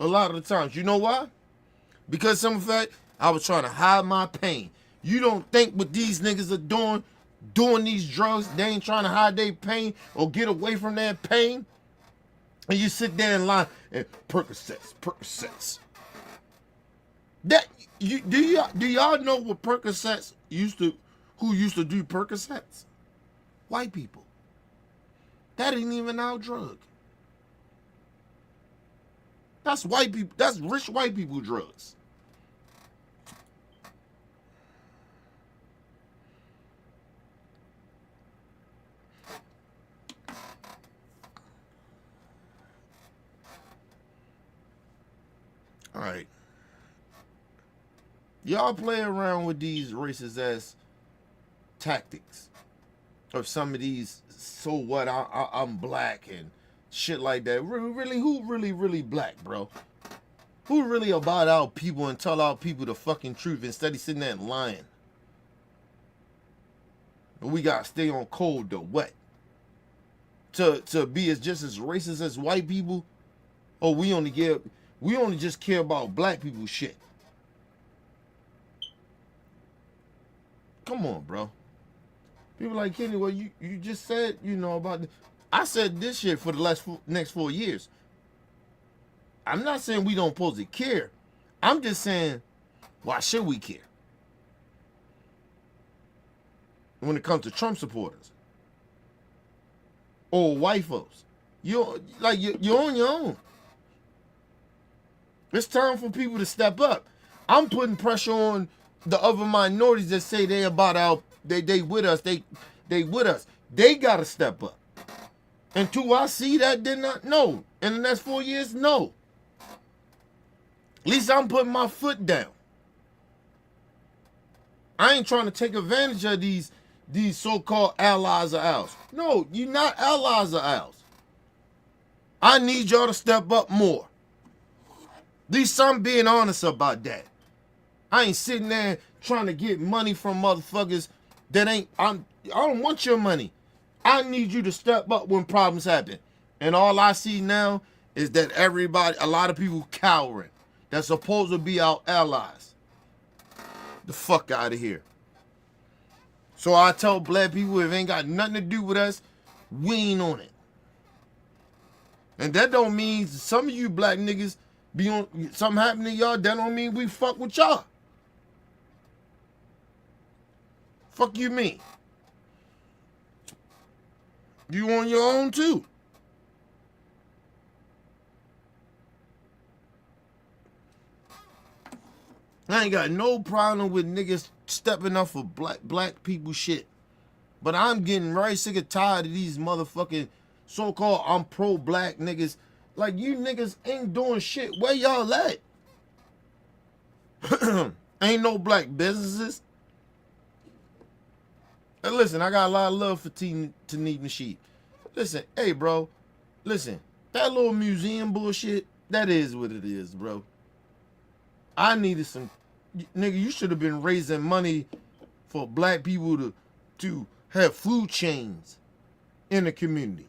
A lot of the times. You know why? Because some fact, I was trying to hide my pain. You don't think what these niggas are doing these drugs, they ain't trying to hide their pain or get away from their pain? And you sit there and lie and Percocets. That do y'all know what Percocets who used to do Percocets? White people. That ain't even our drug. That's white people. That's rich white people drugs. All right. Y'all play around with these racist ass tactics of some of these. So what? I'm black and shit like that. Really, who really black, bro? Who really about our people and tell our people the fucking truth instead of sitting there and lying? But we gotta stay on cold though. What? To be just as racist as white people? Or we only just care about black people shit. Come on, bro. People like, Kenny, well, you just said, about I said this shit for the next 4 years. I'm not saying we don't supposed to care. I'm just saying, why should we care? When it comes to Trump supporters. Or white folks. You're on your own. It's time for people to step up. I'm putting pressure on the other minorities that say they with us. They with us. They gotta step up. Until I see that, then not no. In the next 4 years, no. At least I'm putting my foot down. I ain't trying to take advantage of these so-called allies of ours. No, you're not allies of ours. I need y'all to step up more. At least I'm being honest about that. I ain't sitting there trying to get money from motherfuckers that I don't want your money. I need you to step up when problems happen. And all I see now is that a lot of people cowering. That's supposed to be our allies. The fuck out of here. So I tell black people, if it ain't got nothing to do with us, we ain't on it. And that don't mean some of you black niggas be on something happening to y'all, that don't mean we fuck with y'all. Fuck you mean? You on your own too. I ain't got no problem with niggas stepping up for black people shit. But I'm getting very sick and tired of these motherfucking so-called I'm pro-black niggas. Like, you niggas ain't doing shit. Where y'all at? Ain't no black businesses. And listen, I got a lot of love for Tanique Nasheed. Listen, hey, bro. Listen, that little museum bullshit, that is what it is, bro. I needed some... Nigga, you should have been raising money for black people to have food chains in the community.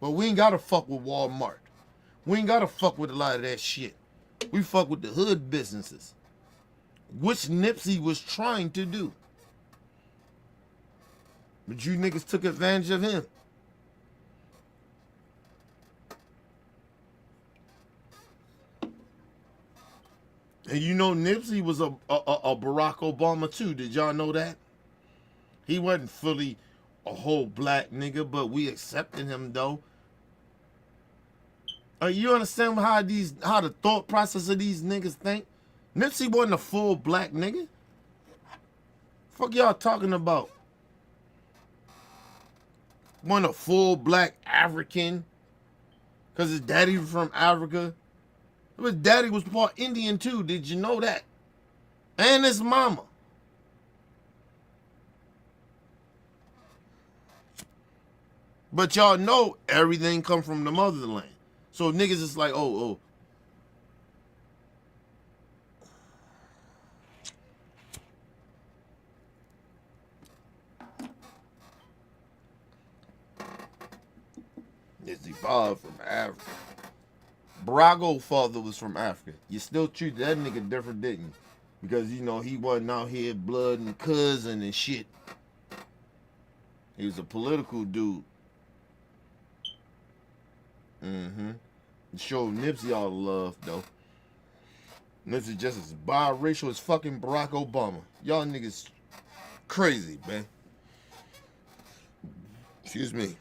But we ain't gotta fuck with Walmart. We ain't gotta fuck with a lot of that shit. We fuck with the hood businesses, which Nipsey was trying to do. But you niggas took advantage of him. And you know Nipsey was a Barack Obama too. Did y'all know that? He wasn't fully a whole black nigga, but we accepted him though. You understand how the thought process of these niggas think? Nipsey wasn't a full black nigga. Fuck y'all talking about? Wasn't a full black African. Cause his daddy was from Africa. His daddy was part Indian too. Did you know that? And his mama. But y'all know everything come from the motherland. So niggas is like, oh. It's evolved from Africa. Barack father was from Africa. You still treat that nigga different, didn't you? Because, you know, he wasn't out here blood and cousin and shit. He was a political dude. Showed Nipsey all the love, though. Nipsey just as biracial as fucking Barack Obama. Y'all niggas crazy, man. Excuse me.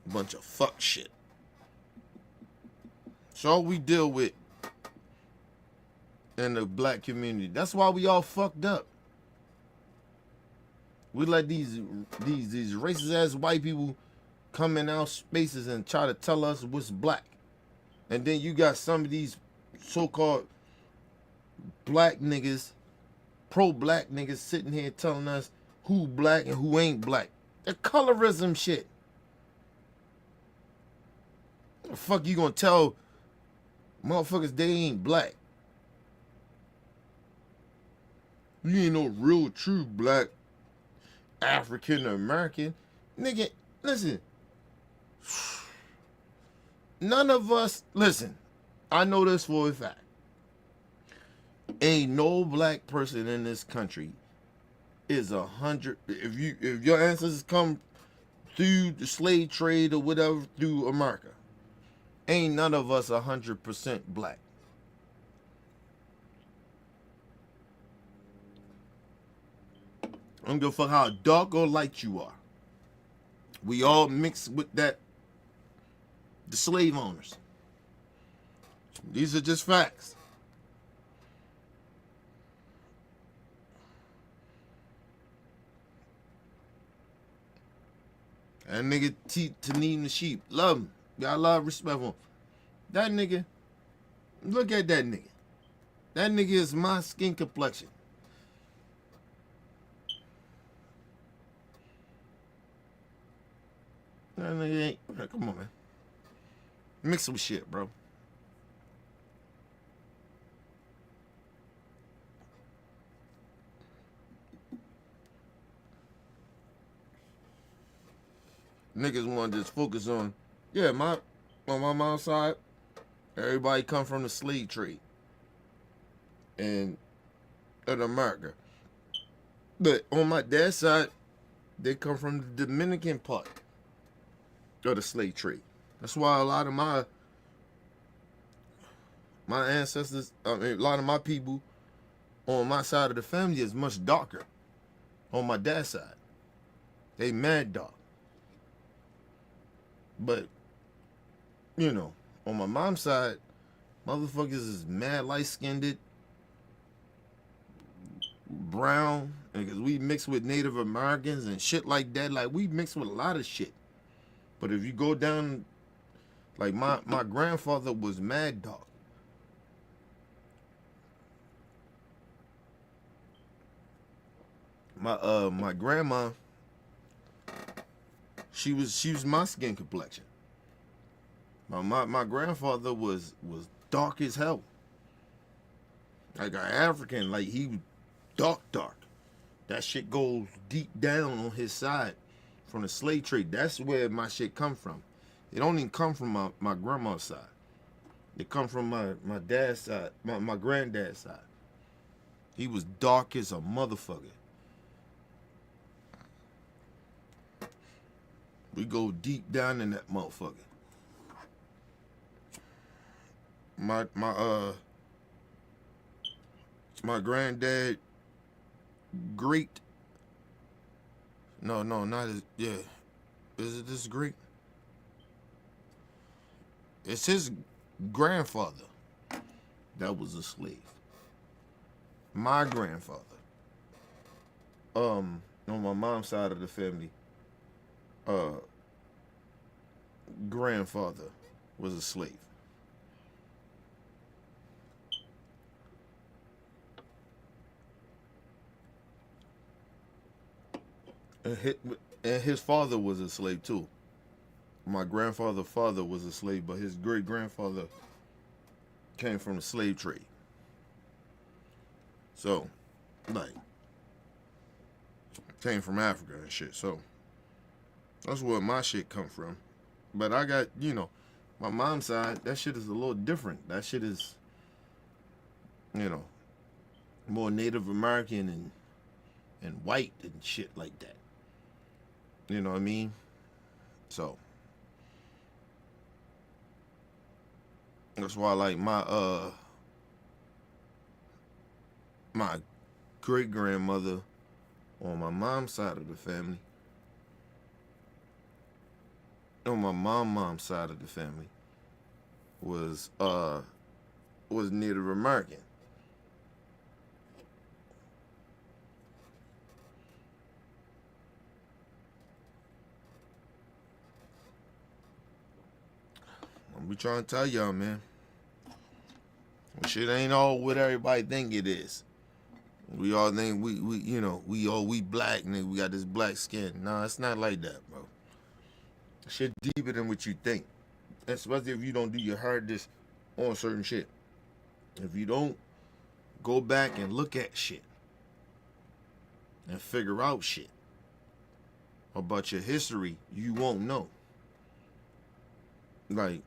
Bunch of fuck shit. That's all we deal with in the black community. That's why we all fucked up. We let these racist ass white people come in our spaces and try to tell us what's black. And then you got some of these so-called black niggas, pro-black niggas sitting here telling us who black and who ain't black. The colorism shit. The fuck you gonna tell motherfuckers they ain't black? You ain't no real true black African American. Nigga, listen. None of us, listen, I know this for a fact. Ain't no black person in this country is 100. If your ancestors come through the slave trade or whatever through America, ain't none of us 100% black. I don't give a fuck how dark or light you are. We all mix with the slave owners. These are just facts. That nigga Taneem the Sheep, love him. Got a lot of respect for him. That nigga, look at that nigga. That nigga is my skin complexion. That nigga ain't. Come on, man. Mix some shit, bro. Niggas want to just focus on, yeah, on my mom's side, everybody come from the slave trade and in America. But on my dad's side, they come from the Dominican part of the slave trade. That's why a lot of my ancestors, a lot of my people on my side of the family is much darker. On my dad's side, they mad dark. But, you know, on my mom's side, motherfuckers is mad light-skinned, brown, because we mix with Native Americans and shit like that. Like, we mix with a lot of shit. But if you go down, like, my grandfather was mad dark. My grandma, she was my skin complexion. My grandfather was dark as hell. Like an African, like he was dark. That shit goes deep down on his side from the slave trade. That's where my shit come from. It don't even come from my grandma's side. It come from my dad's side, my granddad's side. He was dark as a motherfucker. We go deep down in that motherfucker. My granddad, not his, yeah. Is it this great? It's his grandfather that was a slave. My grandfather, on my mom's side of the family, grandfather was a slave. And his father was a slave too. My grandfather's father was a slave, but his great grandfather came from the slave trade. So, like, came from Africa and shit. So, that's where my shit come from. But I got, my mom's side, that shit is a little different. That shit is, more Native American and white and shit like that. You know what I mean? So, that's why, like, my great grandmother on my mom's side of the family, on my mom's side of the family, was Native American. We trying to tell y'all, man. Shit ain't all what everybody think it is. We all think we black, nigga. We got this black skin. Nah, it's not like that, bro. Shit deeper than what you think. Especially if you don't do your hardest on certain shit. If you don't go back and look at shit and figure out shit about your history, you won't know. Like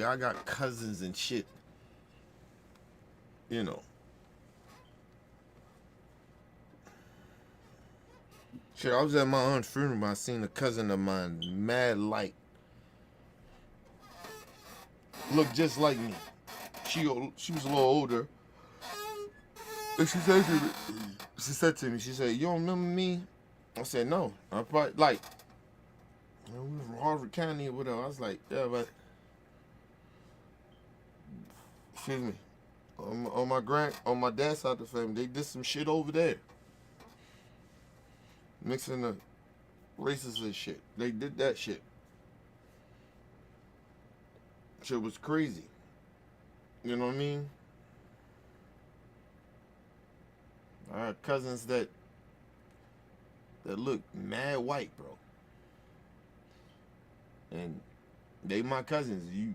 I got cousins and shit, Shit, I was at my aunt's funeral. I seen a cousin of mine, mad light. Looked just like me. She was a little older. And she said to me, she said, "You don't remember me?" I said, "No." I probably, like, we were from Harford County or whatever. I was like, "Yeah, but..." Excuse me. On my dad's side of the family, they did some shit over there. Mixing the races and shit. They did that shit. Shit was crazy. You know what I mean? I had cousins that look mad white, bro. And they my cousins. You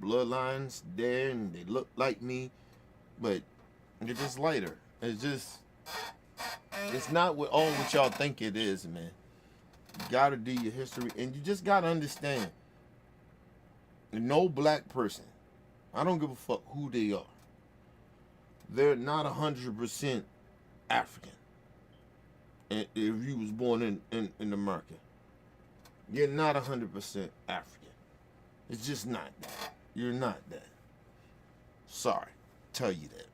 bloodlines there, and they look like me, but they're just lighter. It's not what y'all think it is, man. You gotta do your history, and you just gotta understand. No black person, I don't give a fuck who they are, they're not 100% African. And if you was born in America, you're not 100% African. It's just not that. You're not that. Sorry, tell you that.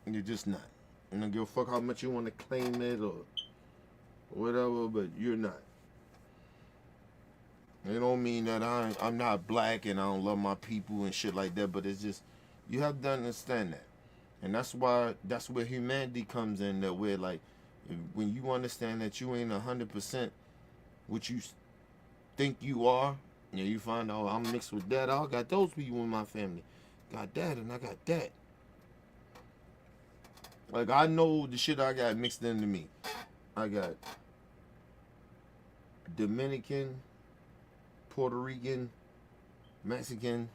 You're just not. I don't give a fuck how much you want to claim it or whatever, but you're not. It don't mean that I'm not black and I don't love my people and shit like that, but it's just, you have to understand that. And that's where humanity comes in, that way, like, when you understand that you ain't 100% what you think you are, and you find out, I'm mixed with that, I got those people in my family. Got that and I got that. Like, I know the shit I got mixed into me. I got Dominican, Puerto Rican, Mexican.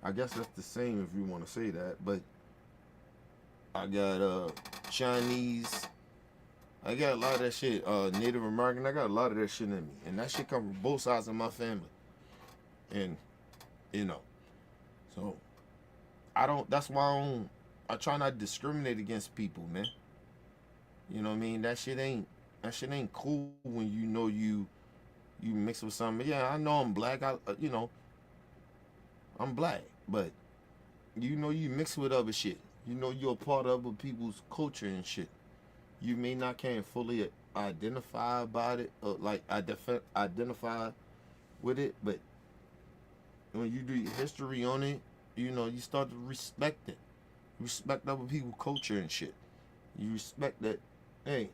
I guess that's the same if you want to say that, but I got Chinese, I got a lot of that shit. Native American. I got a lot of that shit in me, and that shit come from both sides of my family. And you know, so I don't. That's why I try not to discriminate against people, man. You know what I mean? That shit ain't cool when you know you mix with something. Yeah, I know I'm black. I'm black, but you know you mix with other shit. You know you're a part of other people's culture and shit. You may not can't fully identify about it or like identify with it, but when you do your history on it, you know you start to respect it. Respect other people's culture and shit. You respect that. Hey,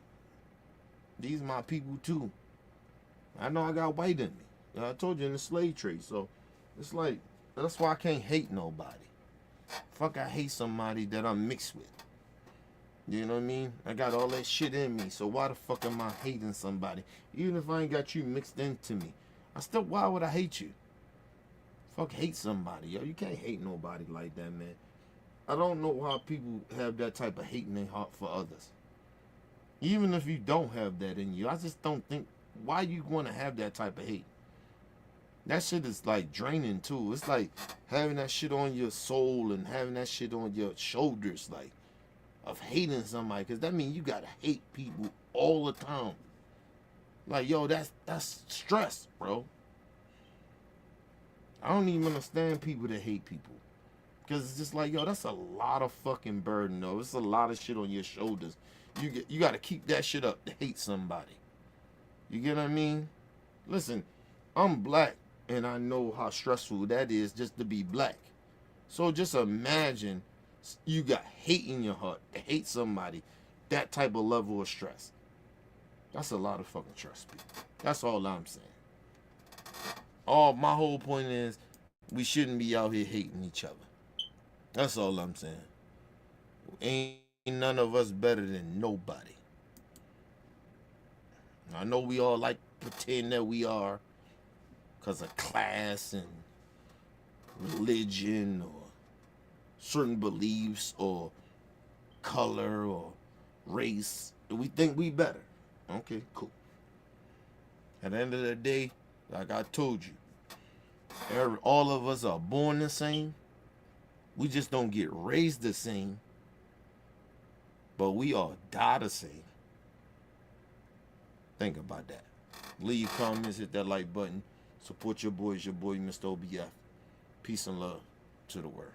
these are my people too. I know I got white in me. You know, I told you in the slave trade, so it's like that's why I can't hate nobody. Fuck, I hate somebody that I'm mixed with. You know what I mean? I got all that shit in me, so why the fuck am I hating somebody? Even if I ain't got you mixed into me, why would I hate you? Fuck, hate somebody, yo. You can't hate nobody like that, man. I don't know how people have that type of hate in their heart for others. Even if you don't have that in you, I just don't think why you want to have that type of hate. That shit is like draining too. It's like having that shit on your soul and having that shit on your shoulders, like of hating somebody, because that means you gotta hate people all the time. Like, yo, that's stress, bro. I don't even understand people that hate people. Because it's just like, yo, that's a lot of fucking burden, though. It's a lot of shit on your shoulders. You got to keep that shit up to hate somebody. You get what I mean? Listen, I'm black, and I know how stressful that is just to be black. So just imagine you got hate in your heart to hate somebody, that type of level of stress. That's a lot of fucking stress, people. That's all I'm saying. My whole point is we shouldn't be out here hating each other. That's all I'm saying. Ain't none of us better than nobody. I know we all like to pretend that we are because of class and religion or certain beliefs or color or race. We think we better. Okay, cool. At the end of the day, like I told you, all of us are born the same. We just don't get raised the same, but we all die the same. Think about that. Leave your comments, hit that like button. Support your boys, your boy, Mr. OBF. Peace and love to the world.